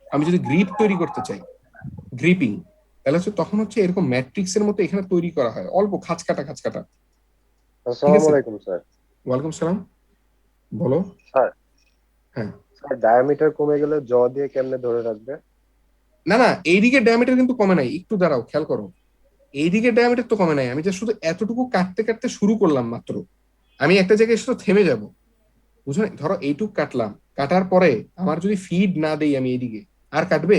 আমি যদি গ্রিপ তৈরি করতে চাই, গ্রিপিং, তাহলে হচ্ছে তখন হচ্ছে এরকম ম্যাট্রিক্স এর মতো এখানে তৈরি করা হয়, অল্প খাঁচ কাটা খাঁচ কাটা। ঠিক আসসালামু আছে, আলাইকুম স্যার। ওয়ালাইকুম সালাম, বলো। স্যার, হ্যাঁ, স্যার ডায়ামিটার কমে গেলে জ দিয়ে কেমনে ধরে রাখবে? না না, এইদিকে ডায়ামিটার কিন্তু কমে নাই, একটু দাঁড়াও খেয়াল করো। এইদিকে ডায়ামিটার তো কমে নাই, আমি just শুধু এতটুকু কাটতে কাটতে শুরু করলাম মাত্র, আমি একটা জায়গায় এসে তো থেমে যাব, বুঝো না? ধরো এইটুকু কাটলাম, কাটার পরে আমার যদি ফিড না দেই আমি এইদিকে, আর কাটবে?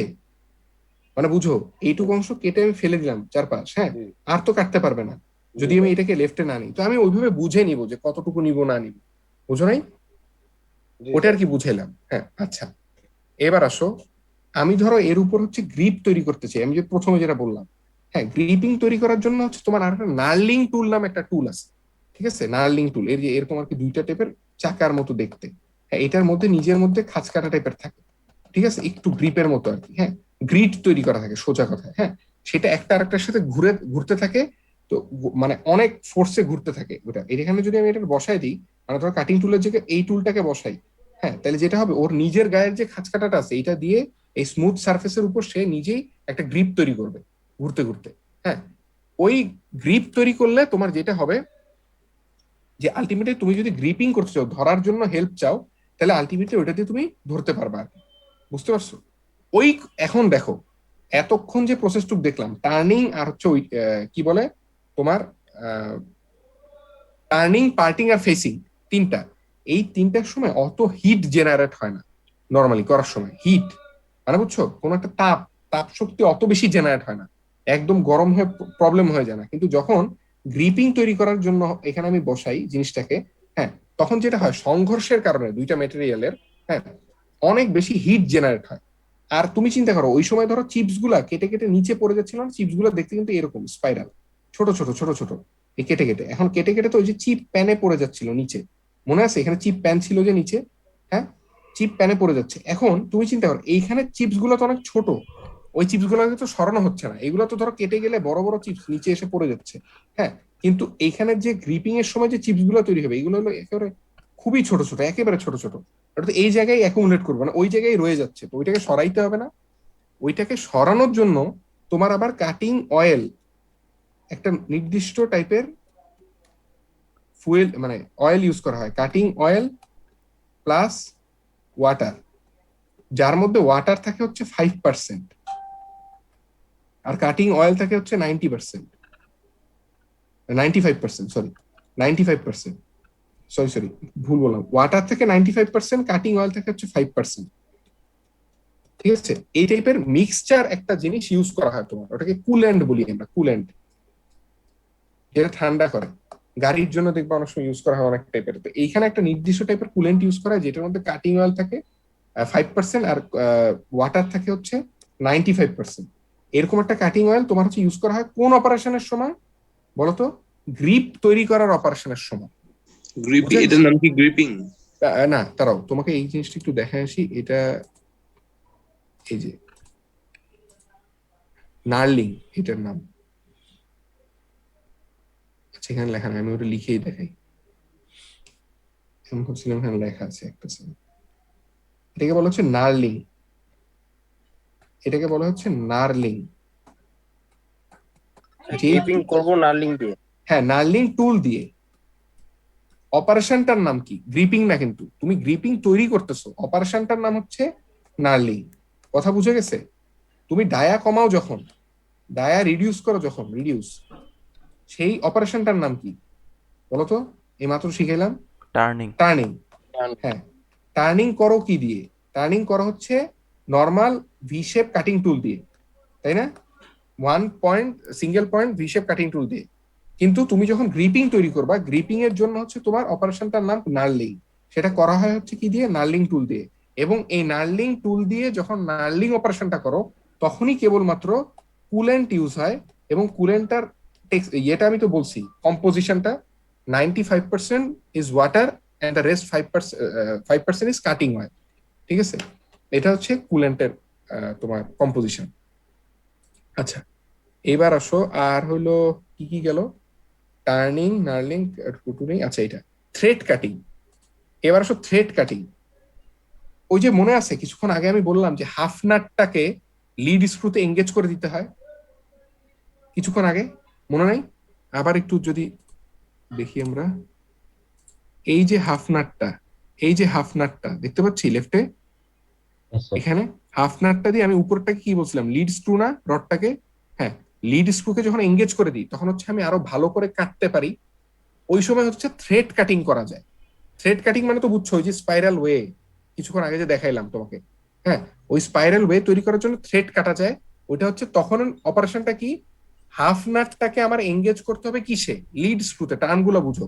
মানে বুঝো, এইটুকু অংশ কেটে আমি ফেলে দিলাম চারপাশ, হ্যাঁ, জি আর তো কাটতে পারবে না যদি জি আমি ভাই, এটাকে লেফটে না নিই। তো আমি ওইভাবে বুঝে নিব যে কতটুকু নিব না নিব, বুঝো নাই? জি ওটা আর স্যার। কি বুঝাইলাম। হ্যাঁ, আচ্ছা, এবার আসো, আমি ধরো এর উপর হচ্ছে গ্রিপ তৈরি করতে চাই, আমি যে প্রথমে যেটা বললাম, হ্যাঁ, গ্রিপিং তৈরি করার জন্য হচ্ছে তোমার আর একটা নার্লিং টুল নাম একটা টুল আছে, ঠিক আছে? নার্লিং টুল এর যে এরকম আর কি দুইটা টাইপের চাকার মতো দেখতে, হ্যাঁ, এটার মধ্যে নিজের মধ্যে খাঁজ কাটা টাইপের থাকে, ঠিক আছে, একটু গ্রিপের মতো আর কি, হ্যাঁ, গ্রিড তৈরি করা থাকে সোজা কথা, হ্যাঁ, সেটা একটা আরেকটার সাথে ঘুরতে থাকে। তো মানে অনেক ফোর্সে ঘুরতে থাকে ওটা, এখানে যদি আমি এটা বসাই দিই, মানে ধরো কাটিং টুলের জায়গায় এই টুলটাকে বসাই, হ্যাঁ, তাহলে যেটা হবে, ওর নিজের গায়ের যে খাঁজ কাটাটা আছে এটা দিয়ে এই স্মুথ সারফেসের উপর সে নিজেই একটা গ্রিপ তৈরি করবে ঘুরতে ঘুরতে, হ্যাঁ। ওই গ্রিপ তৈরি করলে তোমার যেটা হবে যে আলটিমেটলি তুমি যদি গ্রিপিং করতে চাও, ধরার জন্য হেল্প চাও, তাহলে আলটিমেটলি ওইটা দিয়ে তুমি ধরতে পারবা আর কি। বুঝতে পারছো? ওই, এখন দেখো, এতক্ষণ যে প্রসেসটুক দেখলাম, টার্নিং আর হচ্ছে ওই কি বলে তোমার টার্নিং, পার্টিং আর ফেসিং, তিনটা, এই তিনটার সময় অত হিট জেনারেট হয় না নর্মালি করার সময়। হিট মানে বুঝছো, কোন একটা তাপ, তাপ শক্তি অত বেশি জেনারেট হয় না, একদম গরম হয়ে প্রবলেম হয়ে যায় না। কিন্তু যখন গ্রিপিং তৈরি করার জন্য এখানে আমি বসাই জিনিসটাকে, হ্যাঁ, তখন যেটা হয়, সংঘর্ষের কারণে দুইটা মেটেরিয়ালের, হ্যাঁ, অনেক বেশি হিট জেনারেট হয়। আর তুমি চিন্তা করো, ওই সময় ধরো চিপস গুলা কেটে কেটে নিচে পড়ে যাচ্ছিল না, চিপস গুলা দেখতে কিন্তু এরকম স্পাইরাল, ছোট ছোট ছোট ছোট, এই কেটে কেটে, এখন কেটে কেটে তো ওই যে চিপ প্যানে পড়ে যাচ্ছিল নিচে, মনে আছে এখানে চিপ প্যান ছিল যে নিচে, হ্যাঁ, চিপ প্যানে পড়ে যাচ্ছে। এখন তুমি চিন্তা করো, এইখানে চিপস গুলো তো অনেক ছোট, ওই চিপস গুলোকে তো সরানো হচ্ছে না, এগুলো তো ধরো কেটে গেলে বড় বড় চিপস নিচে এসে পড়ে যাচ্ছে, হ্যাঁ। কিন্তু এইখানে যে গ্রিপিং এর সময় যে চিপস গুলো তৈরি হবে, এগুলো হলো একেবারে খুবই ছোট ছোট, একেবারে ছোট ছোট, ওটা তো এই জায়গায় অ্যাকুমুলেট করবে না, ওই জায়গায় রয়ে যাচ্ছে, তো ওইটাকে সরাইতে হবে না। ওইটাকে সরানোর জন্য তোমার আবার কাটিং অয়েল, একটা নির্দিষ্ট টাইপের ফুয়েল মানে অয়েল ইউজ করা হয়, কাটিং অয়েল প্লাস ওয়াটার, যার মধ্যে ওয়াটার থাকে হচ্ছে 5%, আর কাটিং অয়েল থাকে হচ্ছে 90%, 95%, সরি, 95%, সরি সরি, ভুল বললাম, ওয়াটার থেকে 95%, কাটিং অয়েল থেকে হচ্ছে 5%, ঠিক আছে? এই টাইপের মিক্সচার একটা জিনিস ইউজ করা হয় তোমার, ওটাকে কুল্যান্ট বলি আমরা, কুল্যান্ট, যেটা ঠান্ডা করে। গাড়ির জন্য দেখবা অনেক সময় ইউজ করা হয় অনেক টাইপের, তো এইখানে একটা নির্দিষ্ট টাইপের কুলেন্ট ইউজ করা হয়, যেটার মধ্যে কাটিং অয়েল থাকে 5%, আর ওয়াটার থাকে হচ্ছে 95%। এরকম একটা কাটিং অয়েল তোমার হচ্ছে ইউজ করা হয় কোন অপারেশনের সময় বলতো? গ্রিপ তৈরি করার অপারেশনের সময়। গ্রিপিং, বুঝা এটার গেছে? নাম কি গ্রিপিং? না, তারাও তোমাকে এই জিনিসটা একটু দেখায় আসি, এটা এই যে নার্লিং, এটার নাম, আচ্ছা এখানে লেখা নেই, আমি ওটা লিখেই দেখাই, আমি ভাবছিলাম এখানে লেখা আছে একটা second। এটাকে বলা হচ্ছে নার্লিং, এটাকে বলা হচ্ছে নার্লিং, যে, গ্রিপিং করবো নার্লিং দিয়ে। হ্যাঁ, নার্লিং টুল দিয়ে। অপারেশনটার নাম কি? গ্রিপিং না, কিন্তু তুমি গ্রিপিং তৈরি করতেছো, অপারেশনটার নাম হচ্ছে নার্লিং। কথা বুঝে গেছে? তুমি ডায়া কমাও যখন, ডায়া রিডিউস করো যখন, রিডিউস, সেই অপারেশনটার নাম কি বলতো? এই মাত্র শিখাইলাম, টার্নিং। টার্নিং। হ্যাঁ, টার্নিং করো কি দিয়ে? টার্নিং করো হচ্ছে normal V shape cutting tool দিয়ে, তাই না? One point, single point V shape cutting tool দিয়ে। কিন্তু তুমি যখন গ্রিপিং তৈরি করবা, গ্রিপিং এর জন্য হচ্ছে তোমার অপারেশনটার নাম নার্লিং, সেটা করা হয় হচ্ছে কি দিয়ে? নার্লিং টুল দিয়ে। এবং এই নার্লিং টুল দিয়ে যখন নার্লিং অপারেশনটা করো, তখনই কেবলমাত্র কুলেন্ট ইউজ হয়। এবং কুলেন্টটার ইয়েটা আমি তো বলছি, কম্পোজিশনটা 95% is water and the rest 5% is cutting oil, ঠিক আছে? এটা হচ্ছে কুলেন্টের তোমার কম্পোজিশন। আচ্ছা, এবার আসো, আর হলো কি কি গেল? টার্নিং, নার্লিং, টুটুনিং, আচ্ছা এটা থ্রেড কাটিং। এবার আসো থ্রেড কাটিং। ওই যে মনে আছে কিছুক্ষণ আগে আমি বললাম যে হাফ নাটটাকে লিড স্ক্রুতে এঙ্গেজ করে দিতে হয়, কিছুক্ষণ আগে, মনে নাই? আবার একটু যদি দেখি আমরা, এই যে হাফ নাটটা, এই যে হাফ নাটটা দেখতে পাচ্ছি লেফটে, Yes, sir. এখানে হাফ নাটটা দিয়ে আমি উপরটাকে কি বলছিলাম? লিড স্ক্রু না রডটাকে? হ্যাঁ, লিড স্ক্রুকে যখন এঙ্গেজ করে দিই তখন হচ্ছে আমি আরো ভালো করে কাটতে পারি, ওই সময় হচ্ছে থ্রেড কাটিং করা যায়। থ্রেড কাটিং মানে তো বুঝছো, ওই যে স্পাইরাল ওয়ে কিছুক্ষণ আগে যে দেখাইলাম তোমাকে, হ্যাঁ, ওই স্পাইরাল ওয়ে তৈরি করার জন্য থ্রেড কাটা যায়। ওইটা হচ্ছে তখন অপারেশনটা কি, হাফ নাটটাকে আমার এঙ্গেজ করতে হবে কিসে, লিড স্ক্রুতে, টার্মগুলো বুঝো।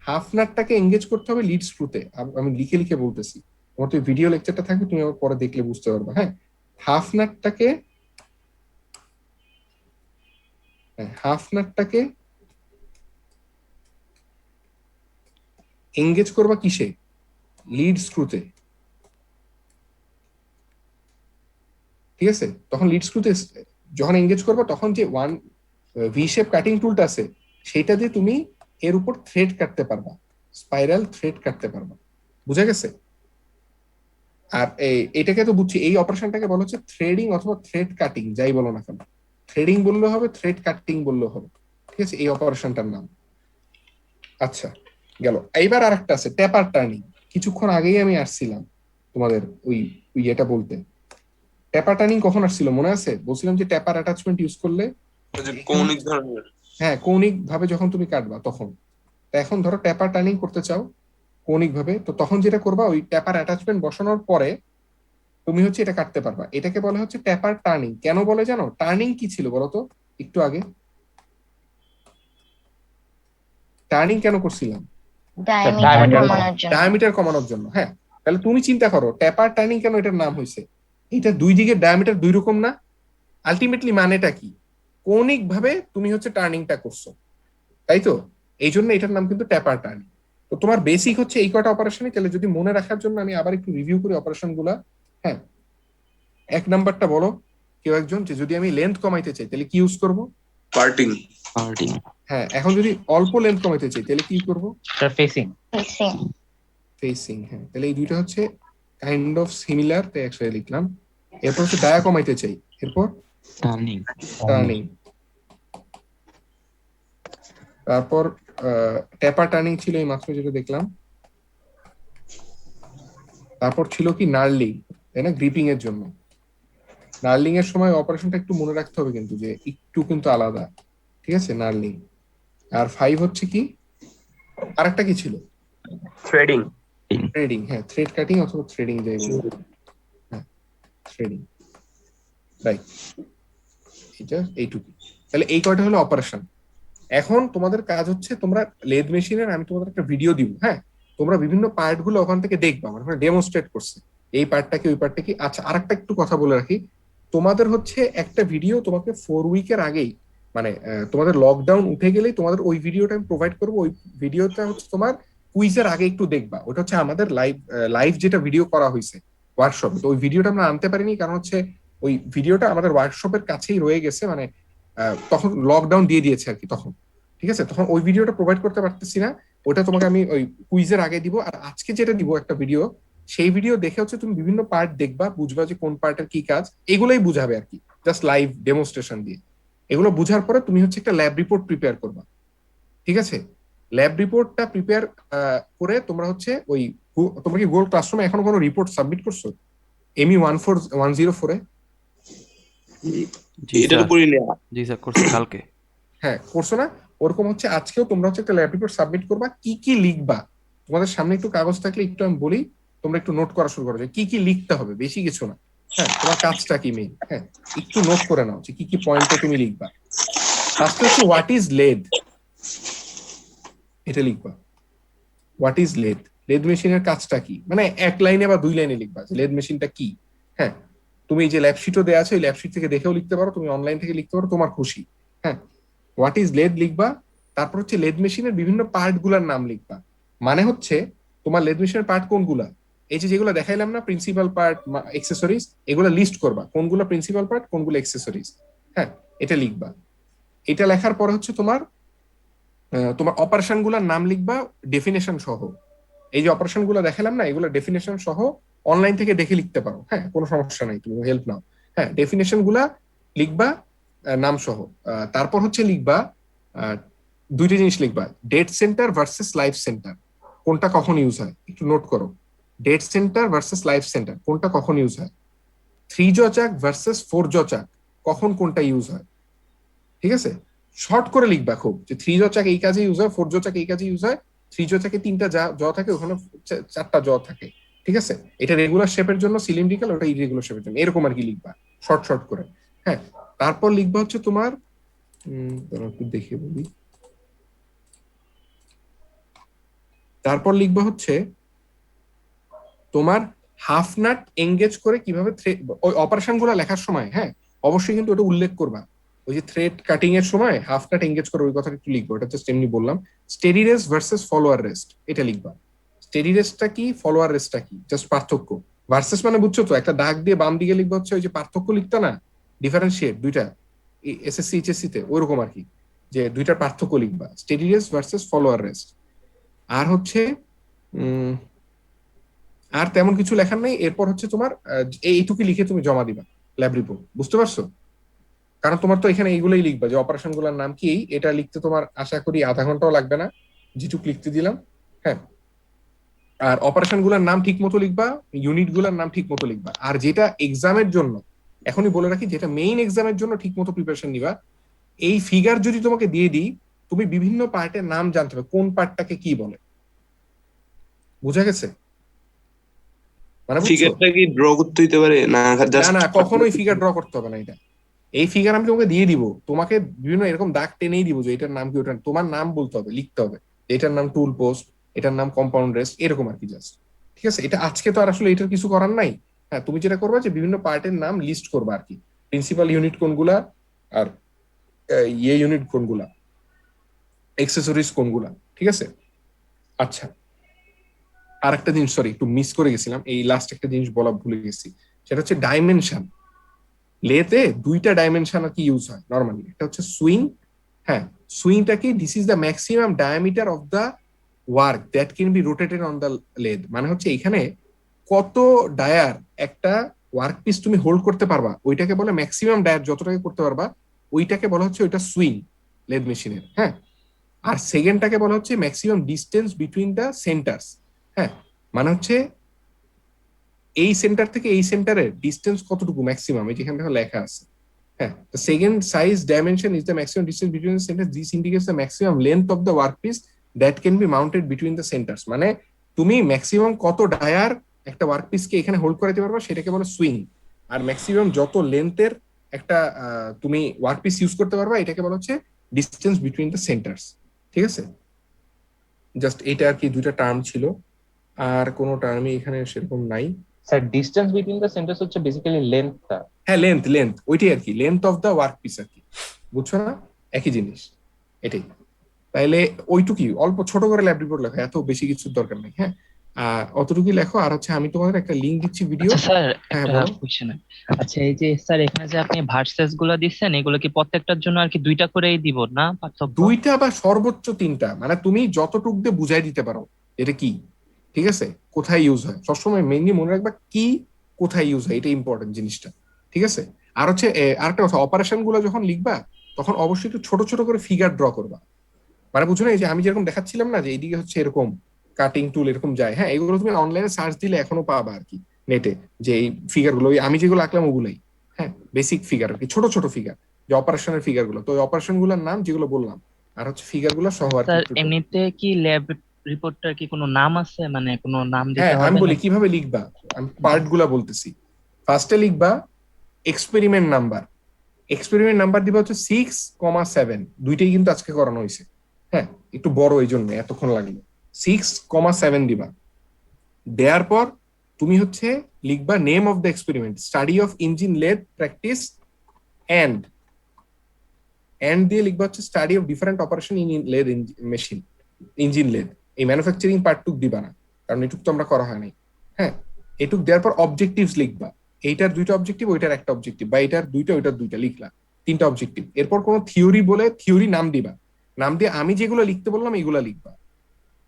হাফ নাটটাকে এঙ্গেজ করতে হবে লিড স্ক্রুতে। আমি লিখে লিখে বলতেছি, তোমার তো ভিডিও লেকচারটা থাকবে, তুমি আবার পরে দেখলে বুঝতে পারবে। হ্যাঁ, হাফ নাটটাকে এঙ্গেজ করবা কিসে, লিড স্ক্রুতে, ঠিক আছে? তখন লিড স্ক্রুতে যখন এঙ্গেজ করবা তখন যে ওয়ান ভি শেপ কাটিং টুলটা আছে সেইটা দিয়ে তুমি এর উপর থ্রেড কাটতে পারবা, স্পাইরাল থ্রেড কাটতে পারবা। বুঝা গেছে? আর এটাকে তো বুঝছি, এই অপারেশনটাকে বলা হচ্ছে থ্রেডিং অথবা থ্রেড কাটিং, যাই বলো না কেন, থ্রেডিং বললে হবে, থ্রেড কাটিং বললে হবে, ঠিক আছে? এই অপারেশনটার নাম। আচ্ছা, গেল। এইবার আরেকটা আছে ট্যাপার টার্নিং। কিছুক্ষণ আগেই আমি আসছিলাম তোমাদের ওই ইয়েটা বলতে। ট্যাপার টার্নিং কখন আসছিল মনে আছে? বলছিলাম যে ট্যাপার অ্যাটাচমেন্ট ইউজ করলে, ওই যে কৌণিক ধরনের। হ্যাঁ, কৌণিক ভাবে যখন তুমি কাটবা তখন। তা এখন ধরো ট্যাপার টার্নিং করতে চাও কৌণিক ভাবে, তো তখন যেটা করবা, ওই ট্যাপার অ্যাটাচমেন্ট বসানোর পরে তুমি হচ্ছে এটা কাটতে পারবা। এটাকে বলা হচ্ছে ট্যাপার টার্নিং। কেন বলে জানো? টার্নিং কি ছিল বলতো একটু আগে? টার্নিং কেন করছিলাম? ডায়ামিটার কমানোর জন্য। হ্যাঁ, তাহলে তুমি চিন্তা করো ট্যাপার টার্নিং কেন এটার নাম হয়েছে। এটা দুই দিকের ডায়ামিটার দুই রকম না? আলটিমেটলি মানেটা কি? কৌণিক ভাবে তুমি হচ্ছে টার্নিংটা করছো, তাই তো? এই জন্য এটার নাম কিন্তু ট্যাপার টার্নিং। তো তোমার বেসিক হচ্ছে এই কটা অপারেশনই। তাহলে যদি মনে রাখার জন্য আমি আবার একটু রিভিউ করি অপারেশন গুলা। হ্যাঁ, এক নাম্বারটা বলো কেউ একজন, যে যদি আমি লেন্থ কমাইতে চাই তাহলে কি ইউজ করব? পার্টিং। হ্যাঁ, এখন যদি অল্প লেন্থ কমাইতে চাই তাহলে কি করব? ফেসিং। ফেসিং। হ্যাঁ, তাহলে এই দুইটা হচ্ছে কাইন্ড অফ সিমিলার, তাই একসাথে লিখলাম। এরপর হচ্ছে ডায়া কমাইতে চাই, এরপর টার্নিং। তারপর ট্যাপার টার্নিং ছিল এই মাত্র যেটা দেখলাম। তারপর ছিল কি নার্লিং, তাই না? গ্রিপিং এর জন্য। নার্লিং এর সময় অপারেশনটা একটু মনে রাখতে হবে কিন্তু, যে একটু কিন্তু আলাদা, ঠিক আছে? নার্লিং। আর 5 হচ্ছে কি, আরেকটা কি ছিল? থ্রেডিং। থ্রেডিং। হ্যাঁ, থ্রেড কাটিং অথবা থ্রেডিং যাই বলবো। হ্যাঁ, থ্রেডিং, রাইট। এটা এইটুকু। তাহলে এই কয়টা হলো অপারেশন। এখন তোমাদের কাজ হচ্ছে, তোমরা লেদ মেশিনের আমি তোমাদের একটা ভিডিও দিব, হ্যাঁ, তোমরা বিভিন্ন পার্ট গুলো ওখান থেকে দেখবা, মানে ডেমনস্ট্রেট করছে এই পার্টটা কি ওই পার্টটা কি। আচ্ছা, আরেকটা একটু কথা বলে রাখি, তোমাদের হচ্ছে একটা ভিডিও তোমাকে 4 উইকের আগেই, মানে তোমাদের লকডাউন উঠে গেলেই তোমাদের ওই ভিডিওটা আমি প্রোভাইড করবো। ওই ভিডিওটা হচ্ছে তোমার কুইজের আগে একটু দেখবা। ওটা হচ্ছে আমাদের লাইভ যেটা ভিডিও করা হয়েছে ওয়ার্কশপে। তো ওই ভিডিওটা আমরা আনতে পারিনি, কারণ হচ্ছে ওই ভিডিওটা আমাদের ওয়ার্কশপের কাছেই রয়ে গেছে, মানে তখন লকডাউন দিয়ে দিয়েছে আর কি তখন, ঠিক আছে? তখন ওই ভিডিওটা প্রোভাইড করতে পারতেছি না। ওটা তোমাকে আমি ওই কুইজের আগে দিব। আর আজকে যেটা দিব একটা ভিডিও, সেই ভিডিও দেখে হচ্ছে তুমি বিভিন্ন পার্ট দেখবা, বুঝবা যে কোন পার্টের কি কাজ, এগুলোই বুঝাবে আর কি, জাস্ট লাইভ ডেমনস্ট্রেশন দিয়ে। এগুলো বুঝার পরে তুমি হচ্ছে একটা ল্যাব রিপোর্ট প্রিপেয়ার করবা, ঠিক আছে? ল্যাব রিপোর্টটা প্রিপেয়ার করে তোমরা হচ্ছে ওই, তোমরা কি গুগল ক্লাসরুমে এখনো কোনো রিপোর্ট সাবমিট করছো এমই 104 এটা তো করি না। জি স্যার, করছি কালকে। হ্যাঁ, করছো না? ওরকম হচ্ছে আজকেও তোমরা হচ্ছে একটা ল্যাব রিপোর্ট সাবমিট করবা। কি কি লিখবা তোমাদের সামনে একটু কাগজ থাকলে একটু আমি বলি, তোমরা একটু নোট করা শুরু করো যে কি কি লিখতে হবে, বেশি কিছু না। হ্যাঁ, তোমার কাজটা কি মেইন, হ্যাঁ, একটু নোট করে নাও যে কি কি পয়েন্টে তুমি লিখবা। ফার্স্টে হচ্ছে হোয়াট ইজ লেদ, এটা লিখবা। হোয়াট ইজ লেদ, লেদ মেশিনের কাজটা কি, মানে এক লাইনে বা দুই লাইনে লিখবা যে লেদ মেশিনটা কি। হ্যাঁ, তুমি এই যে ল্যাব শিটও দেওয়া আছে, ওই ল্যাব শিট থেকে দেখেও লিখতে পারো, তুমি অনলাইন থেকে লিখতে পারো, তোমার খুশি। হ্যাঁ, হোয়াট ইজ লেদ লিখবা। তারপর হচ্ছে লেদ মেশিনের বিভিন্ন পার্ট গুলার নাম লিখবা। মানে হচ্ছে তোমার লেদ মেশিনের পার্ট কোনগুলা, এই যে যেগুলো দেখাইলাম না, প্রিন্সিপাল পার্ট, এক্সেসরিজ, এগুলো লিস্ট করবা, কোনগুলো প্রিন্সিপাল পার্ট কোনগুলো এক্সেসরিজ। হ্যাঁ, এটা লিখবা। এটা লেখার পরে হচ্ছে তোমার অপারেশন গুলার নাম লিখবা ডেফিনেশন সহ। এই যে অপারেশন গুলো দেখালাম না, এগুলো ডেফিনেশন সহ অনলাইন থেকে দেখে লিখতে পারো। হ্যাঁ, কোনো সমস্যা নাই, তুমি হেল্প নাও। হ্যাঁ, ডেফিনেশন গুলা লিখবা নাম সহ। তারপর হচ্ছে লিখবা দুইটা জিনিস লিখবা, dead centre versus life centre, কোনটা কখন ইউজ হয় একটু নোট করো। Dead centre versus life centre কোনটা কখন ইউজ হয়। 3 জ চাক ভার্সেস 4 জ চাক কখন কোনটা ইউজ হয়। ঠিক আছে? শর্ট করে লিখবা খুব, যে 3 জ চাক এই কাজে ইউজ হয়, 4 জ চাক এই কাজে ইউজ হয়, 3 জ চাকে 3টা জ থাকে, ওখানে 4টা জ থাকে। ঠিক আছে? এটা রেগুলার শেপের জন্য সিলিন্ড্রিক্যাল, ওটা ইরেগুলার শেপের জন্য, এরকম আর কি লিখবা শর্ট শর্ট করে। হ্যাঁ, তারপর লিখবা হচ্ছে তোমার একটু দেখে বলি, তারপর লিখবা হচ্ছে তোমার হাফ নাট এঙ্গেজ করে কিভাবে ওই অপারেশন গুলো লেখার সময়, হ্যাঁ অবশ্যই কিন্তু ওটা উল্লেখ করবা, ওই যে থ্রেড কাটিং এর সময় হাফ নাট এঙ্গেজ করে ওই কথাটা একটু লিখবো, এটা জাস্ট এমনি বললাম। Steady rest versus follower rest, এটা লিখবা। স্টেডি রেস্টটা কি, ফলোয়ার রেস্টটা কি, জাস্ট পার্থক্য। ভার্সেস মানে বুঝছো তো, একটা দাগ দিয়ে বাম দিকে লিখবা হচ্ছে ওই যে পার্থক্য লিখতা না, ডিফারেন্সিয়েট দুইটা এসএসসি এইচএসসি তে, ওইরকম আর কি, যে দুইটার পার্থক্য লিখবা, steady rest versus follower rest. আর হচ্ছে আর তেমন কিছু লেখার নেই। এরপর হচ্ছে তোমার এইটুকু লিখে তুমি জমা দিবা ল্যাব রিপোর্ট, বুঝতে পারছো? কারণ তোমার তো এখানে এইগুলোই লিখবা, যে অপারেশন গুলোর নাম কি, এটা লিখতে তোমার আশা করি আধা ঘন্টাও লাগবে না, যেটুক লিখতে দিলাম। হ্যাঁ, আর অপারেশন গুলোর নাম ঠিক মতো লিখবা, ইউনিট গুলোর নাম ঠিক মতো লিখবা। আর যেটা এক্সামের জন্য, এখনই বলে রাখি, যেটা মেইন এক্সামের জন্য ঠিক মতো প্রিপারেশন নিবা, এই ফিগার যদি তোমাকে দিয়ে দিই, তুমি বিভিন্ন পার্টের নাম জানতে হবে, কোন পার্টটাকে কি বলে। বুঝা গেছে? মানে ফিগারটা কি ড্র করতে হইতে পারে না? জাস্ট না, কখনোই ফিগার ড্র করতে হবে না। এটা এই ফিগার আমি তোমাকে দিয়ে দিব, তোমাকে বিভিন্ন এরকম দাগ টেনেই দিব যে এটার নাম কি, ওটার তোমার নাম বলতে হবে, লিখতে হবে, এটার নাম টুল পোস্ট, এটার নাম কম্পাউন্ড রেস্ট, এরকম আর কি জাস্ট। ঠিক আছে? এটা আজকে তো আর আসলে এটার কিছু করার নাই। হ্যাঁ, তুমি যেটা করবা যে বিভিন্ন পার্টের নাম লিস্ট করবা আর কি, প্রিন্সিপাল ইউনিট কোনগুলা, আর ইয়ে ইউনিট কোনগুলা, এক্সেসরিজ কোনগুলা। ঠিক আছে? আচ্ছা, আর একটা জিনিস সরি একটু মিস করে গেছিলাম, এই লাস্ট একটা জিনিস বলা ভুলে গেছি, সেটা হচ্ছে ডাইমেনশন। লেতে দুইটা ডাইমেনশন আর কি ইউজ হয় নরমালি, একটা হচ্ছে সুইং। হ্যাঁ, সুইংটা কি, this is the maximum diameter of the work that can be rotated on the lathe. মানে হচ্ছে এখানে কত ডায়ার একটা ওয়ার্ক পিস তুমি হোল্ড করতে পারবা, ওইটাকে বলে ম্যাক্সিমাম ডায়ার, যতটাকে করতে পারবা ওইটাকে বলা হচ্ছে ওইটা সুইং লেদ মেশিনের। হ্যাঁ, আর সেকেন্ডটাকে বলা হচ্ছে maximum distance between the centres. হ্যাঁ, মানে হচ্ছে এই সেন্টার থেকে এই সেন্টারের ডিস্টেন্স কতটুকু ম্যাক্সিমাম, এই যেখানে দেখো লেখা আছে। হ্যাঁ, the second size dimension is the maximum distance between the centers. This indicates the maximum length of the workpiece that can be mounted between the centers. মানে তুমি ম্যাক্সিমাম কত ডায়ার একটা ওয়ার্কপিসকে এখানে হোল্ড করাতে পারবা, সেটাকে বলে সুইং। আর ম্যাক্সিমাম যত লেন্থের একটা তুমি ওয়ার্কপিস ইউজ করতে পারবা, এটাকে বলা হচ্ছে ডিস্টেন্স বিটুইন দ্য সেন্টার্স। ঠিক আছে? জাস্ট এটা আর কি দুইটা টার্ম ছিল, আর কোনো টার্মই এখানে সেরকম নাই। Sir distance between the centres হচ্ছে বেসিক্যালি লেন্থটা। হ্যাঁ, লেন্থ ওইটাই আর কি, length of the work piece আর কি, বুঝছো না? একই জিনিস এটাই। তাইলে ওইটুকুই অল্প ছোট করে ল্যাব রিপোর্ট লেখো, এত বেশি কিছুর দরকার নেই। হ্যাঁ, অতটুকুই লেখো। আর হচ্ছে আমি তোমাদের একটা লিংক দিচ্ছি ভিডিও। আচ্ছা স্যার, হ্যাঁ, একটা বলো। কোশ্চেন। আচ্ছা, এই যে স্যার এখানে যে আপনি ভার্সেস গুলো দিচ্ছেন, এগুলো কি প্রত্যেকটার জন্য আর কি দুইটা করেই দিব না পার্থক্য? দুইটা বা সর্বোচ্চ 3টা, মানে তুমি যতটুক দিয়ে বুঝাই দিতে পারো এটা কি। ঠিক আছে? কোথায় ইউজ হয় সবসময় মেইনলি মনে রাখবা, কি কোথায় ইউজ হয়, এটা ইম্পর্টেন্ট জিনিসটা। ঠিক আছে? আর হচ্ছে আরেকটা কথা, অপারেশন গুলো যখন লিখবা তখন অবশ্যই একটু ছোট ছোট করে ফিগার ড্র করবা। মানে বুঝো না, এই যে আমি যেরকম দেখাচ্ছিলাম না, যে এইদিকে হচ্ছে এরকম কাটিং টুল এরকম যায়, হ্যাঁ এগুলো তুমি অনলাইনে সার্চ দিলে এখনো পাবা আর কি নেটে, যে এই ফিগার গুলো আমি যেগুলো আঁকলাম ওগুলাই। হ্যাঁ, বেসিক ফিগার আর কি, ছোট ছোট ফিগার, যে অপারেশনের ফিগার গুলো, তো ওই অপারেশন গুলোর নাম যেগুলো বললাম, আর হচ্ছে ফিগার গুলো সহ আর স্যার কি। এমনিতে কি ল্যাব রিপোর্টটার কি কোনো নাম আছে, মানে কোনো নাম হ্যাঁ, দিতে আমি হবে বলি নাকি? কিভাবে লিখবা, আমি পার্ট গুলা বলতেছি। ফার্স্টে লিখবা এক্সপেরিমেন্ট নাম্বার, এক্সপেরিমেন্ট নাম্বার দিবা হচ্ছে 6,7, দুইটাই কিন্তু আজকে করানো হয়েছে। হ্যাঁ, একটু বড় এই জন্য এতক্ষণ লাগলো। 6,7 দিবা। দেওয়ার পর তুমি হচ্ছে লিখবা name of the experiment, study of engine lathe practice and দিয়ে লিখবা হচ্ছে study of different operation in lathe machine, engine lathe. এই ম্যানুফ্যাকচারিং পার্টটুক দিবা না, কারণ এটুক তো আমরা করা হয় নাই। হ্যাঁ, এটুক দেওয়ার পর অবজেক্টিভস লিখবা, এইটার দুইটা অবজেক্টিভ, ওইটার একটা অবজেক্টিভ, বা এটার দুইটা ওইটার দুইটা, লিখলা 3টা অবজেক্টিভ। এরপর কোনো থিওরি বলে থিওরি নাম দিবা, নাম দিয়ে আমি যেগুলো লিখতে বললাম এইগুলা লিখবা।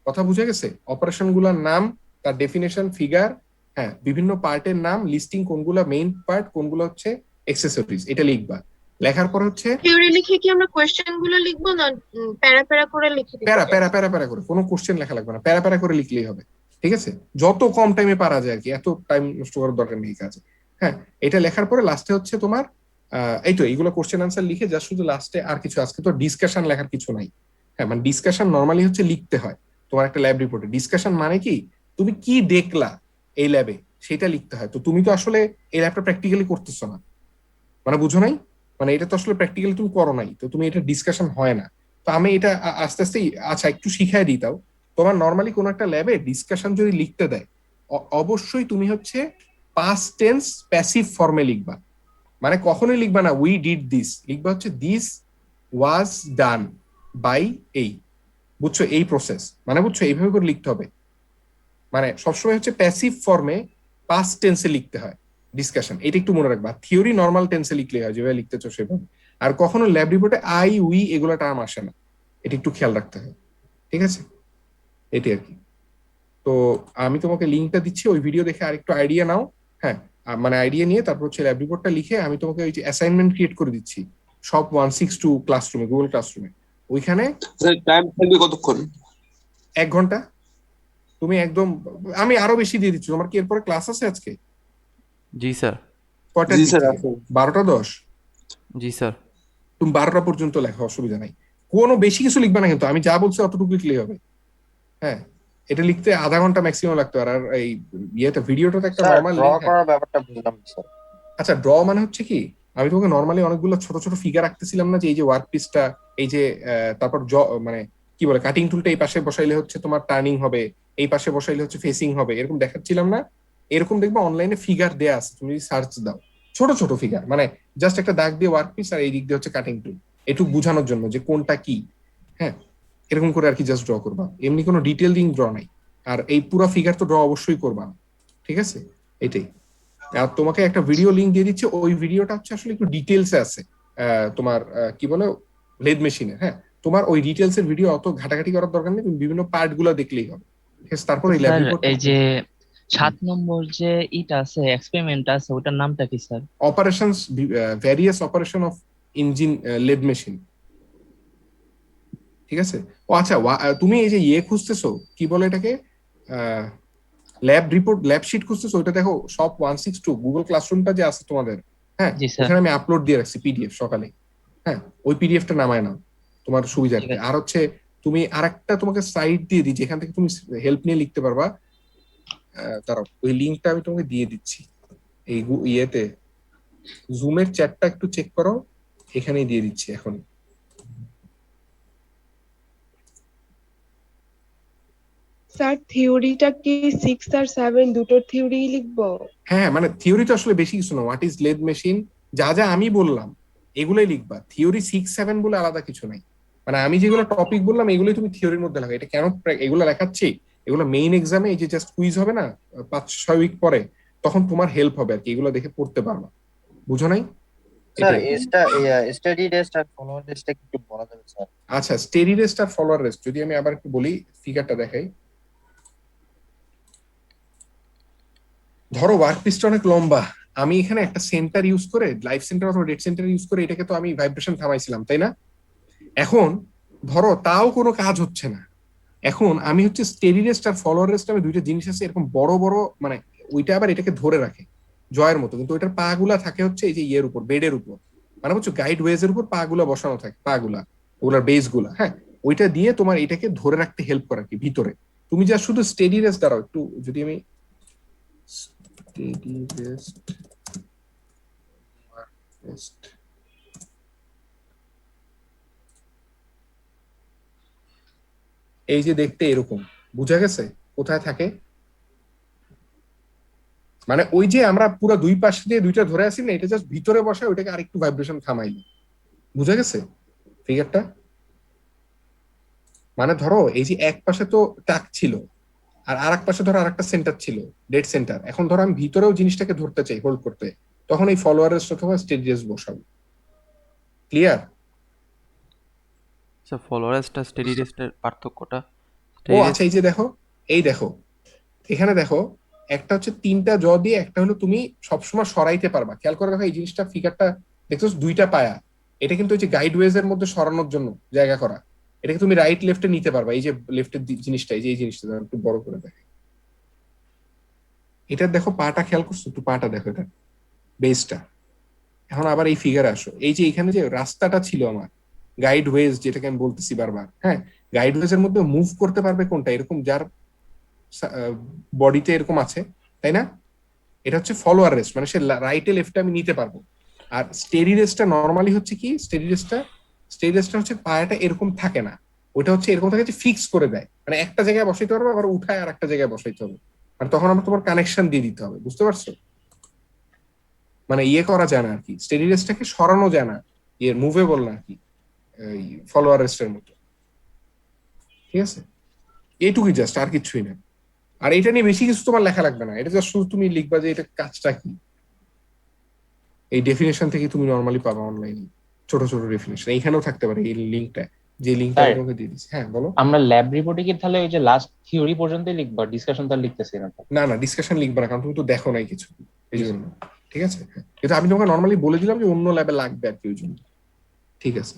কথা বুঝে গেছে? অপারেশন গুলার নাম, তার ডেফিনেশন, ফিগার, হ্যাঁ বিভিন্ন পার্টের নাম, লিস্টিং কোনগুলা মেইন পার্ট, কোনগুলো হচ্ছে এক্সেসরিজ, এটা লিখবা। লেখার পর হচ্ছে থিওরি লিখে কি আমরা কোশ্চেন গুলো লিখবো না প্যারা প্যারা করে লিখে দিতে প্যারা হবে? প্যারা প্যারা প্যারা করে, কোনো কোশ্চেন লেখা লাগবে না, প্যারা প্যারা করে লিখলেই হবে। ঠিক আছে? যত কম টাইমে পারা যায় আর কি, এত টাইম নষ্ট করার দরকার নেই কাজে। হ্যাঁ, এটা লেখার পরে লাস্টে হচ্ছে তোমার এই তো এইগুলো কোশ্চেন আনসার লিখে যা শুধু লাস্টে আর কিছু, আজকে তো ডিসকাশন লেখার কিছু নাই। হ্যাঁ, মানে ডিসকাশন নর্মালি হচ্ছে লিখতে হয় তোমার একটা ল্যাব রিপোর্টে। ডিসকাশন মানে কি, তুমি কি দেখলা এই ল্যাবে সেটা লিখতে হয়। তো তুমি তো আসলে এই ল্যাবটা প্র্যাকটিক্যালি করতেছো না, মানে বুঝো নাই, মানে এটা তো আসলে প্র্যাকটিক্যালি তুমি করো নাই, তো তুমি এটা ডিসকাশন হয় না। তো আমি এটা আস্তে আস্তে আচ্ছা একটু শিখাই দিই। তাও তোমার নর্মালি কোনো একটা ল্যাবে ডিসকাশন যদি লিখতে দেয়, অবশ্যই তুমি হচ্ছে পাস্ট টেন্স প্যাসিভ ফর্মে লিখবা। মানে কখনোই লিখবা না উই ডিড দিস, লিখবা হচ্ছে দিস ওয়াজ ডান বাই এই, বুঝছো, এই প্রসেস, মানে বুঝছো এইভাবে করে লিখতে হবে। মানে সবসময় হচ্ছে প্যাসিভ ফর্মে পাস্ট টেন্সে লিখতে হয় ডিসকাশন, এটা একটু মনে রাখবা। থিওরি নর্মাল টেন্সে লিখলে হয় যেভাবে লিখতেছো সেভাবে। আর কখনো ল্যাব রিপোর্টে আই উই এগুলো টার্ম আসে না, এটা একটু খেয়াল রাখতে হয়, ঠিক আছে? এটি আর কি। তো আমি তোমাকে লিঙ্কটা দিচ্ছি, ওই ভিডিও দেখে আরেকটু আইডিয়া নাও। হ্যাঁ, মানে আইডিয়া নিয়ে তারপর হচ্ছে ল্যাব রিপোর্টটা লিখে আমি তোমাকে ওই যে অ্যাসাইনমেন্ট ক্রিয়েট করে দিচ্ছি সব 162 ক্লাসরুমে, গুগল ক্লাসরুমে। ওইখানে টাইম থাকবে কতক্ষণ? 1 ঘন্টা। তুমি একদম, আমি আরো বেশি দিয়ে দিচ্ছি। তোমার কি এরপরে ক্লাস আছে আজকে? জি স্যার। কয়টার জি দিক স্যার থেকে? আছে। 12টা 10? জি স্যার। তুমি 12টা পর্যন্ত লেখো, অসুবিধা নাই। কোনো বেশি কিছু লিখবে না কিন্তু, আমি যা বলছি অতটুকু লিখলেই হবে। হ্যাঁ, এটা লিখতে আধা ঘন্টা ম্যাক্সিমাম লাগতো। আর এই ইয়েটা ভিডিওটা তো একটা স্যার নর্মাল ড্র লিঙ্ক। করার ব্যাপারটা বুঝলাম না, স্যার। আচ্ছা, ড্র মানে হচ্ছে কি, আমি তোমাকে নর্মালি অনেকগুলো ছোট ছোট ফিগার আঁকতেছিলাম না, যে এই যে ওয়ার্ক পিসটা, এই যে তারপর মানে কি বলে কাটিং টুলটা এই পাশে বসাইলে হচ্ছে তোমার টার্নিং হবে, এই পাশে বসাইলে হচ্ছে ফেসিং হবে, এরকম দেখাচ্ছিলাম না? এরকম দেখবে অনলাইনে ফিগার দেয়া আছে, তুমি সার্চ দাও, ছোট ছোট ফিগার, মানে জাস্ট একটা দাগ দিয়ে ওয়ার্ক পিস আর এই দিক দিয়ে হচ্ছে কাটিং টুল, একটু বোঝানোর জন্য যে কোনটা কি। হ্যাঁ, এরকম করে আর কি জাস্ট ড্র করবা, এমনি কোনো ডিটেইলিং ড্র নাই। আর এই পুরো ফিগার তো ড্র অবশ্যই করবা না, ঠিক আছে? এটাই। আর তোমাকে একটা ভিডিও লিংক দিয়ে দিচ্ছে, ওই ভিডিওটা হচ্ছে আসলে একটু ডিটেলসে আছে তোমার কি বলে লেদ মেশিনে। হ্যাঁ, তোমার ওই ডিটেলস এর ভিডিও অত ঘাটাঘাটি করার দরকার নেই, তুমি বিভিন্ন পার্ট গুলো দেখলেই হবে, ঠিক আছে? তারপর এই ল্যাব স্যার রিপোর্ট এই যে 7 নম্বর যে ইটা আছে এক্সপেরিমেন্ট আছে ওটার নামটা কি sir? Operations, various operation of engine lathe machine, ঠিক আছে? ও আচ্ছা, তুমি এই যে ইয়ে খুঁজতেছো, কি বলে এটাকে, ল্যাব রিপোর্ট, ল্যাব শিট খুঁজতেছো, ওইটা দেখো সব 162 গুগল ক্লাসরুমটা যে আছে তোমাদের। হ্যাঁ, জি স্যার। ওখানে আমি আপলোড দিয়ে রাখছি পিডিএফ সকালে। হ্যাঁ, ওই পিডিএফটা নামায় নাও তোমার সুবিধার্থে। ঠিক আছে। আর হচ্ছে তুমি আরেকটা তোমাকে সাইট দিয়ে দিই যেখান থেকে তুমি হেল্প নিয়ে লিখতে পারবা। দাঁড়াও, ওই লিঙ্কটা আমি তোমাকে দিয়ে দিচ্ছি এই ইয়েতে, জুমের চ্যাটটা একটু চেক করো, এখানেই দিয়ে দিচ্ছি এখন। স্যার থিওরিটা কি 6 আর 7 দুটোর থিওরি লিখবো? হ্যাঁ, মানে থিওরি তো আসলে বেশি কিছু না, হোয়াট ইজ লেদ মেশিন, যা যা আমি বললাম এগুলোই লিখবা। থিওরি 6-7 বলে আলাদা কিছু নাই। মানে আমি যেগুলো টপিক বললাম এগুলোই তুমি থিওরির মধ্যে লাগা। এটা কেন এগুলো লেখাচ্ছি, এগুলো মেইন এক্সামে এই যে জাস্ট কুইজ হবে না 5-6 উইক পরে, তখন তোমার হেল্প হবে আর কি, এগুলো দেখে পড়তে পারবা। বুঝো নাই? স্যার এটাই। স্টাডি রেস্ট আর ফলোয়ার রেস্টটা একটু বলা যাবে স্যার? আচ্ছা, স্টেডি রেস্ট আর ফলোয়ার রেস্ট যদি আমি আবার একটু বলি, ফিগারটা দেখাই। ধরো ওয়ার্ক পিসটা অনেক লম্বা, আমি এখানে একটা সেন্টার ইউজ করে, লাইফ সেন্টার অথবা ডেড সেন্টার ইউজ করে এটাকে তো আমি ভাইব্রেশন থামাইছিলাম, তাই না? এখন ধরো তাও কোনো কাজ হচ্ছে না, এখন আমি হচ্ছে স্টেডি রেস্ট আর ফলোয়ার রেস্ট, আমি দুইটা জিনিস আছে এরকম বড় বড়, মানে ওইটা আবার এটাকে ধরে রাখে জয়ের মতো, কিন্তু ওইটার পা গুলা থাকে হচ্ছে এই যে ইয়ের উপর, বেডের উপর, মানে বুঝছো গাইড ওয়েজ এর উপর পা গুলা বসানো থাকে, পা গুলা ওগুলার বেস গুলা। হ্যাঁ, ওইটা দিয়ে তোমার এটাকে ধরে রাখতে হেল্প করে কি ভিতরে। তুমি যা শুধু স্টেডি রেস্ট, দাঁড়াও একটু, যদি আমি স্টেডি রেস্ট রেস্ট, এই যে দেখতে এরকম, বুঝা গেছে কোথায় থাকে? মানে ওই যে আমরা পুরো দুই পাশ দিয়ে দুইটা ধরে আছি না, এটা জাস্ট ভিতরে বসে ওইটাকে আরেকটু ভাইব্রেশন থামাইলি। বুঝা গেছে ফিগারটা? মানে ধরো এই যে এক পাশে তো টাক ছিল, আর আরেক পাশে ধরো আরেকটা সেন্টার ছিল, ডেড সেন্টার। এখন ধরো আমি ভিতরেও জিনিসটাকে ধরতে চাই, হোল্ড করতে, তখন এই ফলোয়ারের অথবা স্টেডি রেস্ট বসাবো। ক্লিয়ার? স্যার ফলোয়ার রেস্ট আর স্টেডি রেস্টের পার্থক্যটা? ও আচ্ছা, এই যে দেখো, এই দেখো এখানে দেখো, একটা হচ্ছে 3টা জ দিয়ে, একটা হলো তুমি সবসময় সরাইতে পারবা। খেয়াল করে দেখো এই জিনিসটা, ফিগারটা দেখছো 2টা পায়া, এটা কিন্তু ওই যে গাইড ওয়েজ এর মধ্যে সরানোর জন্য জায়গা করা। এটাকে তুমি রাইট লেফটে নিতে পারবা, এই যে লেফটের জিনিসটা, এই যে এই জিনিসটা একটু বড় করে দেখে, এটা দেখো পাটা খেয়াল করছো একটু, পাটা দেখো, এটা বেসটা এখন আবার এই ফিগারে আসো, এই যে এখানে যে রাস্তাটা ছিল আমার, গাইড ওয়েজ যেটাকে আমি বলতেছি বারবার, হ্যাঁ, গাইড ওয়েজ এর মধ্যে মুভ করতে পারবে কোনটা, এরকম যার বডিতে এরকম আছে, তাই না? এটা হচ্ছে ফলোয়ার রেস্ট, মানে সে রাইটে লেফটে আমি নিতে পারবো। আর স্টেডি রেস্টটা নর্মালি হচ্ছে কি, স্টেডি রেস্টটা হচ্ছে পায়াটা এরকম থাকে না, ওটা হচ্ছে এরকম থাকে যে ফিক্স করে দেয়, মানে একটা জায়গায় বসাইতে পারবে আবার উঠায় আর একটা জায়গায় বসাইতে হবে, আর তখন আমার তোমার কানেকশন দিয়ে দিতে হবে, বুঝতে পারছো? মানে ইয়ে করা যায় না আর কি, স্টেডি রেস্টটাকে সরানো যায় না, ইয়ে মুভেবল না আর কি, ফলোয়ার রেস্টের মতো। ঠিক আছে, এইটুকুই জাস্ট, আর কিছুই না। আর এটা নিয়ে বেশি কিছু তোমার লেখা লাগবে না, এটা জাস্ট শুধু তুমি লিখবা যে এটা কাজটা কি। এই ডেফিনেশন থেকে তুমি নরমালি পাবা অনলাইনে ছোট ছোট ডেফিনেশন, এইখানেও থাকতে পারে এই লিঙ্কটা, যে লিঙ্কটা আমি স্যার, তোমাকে দিয়ে দিচ্ছি। হ্যাঁ বলো। আমরা ল্যাব রিপোর্টে কি তাহলে ওই যে লাস্ট থিওরি পর্যন্তই লিখবো, ডিসকাশন তো আর লিখতেছি না তো? না না, ডিসকাশন লিখবা না, কারণ তুমি তো দেখো নাই কিছু, এই জন্য। ঠিক আছে, হ্যাঁ। কিন্তু আমি তোমাকে নর্মালি বলে দিলাম যে অন্য ল্যাবে লাগবে আর কি, ওই জন্য। ঠিক আছে,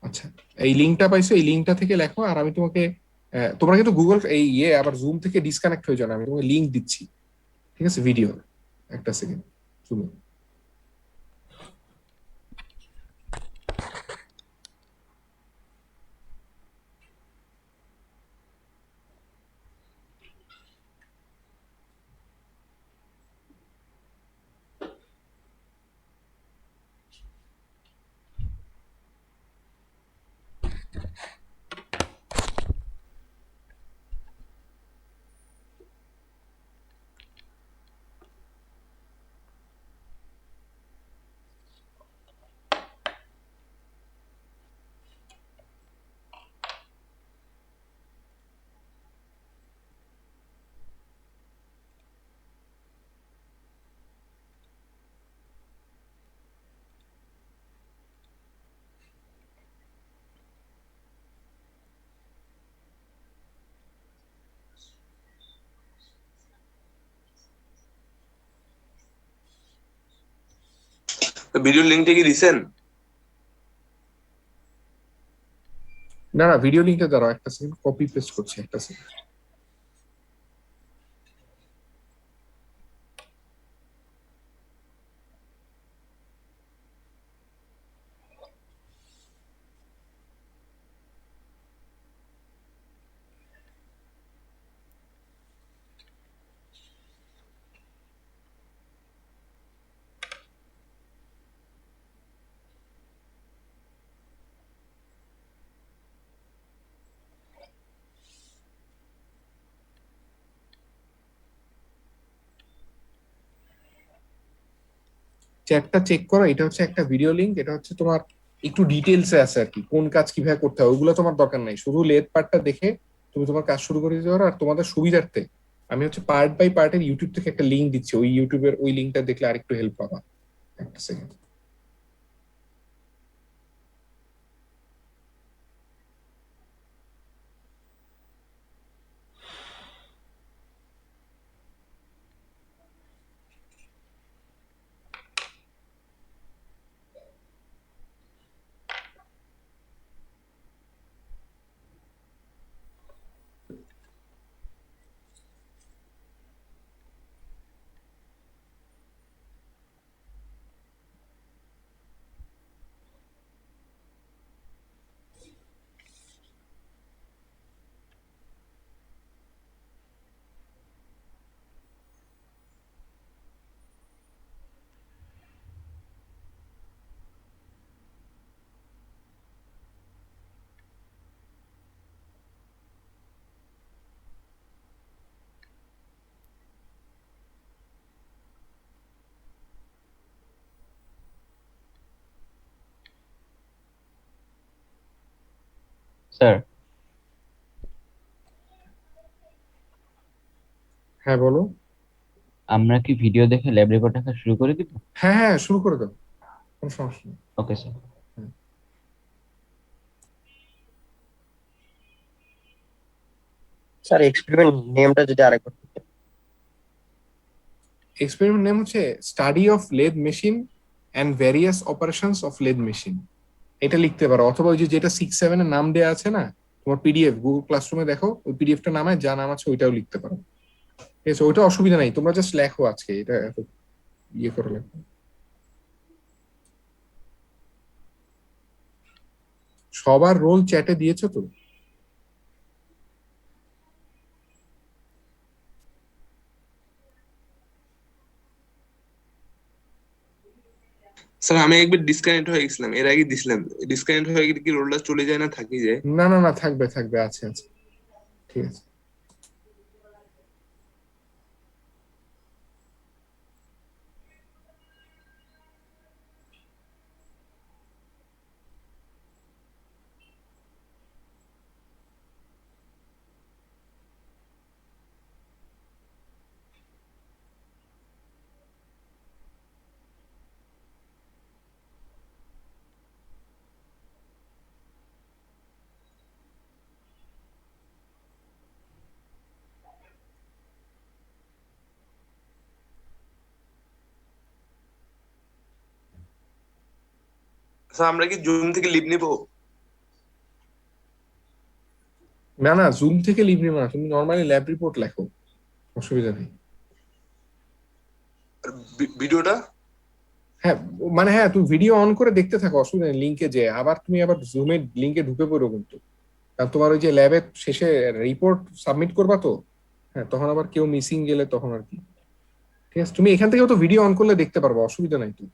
আচ্ছা, এই লিঙ্কটা পাইছো, এই লিঙ্কটা থেকে লেখো। আর আমি তোমাকে তোমরা কিন্তু গুগল এই ইয়ে আবার জুম থেকে ডিসকানেক্ট হয়ে যাও না, আমি তোমাকে লিঙ্ক দিচ্ছি। ঠিক আছে, ভিডিও, একটা সেকেন্ড জুমে। ভিডিও লিঙ্কটা কি দিছেন? না না, ভিডিও লিঙ্কটা দাঁড়াও একটা সেকেন্ড, কপি পেস্ট করছি, একটা সেকেন্ড। চ্যাটটা চেক করো, এটা হচ্ছে একটা ভিডিও লিংক, এটা হচ্ছে তোমার একটু ডিটেলসে আছে আর কি, কোন কাজ কিভাবে করতে হয় ওগুলো তোমার দরকার নাই, শুধু লেট পার্টটা দেখে তুমি তোমার কাজ শুরু করে দিতে পারো। আর তোমাদের সুবিধার্থে আমি হচ্ছে পার্ট বাই পার্টের ইউটিউব থেকে একটা লিঙ্ক দিচ্ছি, ওই ইউটিউবের ওই লিঙ্কটা দেখলে আরেকটু হেল্প পাবা। একটা সেকেন্ড। স্যার, হ্যাঁ বলো। আমরা কি ভিডিও দেখে ল্যাব রিপোর্ট দেখা শুরু করে দিব? হ্যাঁ হ্যাঁ, শুরু করে দাও, কোনো সমস্যা নেই। Okay sir. স্যার এক্সপেরিমেন্ট নেমটা যদি আরেকবার বলতেন। এক্সপেরিমেন্ট নেম হচ্ছে study of lathe machine and various operations of lathe machine, এটা লিখতে পারো। অথবা ওই যে যেটা 6-7 এর নাম দেওয়া আছে না তোমার পিডিএফ, গুগল ক্লাসরুমে দেখো, ওই পিডিএফটা নামায় যা নাম আছে ওইটাও লিখতে পারো। ঠিক আছে, ওইটা অসুবিধা নাই, তোমরা জাস্ট লেখো আজকে, এটা এত ইয়ে করে লেখো। সবার রোল চ্যাটে দিয়েছো তো? স্যার আমি একবার ডিসকানেক্ট হয়ে গেছিলাম, এর আগে দিছিলাম। ডিসকানেক্ট হয়ে গেলে কি রোলটা চলে যায় না, থাকি যায়? না না না, থাকবে থাকবে, আছে আছে, ঠিক আছে। স্যার আমরা কি জুম থেকে লিভ নিবো? না না, জুম থেকে লিভ নিবে না, তুমি নর্মালি ল্যাব রিপোর্ট লেখো, অসুবিধা নেই। আর ভিডিওটা? হ্যাঁ, মানে হ্যাঁ, তুমি ভিডিও অন করে দেখতে থাকো, অসুবিধা নেই। লিঙ্কে যে আবার তুমি আবার জুমের লিঙ্কে ঢুকে পড়ো কিন্তু, কারণ তোমার ওই যে ল্যাবে শেষে রিপোর্ট সাবমিট করবা তো, হ্যাঁ, তখন আবার কেউ মিসিং গেলে তখন আর কি। ঠিক আছে, তুমি এখান থেকেও তো ভিডিও অন করলে দেখতে পারবো, অসুবিধা নাই তো।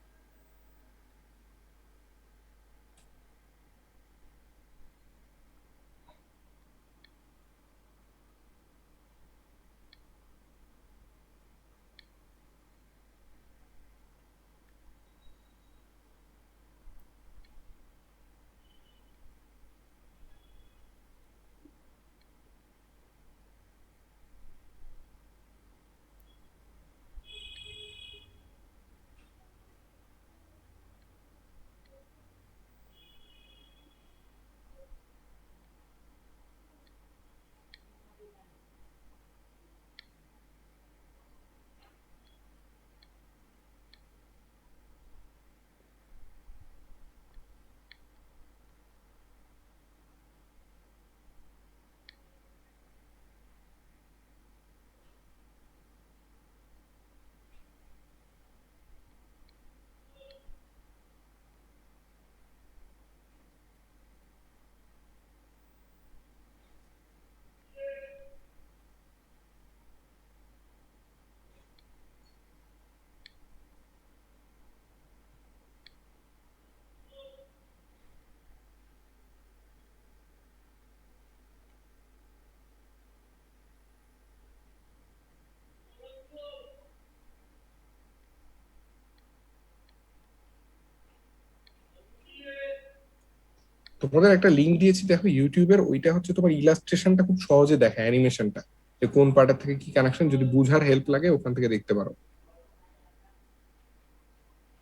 তোমাদের একটা লিঙ্ক দিয়েছি দেখো ইউটিউবের, ওইটা হচ্ছে তোমার ইলাস্ট্রেশনটা খুব সহজে দেখায়, অ্যানিমেশনটা, যে কোন পার্টের থেকে কি কানেকশন, যদি বুঝার হেল্প লাগে ওখান থেকে দেখতে পারো।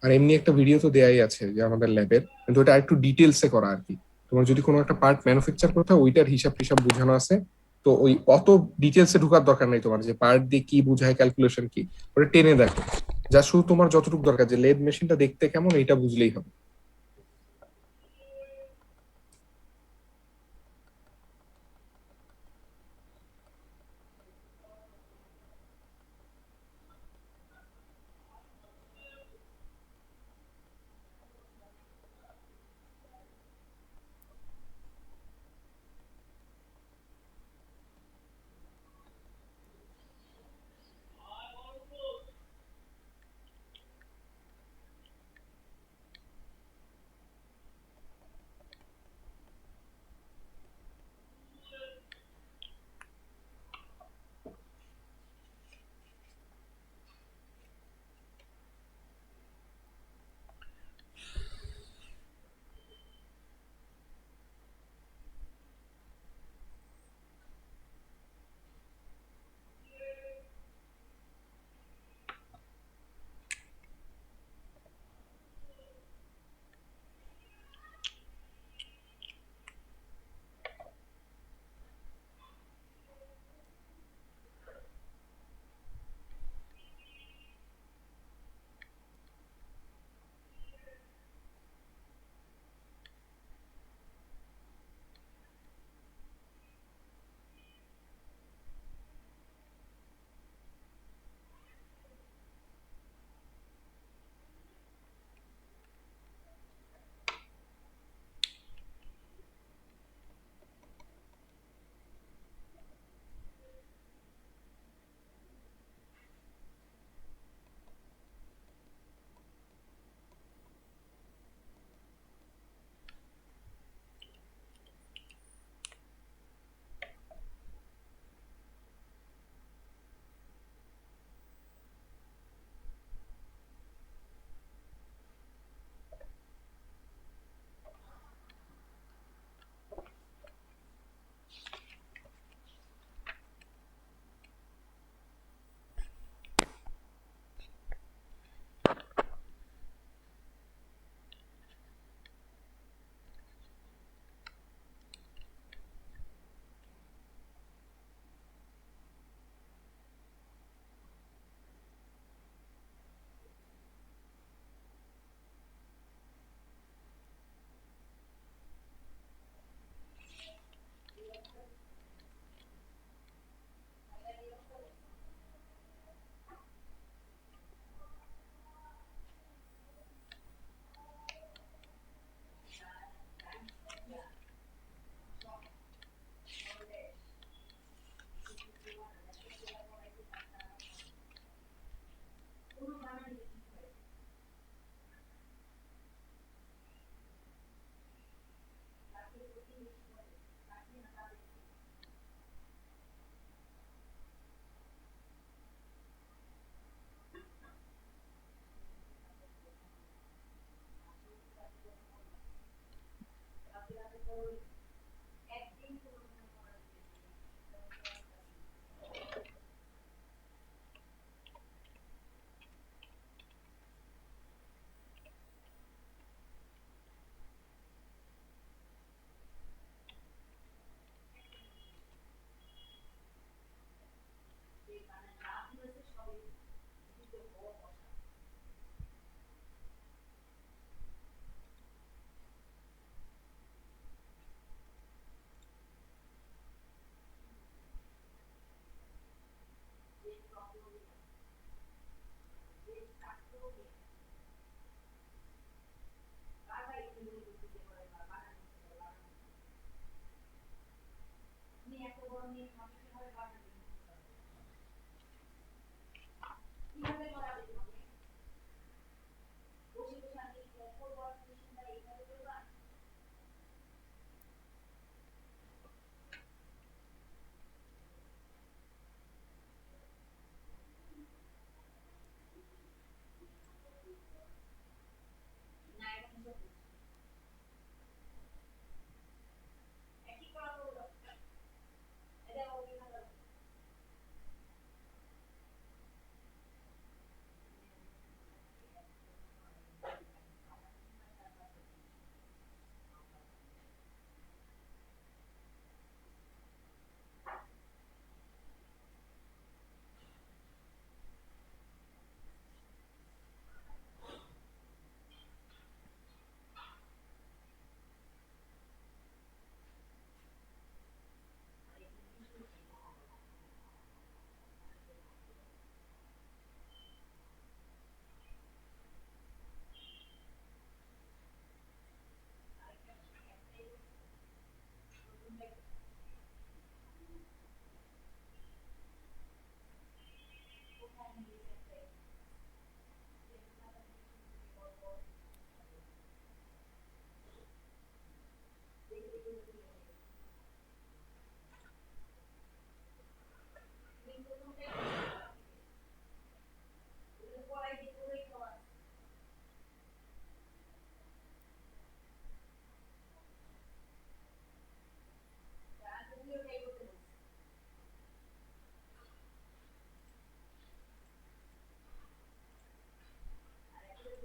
আর এমনি একটা ভিডিও তো দেয়াই আছে যে আমাদের ল্যাবের, কিন্তু ওটা একটু ডিটেলসে করা আর কি। তোমার যদি কোনো একটা পার্ট ম্যানুফ্যাকচার করতে হয় ওইটার হিসাব টিসাব বোঝানো আছে। তো ওই অত ডিটেলসে ঢোকার দরকার নাই তোমার, যে পার্ট দিয়ে কি বোঝায়, ক্যালকুলেশন কি, ওটা টেনে দেখো। যা শুধু তোমার যতটুকু দরকার যে লেদ মেশিনটা দেখতে কেমন, এটা বুঝলেই হবে।